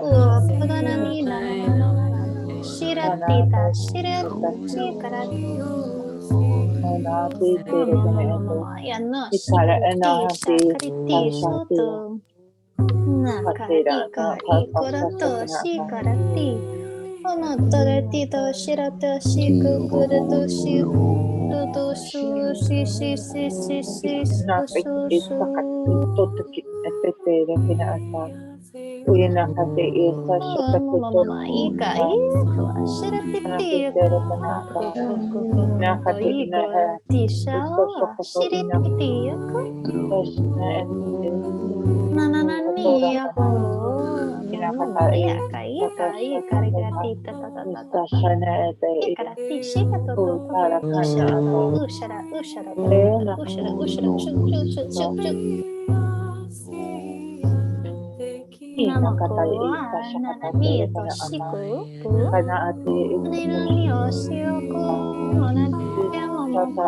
uopaganani nananana shiratita shirati karati yano shikuti shakariti shoto nakarika ikorato shikarati ono toretito shirato shiku kuruto shiku tutu shu shi shi shi shi shi shu shu mama ika iko shiratiti ko iko tisha shiratiti yako nananani yako ika rigatita ikarati shika to ushara namako nanami to shiku ninani o shioko nanami namamoko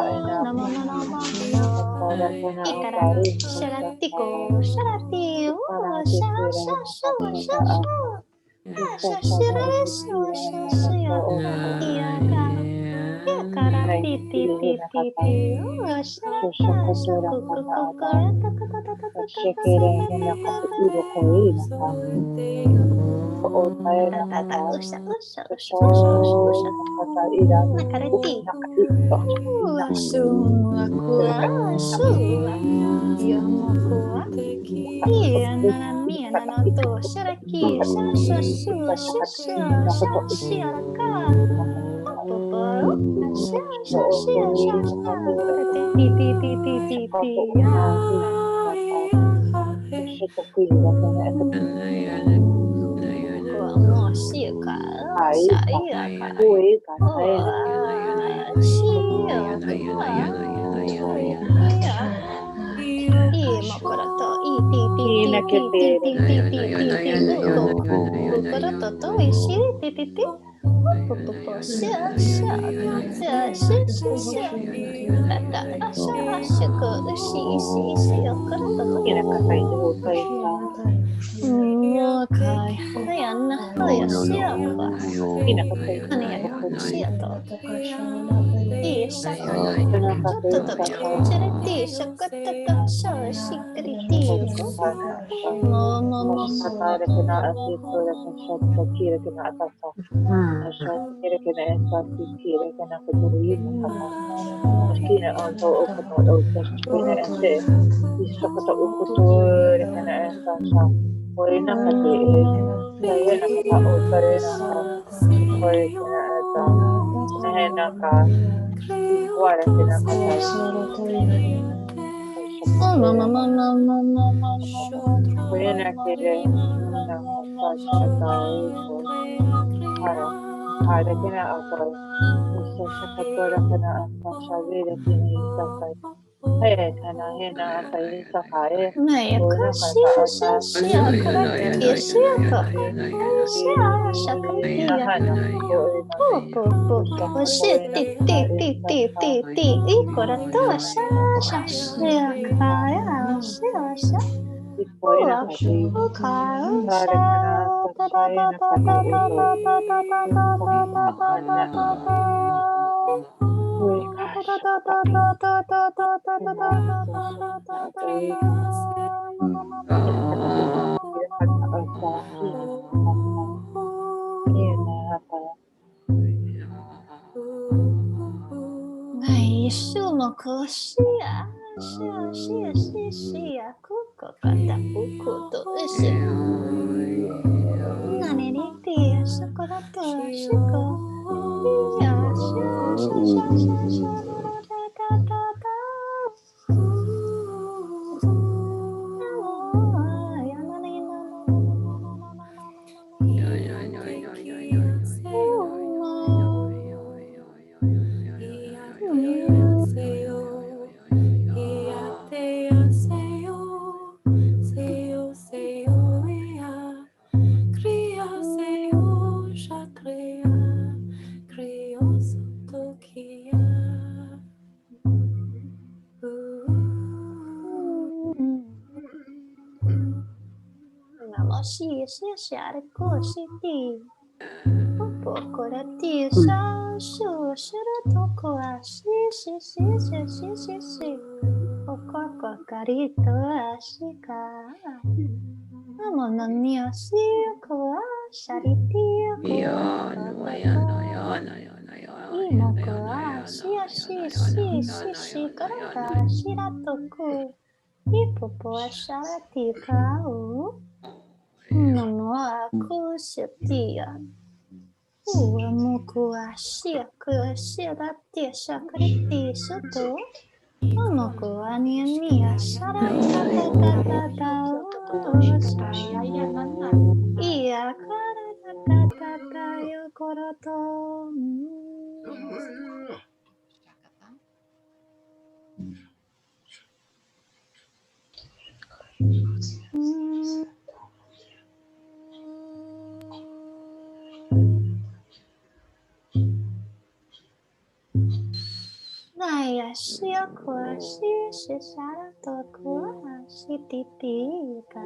shishara tokua shititika.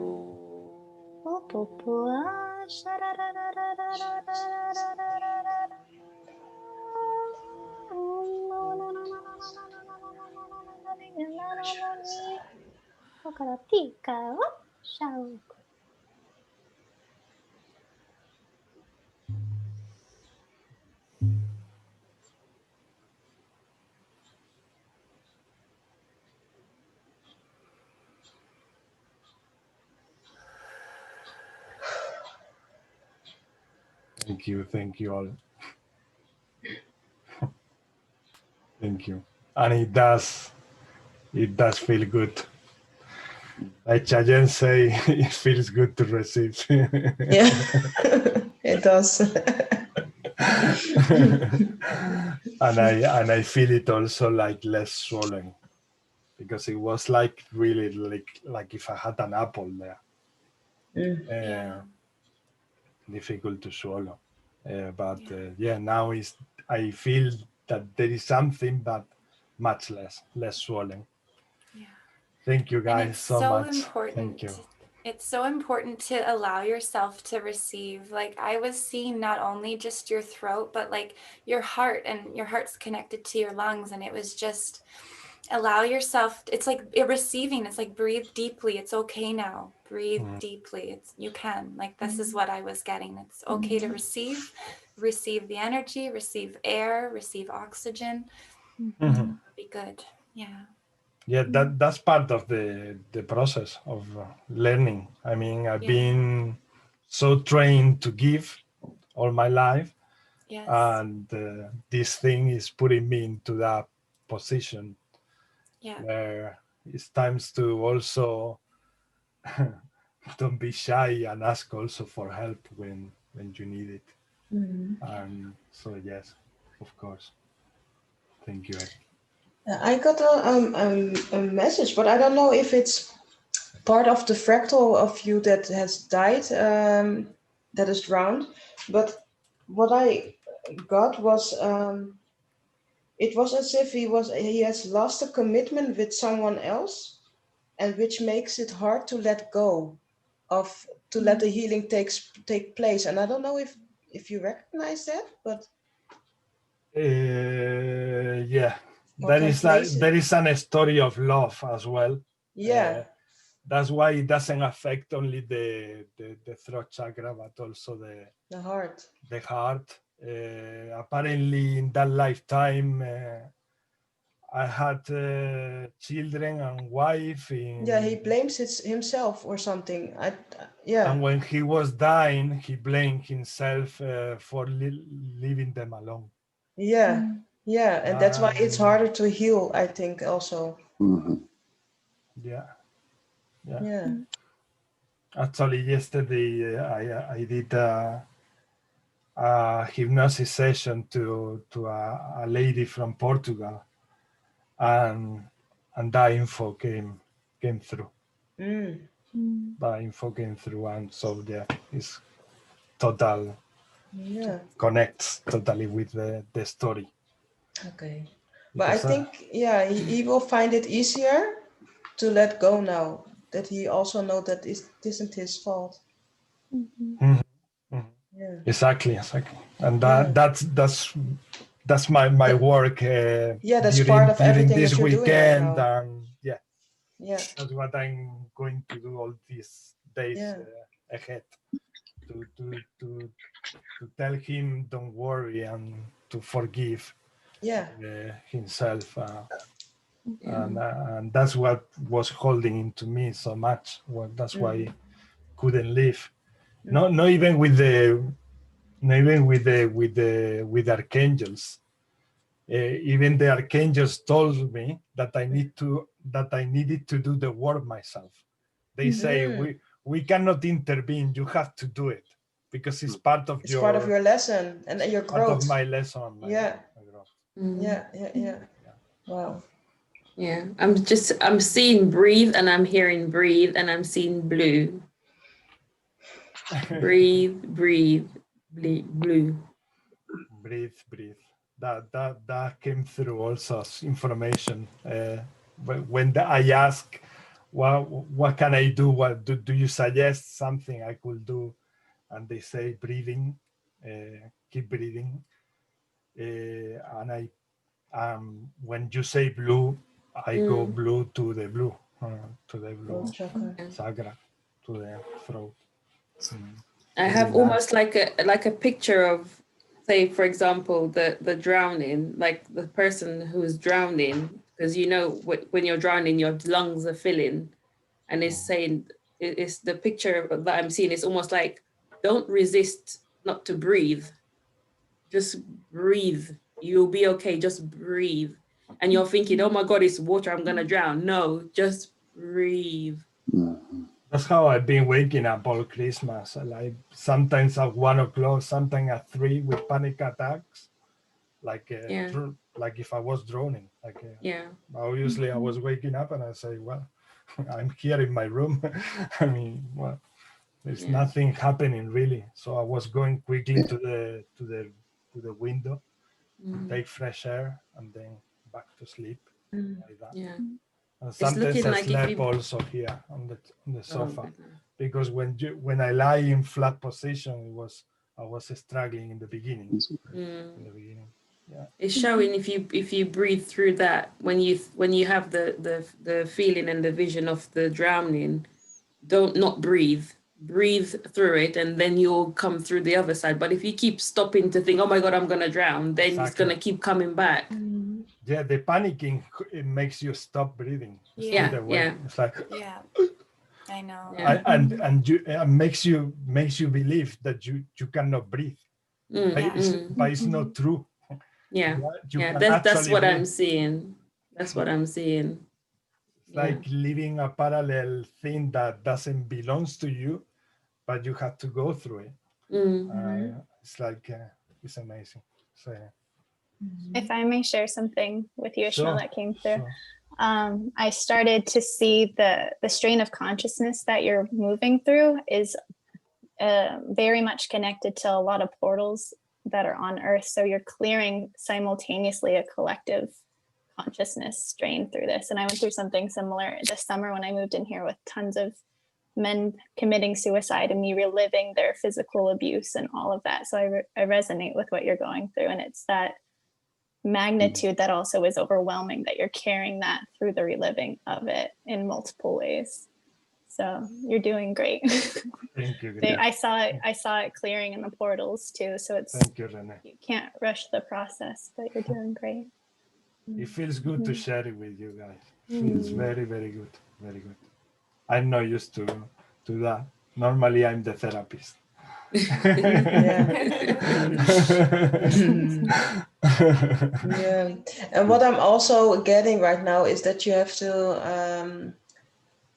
Opopua Okaratika. Shao. Thank you all. Thank you. And it does feel good. Like Chayen say, it feels good to receive. Yeah, it does. and I feel it also like less swollen, because it was like really like if I had an apple there. Difficult to swallow. But yeah, now I feel that there is something, but much less swollen. Yeah. Thank you guys it's so much. Important. Thank you. It's so important to allow yourself to receive. Like I was seeing not only just your throat, but like your heart, and your heart's connected to your lungs. And it was just allow yourself. It's like receiving. It's like breathe deeply. It's okay now. Breathe deeply. You can. Like this is what I was getting. It's okay to receive the energy, receive air, receive oxygen. Be good. Yeah. Yeah, that's part of the process of learning. I mean, I've been so trained to give all my life, and this thing is putting me into that position where it's times to also don't be shy and ask also for help when you need it. And so yes, of course. Thank you. I got a message, but I don't know if it's part of the fractal of you that has died, that is drowned. But what I got was, it was as if he has lost a commitment with someone else, and which makes it hard to let go of, to let the healing take place. And I don't know if you recognize that, but yeah, there is a story of love as well. That's why it doesn't affect only the throat chakra, but also the heart. Apparently in that lifetime I had children and wife. He blames himself or something. And when he was dying, he blamed himself for leaving them alone. And that's why it's harder to heal, I think, also. Yeah. Actually, yesterday I did a hypnosis session to a lady from Portugal, and that info came through. That info came through, and so yeah, it's total. Connects totally with the story. Okay, but I think he will find it easier to let go now that he also knows that it isn't his fault. Exactly, and that's my work. That's part of during everything this that you're weekend, doing right and that's what I'm going to do all these days ahead. To tell him don't worry and to forgive himself, and that's what was holding into me so much. Well, that's why I couldn't live. Not even with the archangels. Even the archangels told me that I needed to do the work myself. They say we cannot intervene. You have to do it because it's part of your lesson and your growth. Part of my lesson. My growth. Wow. Yeah, I'm seeing breathe and I'm hearing breathe and I'm seeing blue. Breathe, blue. Breathe. That came through also as information when I ask, what can I do? What do you suggest something I could do? And they say breathing, keep breathing. And I, when you say blue, I go blue to the blue chakra, to the throat. I have almost like a picture of, say, for example, the drowning, like the person who's drowning, because you know when you're drowning, your lungs are filling, and it's saying, it's the picture that I'm seeing. It's almost like, don't resist not to breathe. Just breathe. You'll be okay. Just breathe. And you're thinking, oh my God, it's water. I'm gonna drown. No, just breathe. That's how I've been waking up all Christmas. Like sometimes at 1 o'clock, sometimes at 3 with panic attacks. Like like if I was drowning. Obviously I was waking up and I say, well, I'm here in my room. I mean, well, there's nothing happening really. So I was going quickly to the window, take fresh air, and then back to sleep. Like that. And sometimes I slept also here on the sofa, because when I lie in flat position, I was struggling in the beginning. It's showing if you breathe through that, when you have the feeling and the vision of the drowning, don't not breathe. Breathe through it, and then you'll come through the other side. But if you keep stopping to think, oh my God, I'm gonna drown, then it's gonna keep coming back. Yeah, the panicking, it makes you stop breathing. It's like, I know. And you, makes you believe that you cannot breathe. But it's not true. That's what I'm seeing. That's what I'm seeing. It's like living a parallel thing that doesn't belong to you, but you have to go through it. It's like, it's amazing. So, if I may share something with you, Ishmael, that came through. I started to see the strain of consciousness that you're moving through is very much connected to a lot of portals that are on Earth. So you're clearing simultaneously a collective consciousness strain through this. And I went through something similar this summer when I moved in here with tons of men committing suicide and me reliving their physical abuse and all of that. So I resonate with what you're going through. And it's that magnitude that also is overwhelming, that you're carrying that through the reliving of it in multiple ways. So you're doing great. Thank you. I saw it clearing in the portals too. So it's, thank you, Renee. You can't rush the process, but you're doing great. It feels good to share it with you guys. It feels very, very good. Very good. I'm not used to that. Normally I'm the therapist. And what I'm also getting right now is that you have to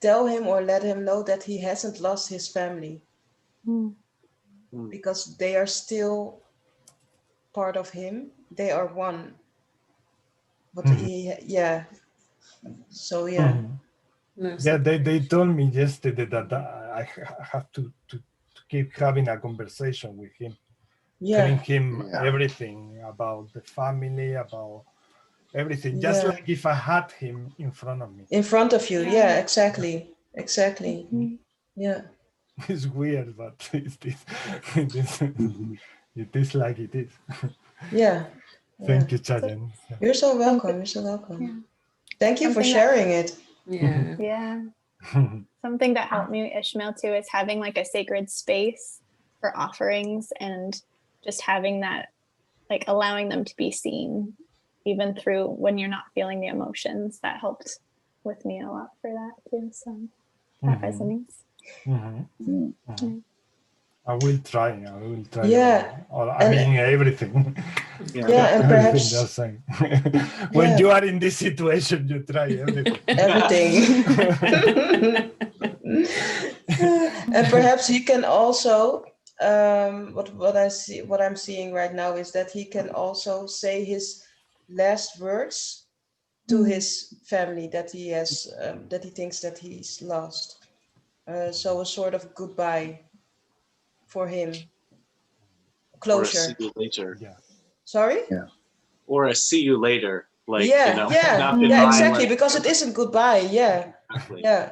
tell him or let him know that he hasn't lost his family, because they are still part of him. They are one. But they told me yesterday that I have to keep having a conversation with him, telling him everything about the family, about everything, just like if I had him in front of me. In front of you, exactly. Yeah. It's weird, but it is like it is. Thank you, Chajan. You're so welcome. Thank you for sharing it. Something that helped me, Ishmael, too, is having like a sacred space for offerings and just having that, like allowing them to be seen, even through when you're not feeling the emotions. That helped with me a lot for that too. So that resonates. I will try. I mean, everything. And perhaps just saying. When you are in this situation, you try everything. And perhaps he can also, what I'm seeing right now is that he can also say his last words to his family that he has, that he thinks that he's lost. So a sort of goodbye for him. Closure. Or a see you later. Sorry? Or a see you later. Like, yeah, you know, yeah, not yeah, goodbye, exactly, like, because it isn't goodbye. Yeah, exactly. yeah.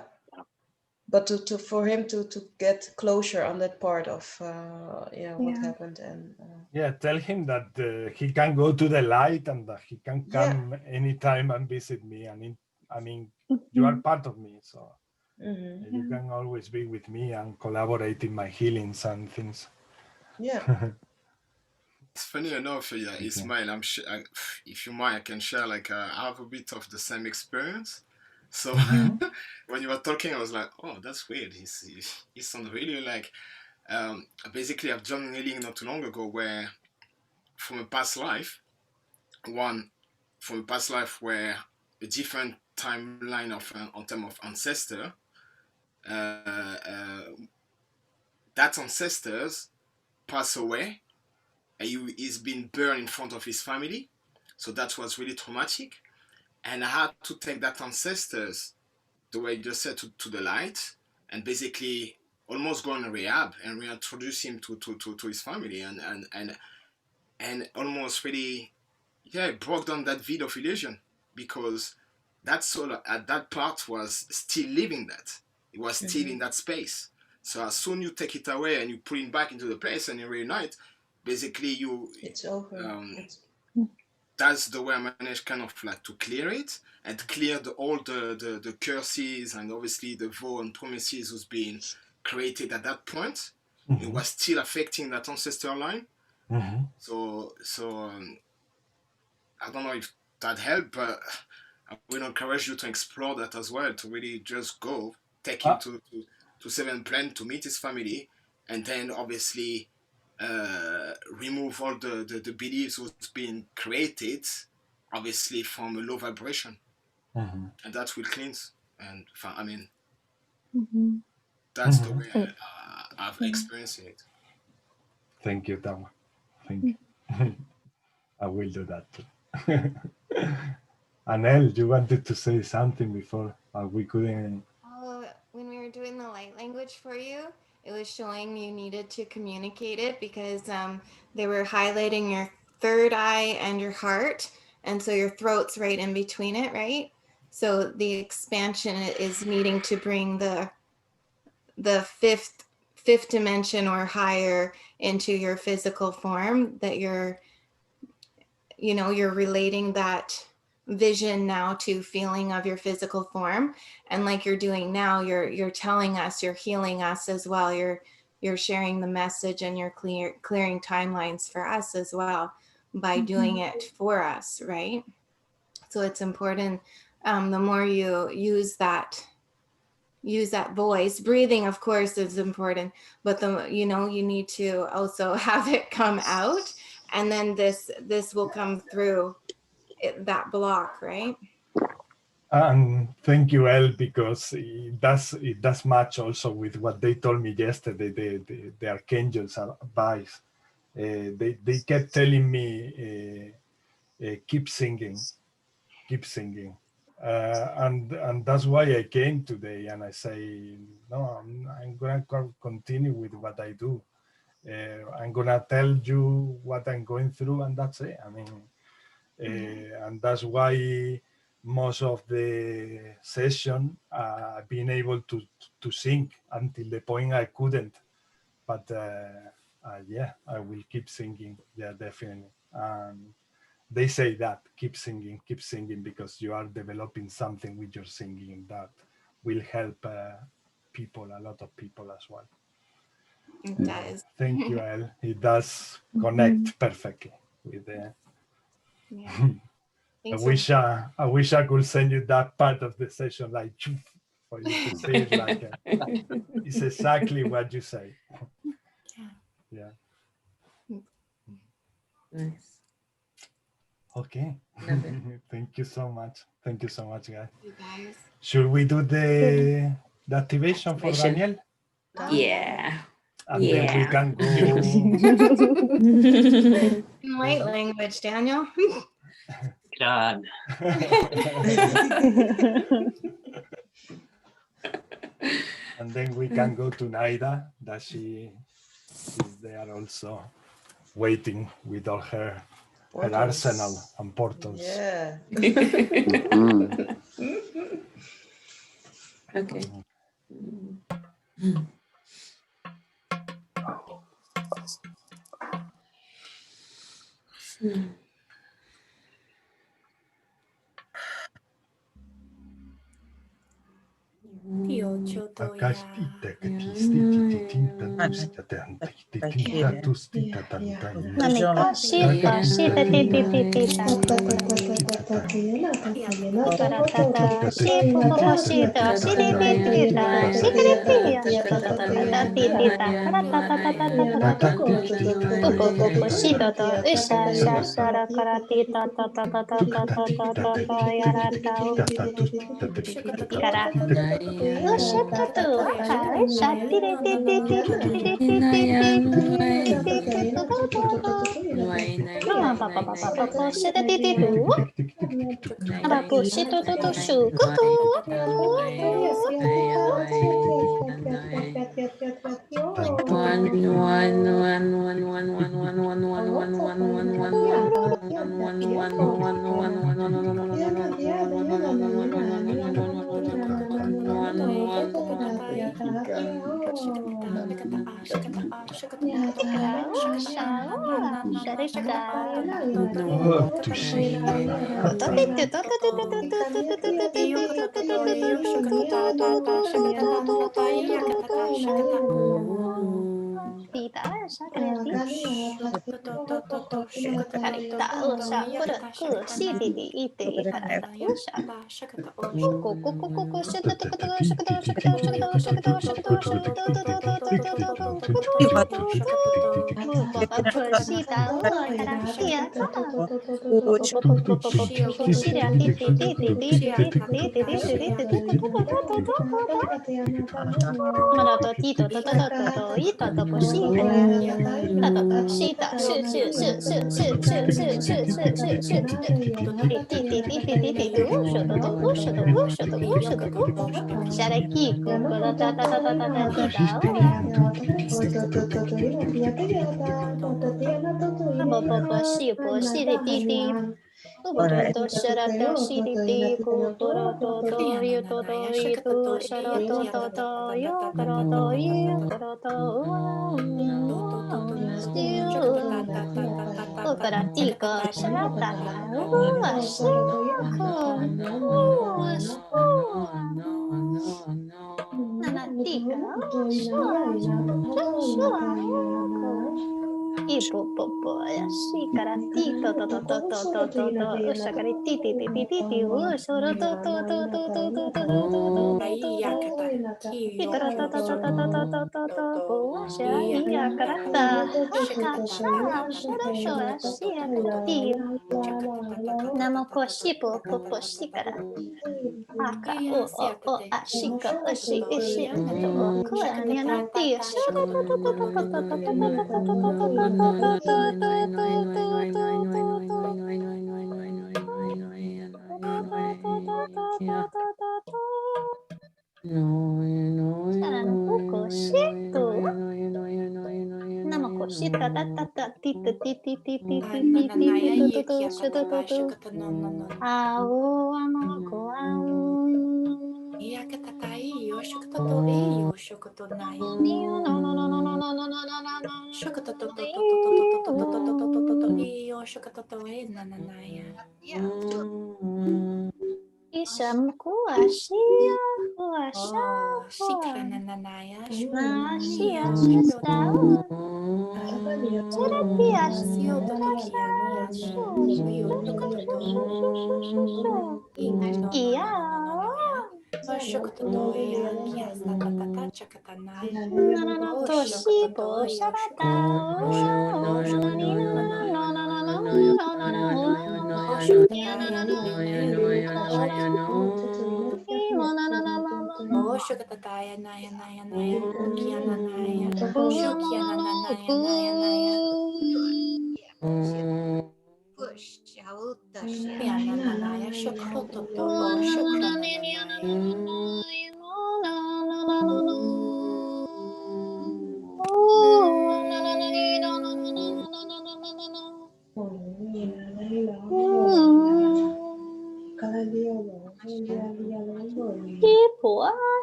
But for him to get closure on that part of what happened, and Yeah, tell him that he can go to the light and that he can come anytime and visit me. I mean, you are part of me, so you can always be with me and collaborate in my healings and things. Yeah. It's funny enough, yeah, Ismail, if you mind, I can share, like, I have a bit of the same experience. So when you were talking, I was like, oh, that's weird. He sounds really like, basically I've done healing not too long ago where from a past life, where a different timeline of on terms of ancestor, that ancestors pass away, and he's been burned in front of his family, so that was really traumatic, and I had to take that ancestors, the way you just said, to the light, and basically almost go on rehab and reintroduce him to his family, and almost really, yeah, broke down that veil of illusion, because that soul at that part was still living that. It was still in that space. So as soon you take it away and you put it back into the place and you reunite, basically it's over. That's the way I managed kind of like to clear it and clear all the curses and obviously the vow and promises was being created at that point. It was still affecting that ancestor line. So I don't know if that helped, but I will encourage you to explore that as well, to really just go, take him to Seventh Plane to meet his family, and then obviously remove all the beliefs what's being created, obviously from a low vibration, and that will cleanse. And I mean, that's the way I've experienced it. Thank you, Tawa. Thank you. I will do that too. Anel, you wanted to say something before we couldn't. When we were doing the light language for you, it was showing you needed to communicate it because they were highlighting your third eye and your heart. And so your throat's right in between it, right? So the expansion is needing to bring the fifth dimension or higher into your physical form, that you're relating that vision now to feeling of your physical form. And like you're doing now, you're telling us, you're healing us as well. You're sharing the message and you're clearing timelines for us as well by doing it for us, right? So it's important. The more you use that voice, breathing of course is important, but you need to also have it come out, and then this will come through that block, right? And thank you, El, because it does match also with what they told me yesterday. The archangels advice. They kept telling me, keep singing, and that's why I came today. And I say, no, I'm gonna continue with what I do. I'm gonna tell you what I'm going through, and that's it. I mean, and that's why most of the session I've been able to sing until the point I couldn't. But yeah, I will keep singing. Yeah, definitely. They say that keep singing, because you are developing something with your singing that will help people, a lot of people as well. It does. Thank you, El. It does connect perfectly with the. Yeah. I wish I could send you that part of the session, like for you to see it. Like it's exactly what you say. Yeah. Nice. Okay. Thank you so much. Thank you so much, guys. You guys. Should we do the activation for Daniel? Yeah. And then we can go. In light language, Daniel. Done. And then we can go to Naida, that she is there also waiting with all her Her arsenal and portals. Yeah. Okay.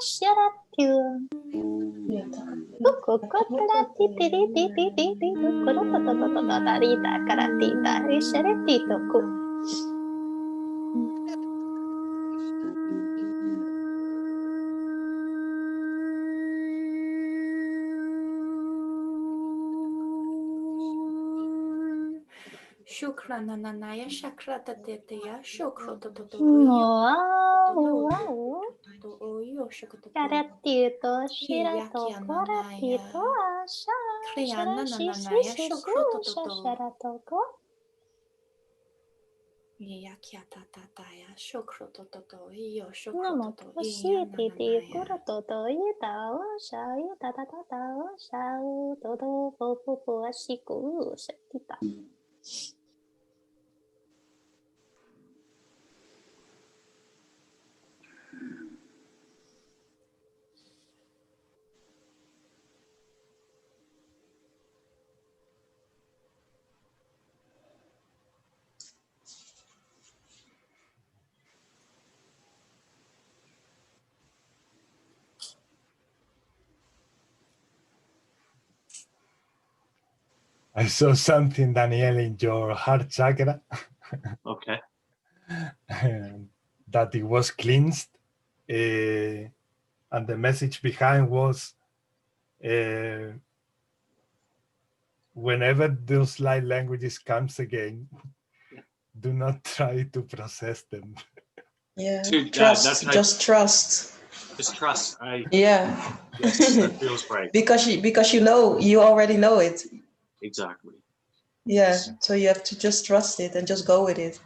sharatio. Shukrananaya shakratateya shukrotototo Sharatito, shirato, koratito, asha, sharashi, sharatoko. Namo toshititi, kuratoto, itao, shau, tatatao, shau, todo, popo, ashiku, shatita. I saw something, Daniel, in your heart chakra. Okay. That it was cleansed. And the message behind was, whenever those light languages comes again, do not try to process them. Yeah, Dude, trust, just trust. Just trust. Yeah. Yes, that feels right. because you already know it. Exactly. Yeah, so you have to just trust it and just go with it.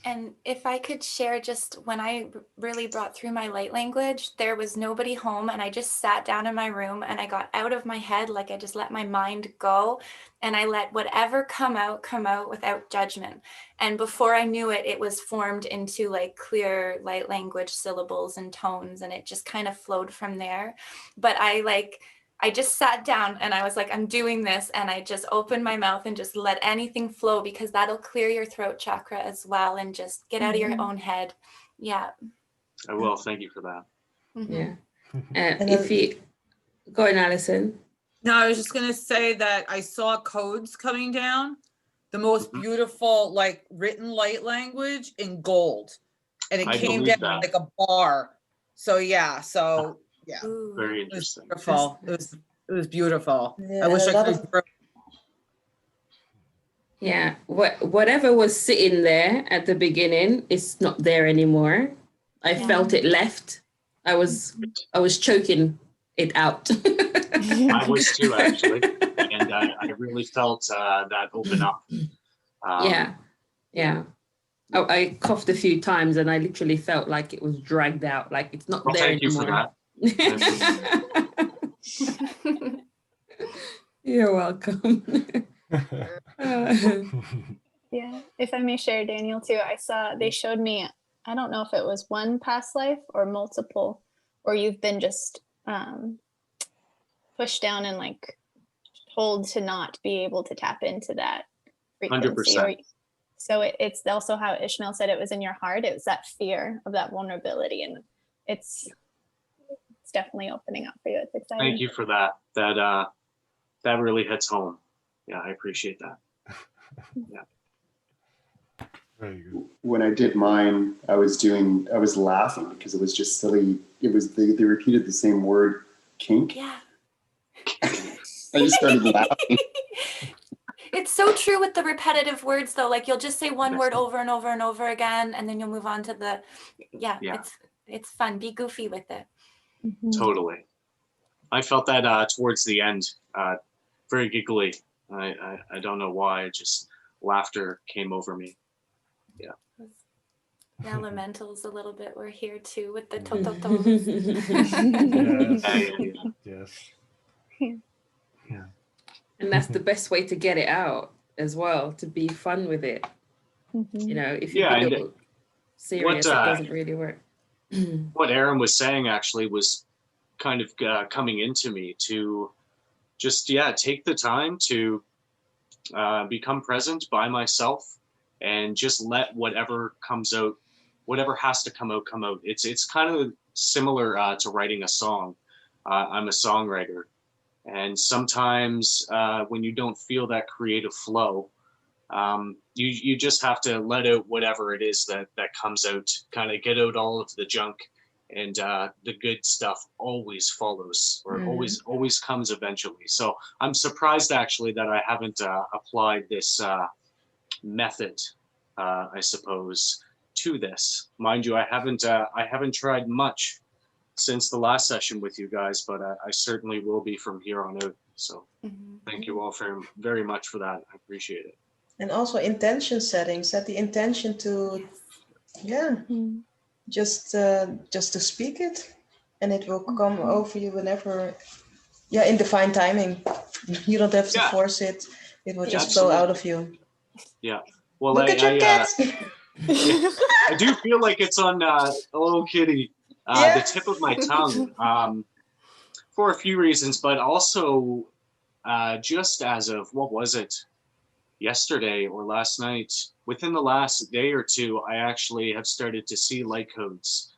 And if I could share, just when I really brought through my light language, there was nobody home and I just sat down in my room and I got out of my head, like I just let my mind go and I let whatever come out without judgment. And before I knew it, it was formed into like clear light language syllables and tones, and it just kind of flowed from there. But I just sat down and I was like, I'm doing this. And I just opened my mouth and just let anything flow, because that'll clear your throat chakra as well. And just get out of your own head. Yeah. I will. Thank you for that. Yeah. If you go on, Alison. No, I was just going to say that I saw codes coming down, the most beautiful, like written light language in gold. And it came down like a bar. So yeah. Very interesting. Beautiful. It was beautiful. Yeah, I wish I could. Yeah, whatever was sitting there at the beginning is not there anymore. I felt it left. I was choking it out. I was too, actually, and I really felt that open up. Yeah. I coughed a few times and I literally felt like it was dragged out, like it's not there thank anymore. You for that. You're welcome. Yeah, if I may share, Daniel, too, I saw they showed me, I don't know if it was one past life or multiple, or you've been just pushed down and like told to not be able to tap into that frequency. 100%. So it's also how Ishmael said it was in your heart. It was that fear of that vulnerability, and it's definitely opening up for you. It's exciting. Thank you for that. That really hits home. Yeah, I appreciate that. Yeah. Very good. When I did mine, I was laughing because it was just silly. It was, they repeated the same word, kink. Yeah. I just started laughing. It's so true with the repetitive words though. Like you'll just say one word over and over and over again, and then you'll move on to the, it's fun. Be goofy with it. Totally. I felt that towards the end, very giggly. I don't know why, just laughter came over me. Yeah. The elementals a little bit were here too with the Yes. Yeah. And that's the best way to get it out as well, to be fun with it. You know, if you get serious, it doesn't really work. What Aaron was saying actually was kind of coming into me to just, take the time to become present by myself and just let whatever comes out, whatever has to come out, come out. It's kind of similar to writing a song. I'm a songwriter, and sometimes when you don't feel that creative flow, you just have to let out whatever it is that comes out, kind of get out all of the junk, and the good stuff always follows, or always comes eventually. So I'm surprised actually that I haven't applied this method, I suppose, to this. Mind you, I haven't tried much since the last session with you guys, but I certainly will be from here on out. So thank you all very much for that. I appreciate it. And also intention setting. Set the intention to, just to speak it, and it will come over you whenever, in divine timing. You don't have to force it. It will just flow out of you. Yeah. Well, Look at your cat. I do feel like it's on, oh, kitty, the tip of my tongue, for a few reasons, but also just as of, what was it, yesterday or last night, within the last day or two, I actually have started to see light codes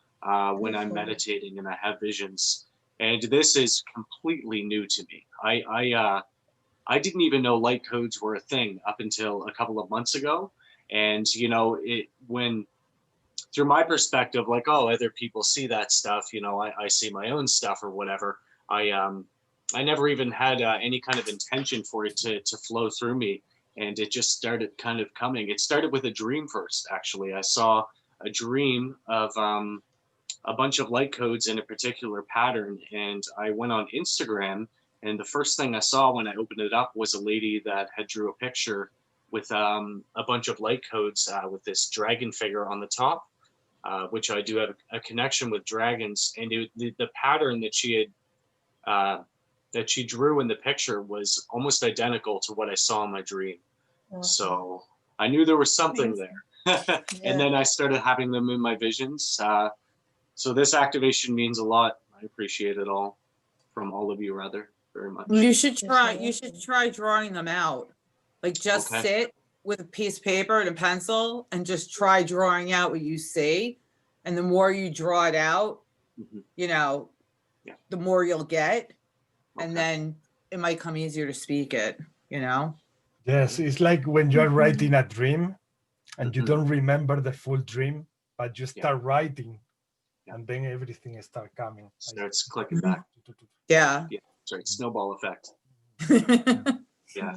when I'm meditating and I have visions. And this is completely new to me. I didn't even know light codes were a thing up until a couple of months ago. And, you know, when through my perspective, like, oh, other people see that stuff, you know, I see my own stuff or whatever. I never even had any kind of intention for it to flow through me. And it just started kind of coming. It started with a dream first, actually. I saw a dream of a bunch of light codes in a particular pattern. And I went on Instagram, and the first thing I saw when I opened it up was a lady that had drew a picture with a bunch of light codes with this dragon figure on the top, which I do have a connection with dragons. And the pattern that she had that she drew in the picture was almost identical to what I saw in my dream. So I knew there was something there. And then I started having them in my visions. So this activation means a lot. I appreciate it all from all of you, rather, very much. You should try drawing them out. Like just sit with a piece of paper and a pencil and just try drawing out what you see. And the more you draw it out, you know, the more you'll get. And then it might come easier to speak it, you know? Yes, it's like when you're writing a dream and you don't remember the full dream, but you start writing and then everything starts coming. Starts clicking back. Yeah. Sorry, snowball effect. Yeah,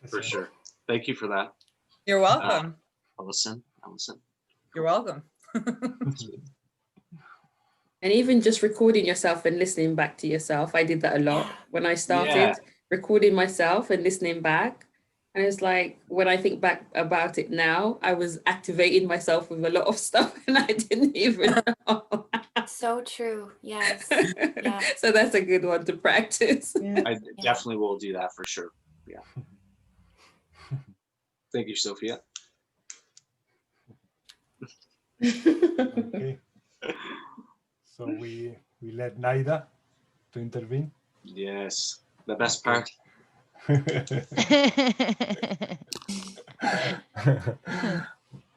for sure. Thank you for that. You're welcome. Allison. You're welcome. And even just recording yourself and listening back to yourself. I did that a lot when I started, recording myself and listening back. And it's like, when I think back about it now, I was activating myself with a lot of stuff and I didn't even know. So true. Yes. Yeah. So that's a good one to practice. I definitely will do that for sure. Yeah. Thank you, Sophia. Okay. So we let Naida to intervene. Yes, the best part.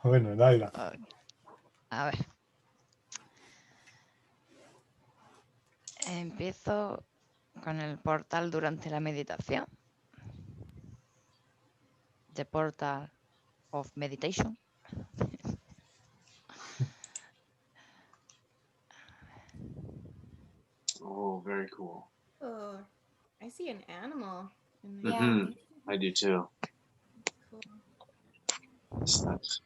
Bueno, Naida. A ver. Empiezo con el portal durante la meditación. The portal of meditation. Oh, very cool. Oh, I see an animal. I do too. Cool. That's nice.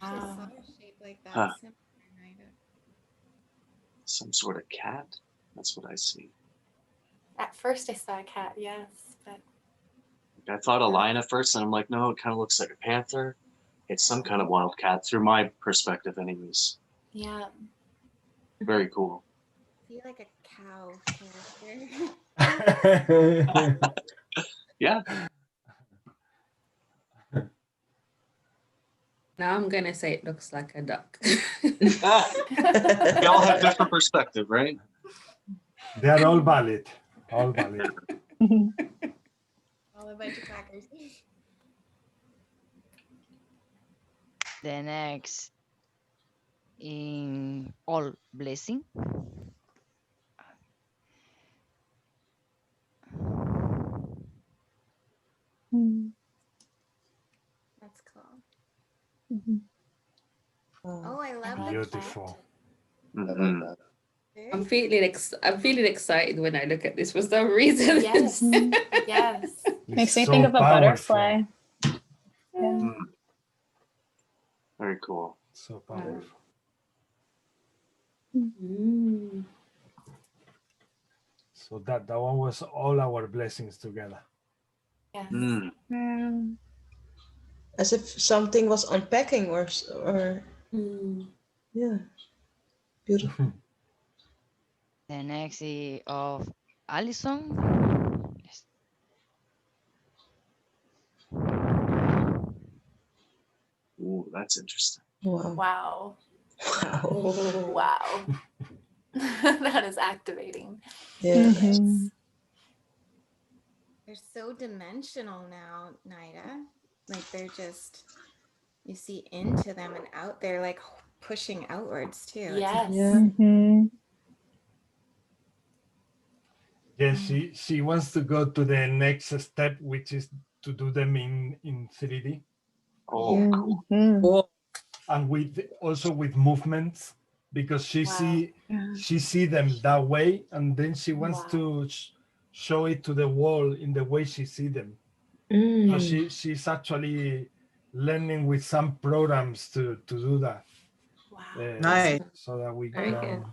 I actually saw a shape like that. Some sort of cat? That's what I see. At first I saw a cat, yes, but I thought a lion at first, and I'm like, no, it kind of looks like a panther. It's some kind of wild cat, through my perspective anyways. Yeah. Very cool. I feel like a cow character. Yeah. Now I'm going to say it looks like a duck. We all have different perspective, right? They are all valid. All valid. All a bunch of crackers. The next in all blessing. That's cool. Wow. Oh, I love the Beautiful. I like that. I'm feeling excited when I look at this for some reason. Yes. Yes. Makes me It's think so of a powerful. butterfly. Yeah. Very cool. So powerful. Mm. So that one was all our blessings together. Yes. As if something was unpacking or yeah, beautiful. The next is of Allison. Yes. Ooh, that's interesting. Wow. Wow. Wow. Wow. That is activating. Yeah. They're so dimensional now, Naida. Like they're just, you see into them and out. They're like pushing outwards too. Yes. Yeah. Yes, she wants to go to the next step, which is to do them in 3D. Oh, cool. Cool. And also with movements, because she see them that way, and then she wants to show it to the world in the way she see them. So she's actually learning with some programs to do that. Wow. Nice. So that we Very can. good.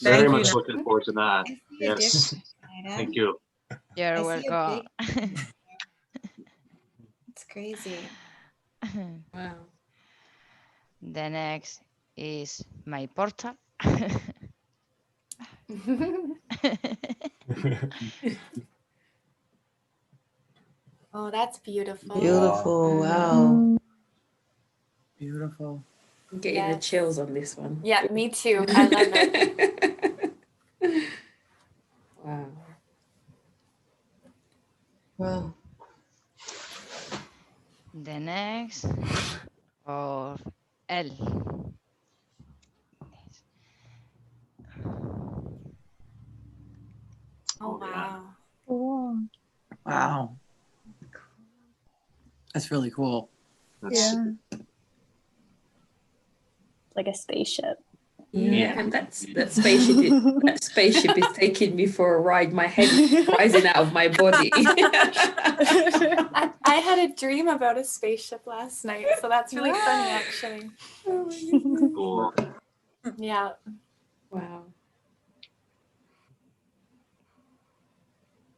Very Thank you, much Naida. looking forward to that. Yes. Thank you. You're welcome. It's crazy. Wow. The next is my portal. Oh, that's beautiful. Beautiful. Wow. Beautiful. I'm getting the chills on this one. Yeah, me too. I love it. Wow. Wow. The next of L. Oh, wow. Wow. That's really cool. Yeah. Like a spaceship. Yeah, and that spaceship is taking me for a ride. My head is rising out of my body. I had a dream about a spaceship last night, so that's really funny, actually. Oh my goodness. Cool. Yeah. Wow.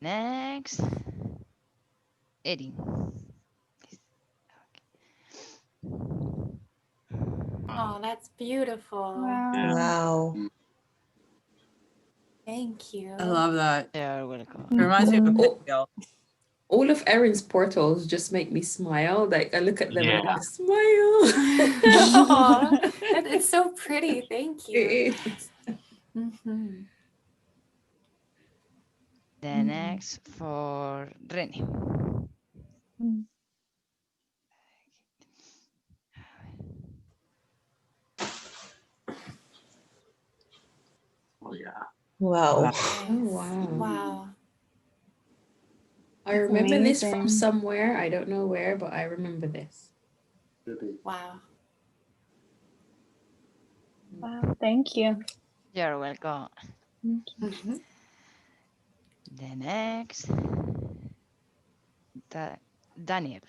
Next, Eddie. Oh, that's beautiful. Wow. Thank you. I love that. You're welcome. It reminds me of a video. All of Erin's portals just make me smile. Like I look at them and I Yeah. just smile. Aw, it's so pretty. Thank you. It is. The next for Rene. Oh yeah. Wow. Oh wow. Wow. I remember this from amazing. somewhere. I don't know where, but I remember this. Wow. Wow. Thank you. You're welcome. Mm-hmm. The next, Daniel.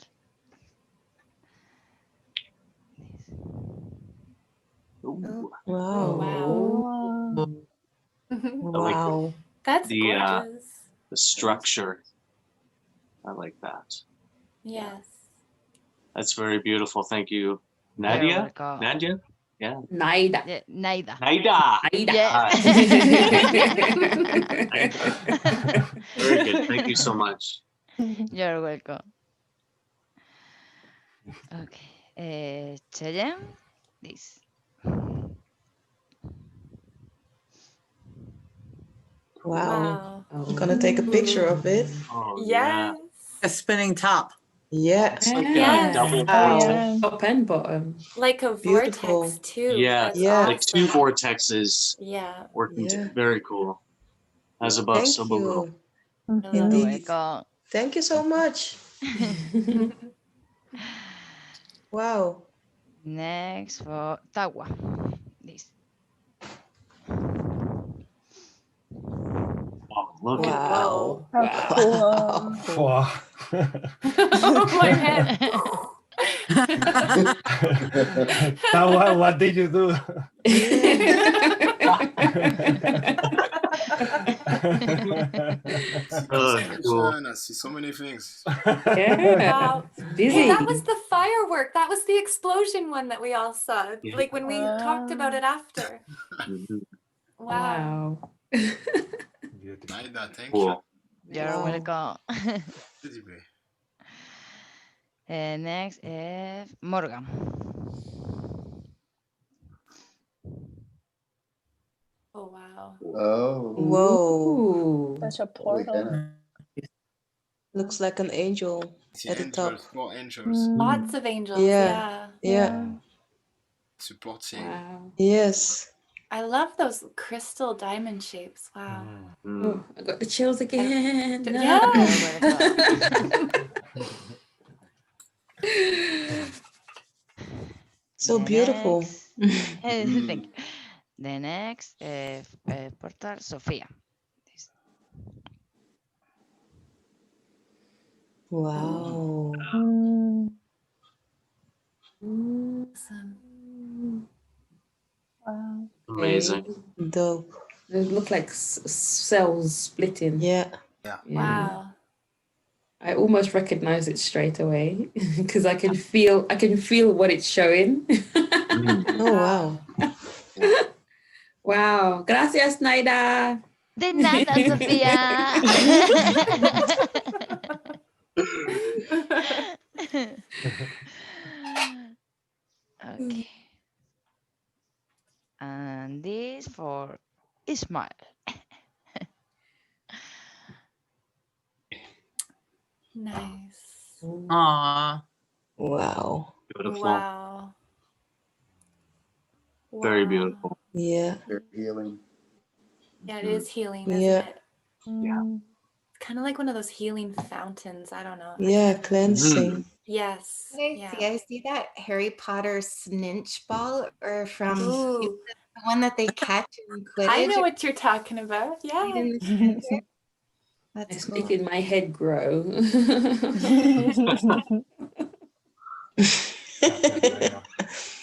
Ooh. Wow. Wow. Wow. That's The, gorgeous. The structure. I like that. Yes. That's very beautiful. Thank you. You're Nadia? welcome. Nadia? Yeah. Naida. Yeah, Naida. Naida. Yeah. Naida. Very good. Thank you so much. You're welcome. Okay. Cheyenne, this. Wow. Wow. I'm gonna take a picture of it. Oh, Yes. A spinning top. Yeah. It's like Yes. double Wow. Top and bottom. Like a Beautiful. vortex too. Yeah, That's Yeah. like two awesome. vortexes Yeah. working. Yeah. Very cool. As above, Thank so below. you. I love You're Indeed. welcome. Thank you so much. it. Wow. Next for Tawa. This. Oh, look at that. Wow. How cool. Wow. My head. Tawa, what did you do? Cool. I see so many things. Yeah. Wow. Busy. Hey, that was the firework. That was the explosion one that we all saw. Yeah. Like when we talked about it after. Wow. Wow. Naida, thank Cool. You're Wow. welcome. you. Next is Morgan. Oh, wow. Oh. Whoa. Ooh. Such a Holy portal. cow. Looks like an angel at the top. Angels, 4 angels Lots of angels. Yeah. Yeah. Yeah. supporting. Wow. Yes. I love those crystal diamond shapes. Wow. Oh, I got the chills again. Yeah. So beautiful. Thank you. The next portal, Sofia. Wow. Awesome. Wow. Amazing. Dope. They look like cells splitting. Yeah. Wow. I almost recognize it straight away because I can feel what it's showing. Oh wow. Wow. Gracias, Naida. De nada, Sofía. Okay. And this for Ismail. Nice. Aww. Wow. Beautiful. Wow. Very Wow. beautiful. Yeah. Very healing. Yeah, it is healing, isn't Yeah. it? Yeah. It's kind of like one of those healing fountains. I don't know. Yeah. Cleansing. Yes. I see that Harry Potter snitch ball, or from Ooh. the one that they catch in Quidditch. I know what you're talking about. Yeah. Right in the center. That's It's cool. making my head grow.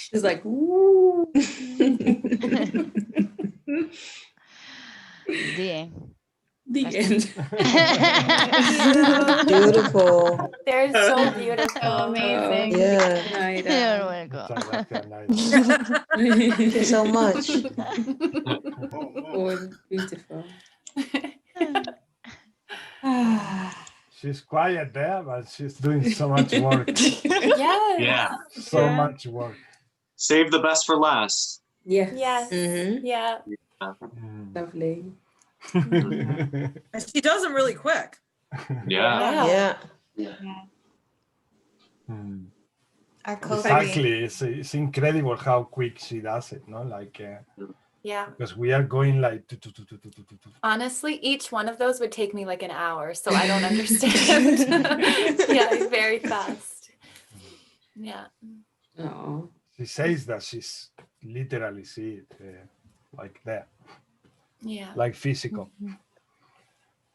She's like, woo. The end. The end. Beautiful. They're so beautiful. So amazing. Yeah. You're welcome. Thank you so much. Oh, beautiful. She's quiet there, but she's doing so much work. Yes. Yeah. So much work. Save the best for last. Yes. Yes. Mhm. Yeah. Lovely. And she does them really quick. Yeah. Yeah. Our coach. Exactly. It's incredible how quick she does it, no? Like, Yeah. because we are going like. Honestly, each one of those would take me like an hour, so I don't understand. Yeah, very fast. Yeah. Oh. She says that she's literally see it like that, Yeah. like physical.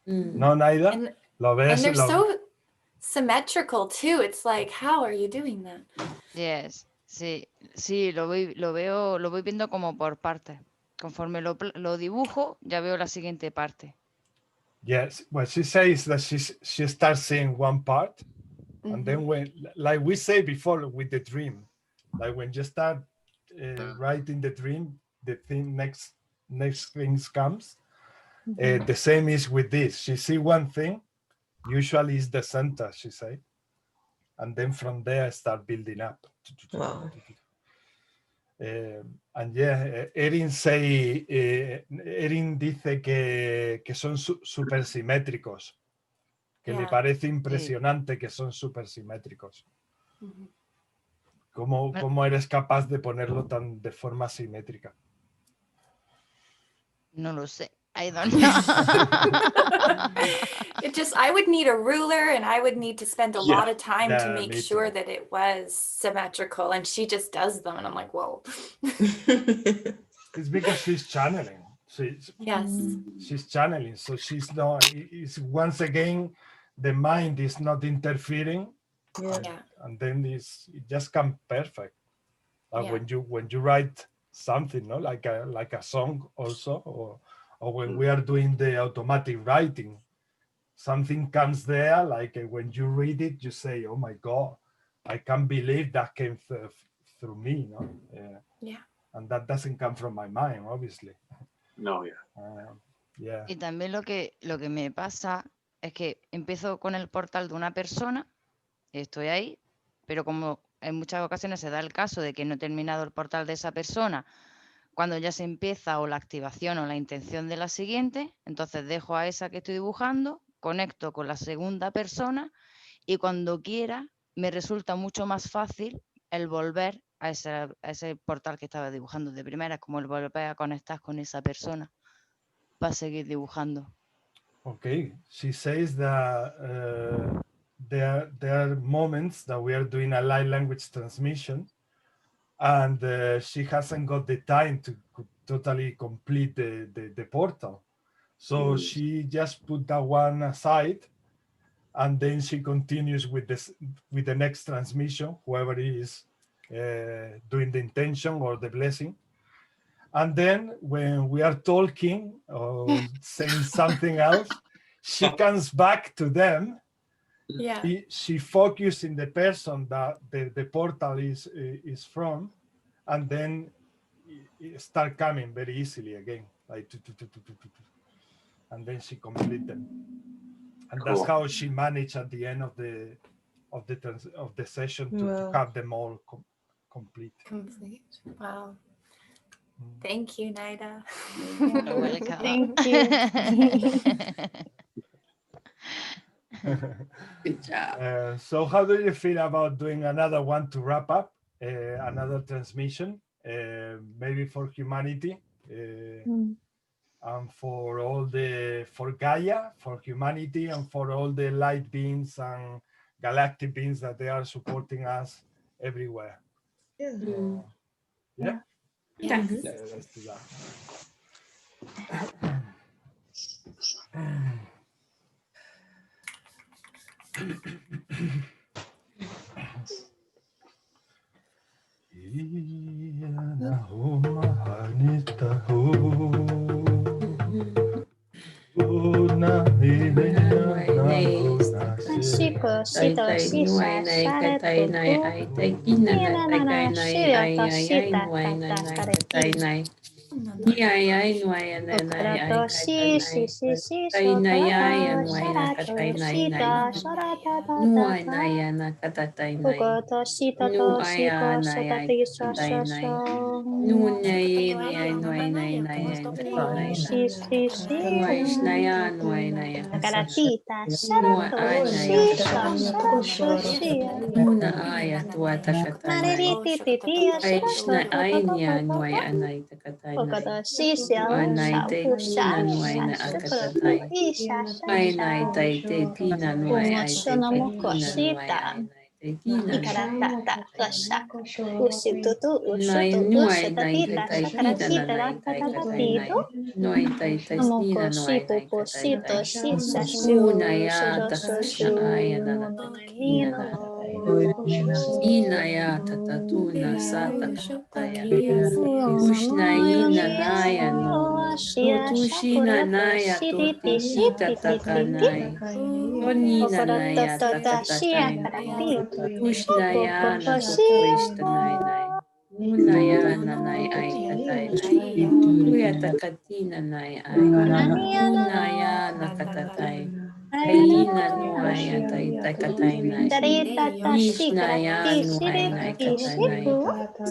No, Naida? And Lo ves, they're lo- so symmetrical too. It's like, how are you doing that? Yes, sí, sí, lo voy viendo como por parte. Conforme lo dibujo, ya veo la siguiente parte. Yes, well, she says that she starts seeing one part, and then when, like we say before with the dream, like when you start writing the dream, the thing next things comes. The same is with this. She see one thing, usually is the center, she say, and then from there start building up. Wow. And yeah, Erin dice que son super simétricos. que le parece impresionante que son súper simétricos. ¿Cómo eres capaz de ponerlo tan de forma simétrica? No lo sé. I don't know. I would need a ruler and I would need to spend a lot of time to make sure that it was symmetrical, and she just does them and I'm like, whoa. It's because she's channeling. She's channeling, so she's not, it's once again, the mind is not interfering. And then it just comes perfect. When you write something, no, like a song also, or when we are doing the automatic writing, something comes there, like when you read it, you say, oh my God, I can't believe that came through me, no? And that doesn't come from my mind, obviously. No, Y también lo que me pasa es que empiezo con el portal de una persona, estoy ahí, pero como en muchas ocasiones se da el caso de que no he terminado el portal de esa persona, cuando ya se empieza o la activación o la intención de la siguiente, entonces dejo a esa que estoy dibujando, conecto con la segunda persona y cuando quiera me resulta mucho más fácil el volver a ese portal que estaba dibujando de primera, como el volver a conectar con esa persona para seguir dibujando. Okay, she says that there are moments that we are doing a light language transmission and she hasn't got the time to totally complete the portal. So she just put that one aside and then she continues with the next transmission, whoever is doing the intention or the blessing. And then when we are talking or saying something else, she comes back to them. She focuses in the person that the portal is from, and then it start coming very easily again, like and then she complete them. And that's how she managed at the end of the session to have them all complete. Wow. Thank you, Naida. You're welcome. Thank you. Good job. So how do you feel about doing another one to wrap up, another transmission, maybe for humanity, and for Gaia, for humanity, and for all the light beings and galactic beings that they are supporting us everywhere? Yeah? Yes. Let's do that. Shiko, Shito, Shisha, Share, Tutu, Nina, Nana, Shio, Toshita, Tata, Kareki, Ukarato, Shi, Shi, Shi, Shi, Shoto, Sharato, Shita, Sharata, Tata, Ukoto, Shito, Shiko, Shotati, Shosho, Shi, Shi, Shi, Karatita, Sharato, Shisha, Sharato, Shia, Una aya tua takatai. Naririti, Titia, Aishna ainia Sharato, nuai anai takatai. Okoto, Shisha, Anai te Shapusha, tina nuai na akatatai. Shapuratu, Isha, Ainai Shasha, tai te tina nuai ai te Umoshono tina Moko, nuai Shita, ai te tina. Ikaratata, Rasha, Usitutu, Nai Ushutu, nuai nai te Ushatatita, tai tina Shakaratita, nai tai katai nai. Ratatatito, Noi tai tai Amoko, tina nuai nai Shipupo, katai tai. Shito, Shisha, Una Shu, ya Shosho, takashna aya Shoshu, na no, na no, no, tina Nino, na. no, Ina ya tatatuna sa takataya. Ushnaina naya no. Totushina naya totita takanai. Tonina naya takatatai. Tushnaya na totuishtanai nai. Unaya nanai ai tatai nai. Tuya takatina nai ai. Unaya nakatatai. Kaina noaya taita katainai. Darita Ishnaya tashikara noainai tishiri katainai. tishiku.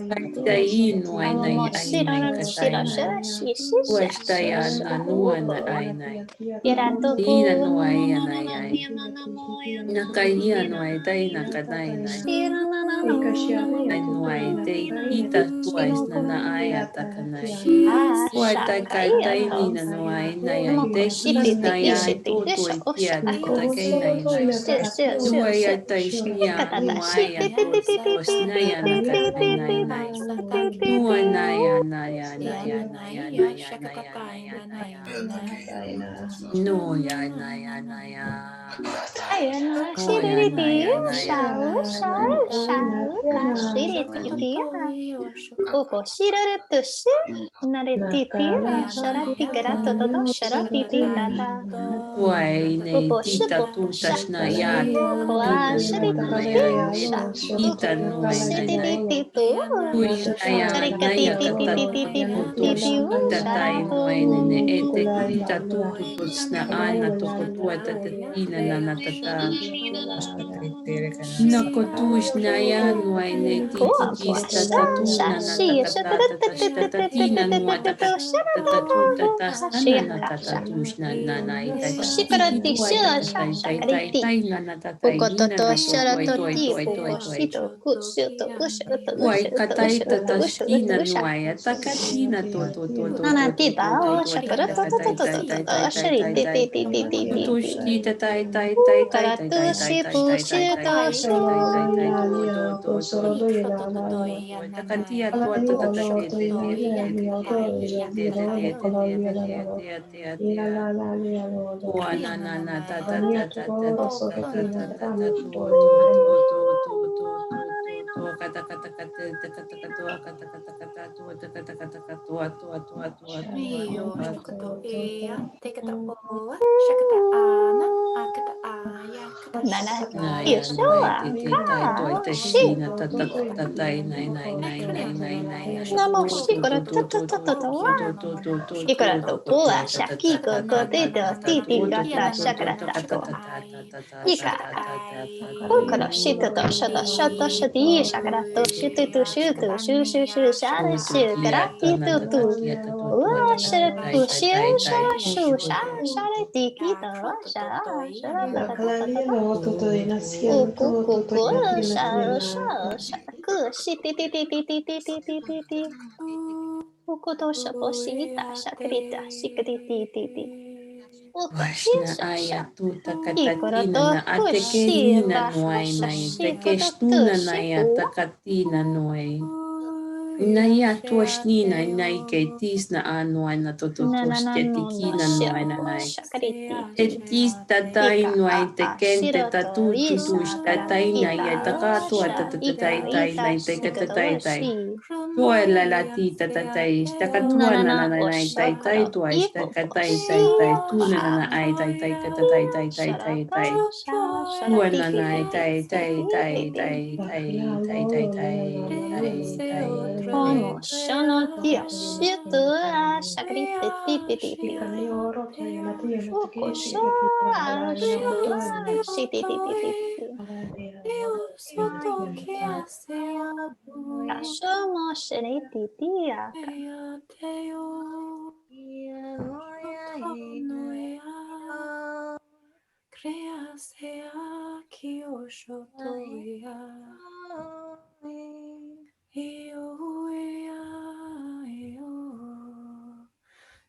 Kaitai noainai Amo shira ainai no shira katainai. shira shishi Washtaya shasha. nanuana ainai. Iratuku Ina no no no no noainai no ai. no no no Nakaia noai taina katainai. shira no no no no Ai no noai te ita tuais na naaya takanai. Ah, Wata shakayato. kataini na noai nai ai te Moko kis shiti na te ya ai ishiti toto isha i tia oshaka takai kotse. nai nai. Shit, shit, shit, Nuai ai shit. taishnia Takatata nuai shiti ai ti ti ti toto ti ti ti snaya na ti ti katai ti nai ti nai. ti ti Nua ti. naya naya naya naya naya naya naya naya. No ya naya naya. Aya na Oh ya shiri ti naya naya. shau shau shau ka shiri ti ti ya. Oko shiraru tu shi nare ti ti ya. Shara ti kara to to to shara ti ti ta ta. Wai nei Upo tita shipo tuta sha. shna ya Koa tuta shiri no ti nai ti ai ne sha. tita Upo no ai nai shiri ti nai. ti tu. Ui naya Sharika ti naya ti ti kata ti ti ti to ti to ti u shita tai shara. no ai ne ne ete tita tutu to sna ana to kotua tata tina na na tata. Nakotush naya nuai ne titi Koa tis koa sha tata tu sha na na shi sha takata ta ta ta tata ta ta tata ta ta tina ta ta nua ta ta shara takata ta tu ta tata ta stana shi na ka tata sha. tush na na ita titi Shikarati tuai shira tata sha tai tai tai shakariti. tai na na tatai nina Ukototo na to toi sharato toi ti toi toi toi. kukoshito kushuto ushuto Wai ushuto katai ushuto tata ushuto stina usha. nuai takatina Nana to tita to o to shakara taka to to to tai to tai to to tai to tai tai shari tai ti tai. ti ti ti ti ti ti. Tushti tai tai tai tai tai Karatu tai tai shi tai pu tai shi tai tai to tai shu. tai tai tai to takantia to tata te te te te te te te wa na na na ta ta ta ta ta ta ta ta ta ta to kata kata kata kata kata kata kata kata to kata kata Io shakato ea, tekata oa, shakata ana, akata aya, kata Nana shakata aya, Naya yusho no a te te tai ka toi o te shi. shi na ta ta ta ta tai nai nai nai nai nai nai na Namo to shi kora to to to to to wa. Ikora to to pua ta ta ta shaki ko ta ko ta te ta to ta ta ti ti to to kata to to shakara to ta ta ta to. ta ta ta ta Ika. ta ta ta ta Ukora shito to shoto shoto shoti shakara to shutu to shutu shu shu shu shara to shu kia kara ta ti na tu ta tu. ta kia ta to Ua ta ta shara ta tai tu tai shi tai tai shara to shu to shara shara ti ki to shara shara ta ta ta ta ta ta. Uku kuku shara shara shara ku shi ti ti ti ti ti ti ti ti ti ti. Uku to shapo shita shakrita shikri ti ti ti. Uko Washna shisha sha. aya tu Ikoro takatatina to na ateke kushi nina ba noai hosha nai shiko to to tekeshtuna na ya shipu. takatina noai. Na ya tuashnina na ike tis na anoai na Na na na no no tototostetikina noai na shoko nai. shakriti E ti. tis tatai Ika noai a tekente shiro to tatu tutush isa tatai na ita ya takatua sha ika tatatatai tai ita na shikoro tekatatai tai. shi. Tua la la ti tatatai Na takatua na na na na na o na tai tai shokoro tua iko ko takatai tai shi tai tu na na na ha. ai tai tai katatai tai tai tai Sharato tai. sha Tua sharati na ti na ti ti tai ti tai ti tai ti ti. tai tai tai tai tai tai tai tai. Como shono tia shitu a shakriti ti ti ti ti. Fuku sho a shu a shi ti ti ti ti ti. Kasho mo shiri ti ti aka.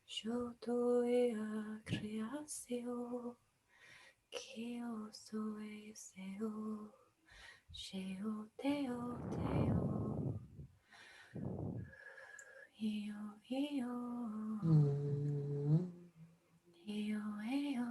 Shotoea creacio, keo soe seo, sheo teo teo, io io, io io,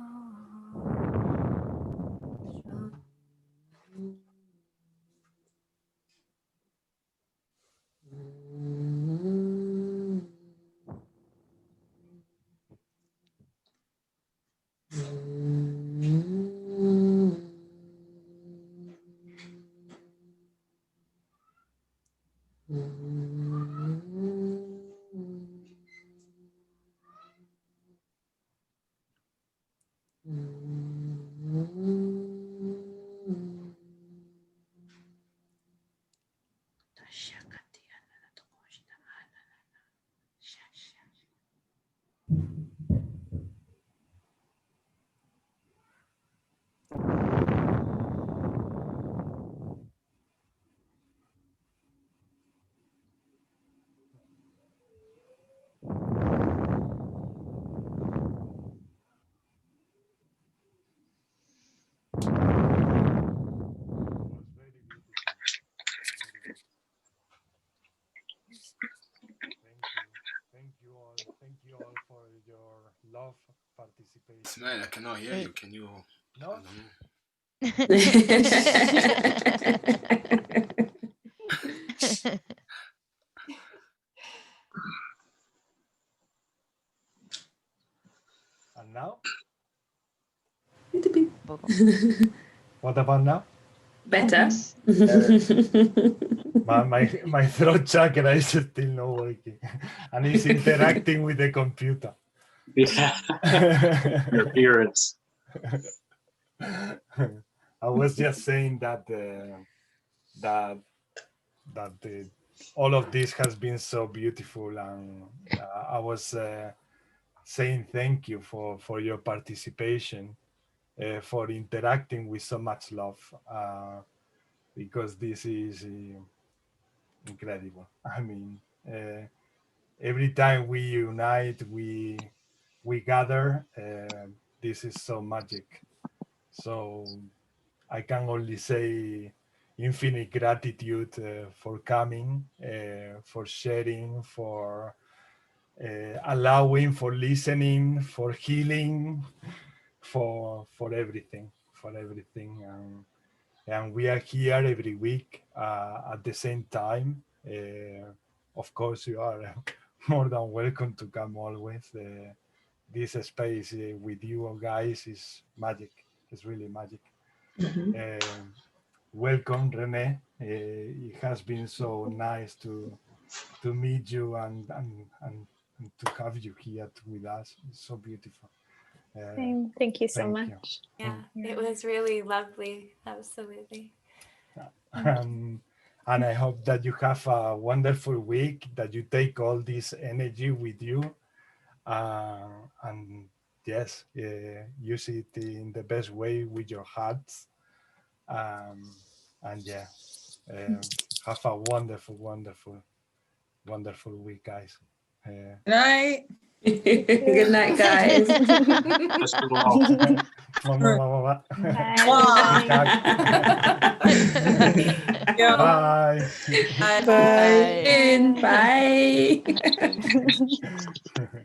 participation. Ismael, I cannot hear you. Can you? No. And now? What about now? Better. My throat chakra is still not working, and it's interacting with the computer. Yeah. Your appearance. I was just saying that all of this has been so beautiful, and I was saying thank you for your participation, for interacting with so much love, because this is incredible. I mean, every time we unite, we gather. This is so magic. So I can only say infinite gratitude for coming, for sharing, for allowing, for listening, for healing, for everything, and we are here every week at the same time. Of course, you are more than welcome to come always. This space with you guys is magic. It's really magic. Welcome, Rene. It has been so nice to meet you and to have you here with us. It's so beautiful. Thank you so much. Yeah, it was really lovely. Absolutely. And I hope that you have a wonderful week, that you take all this energy with you, and yes, use it in the best way with your hearts, and yeah, have a wonderful week, guys. Good night. Good night, guys. Bye. Bye. Bye.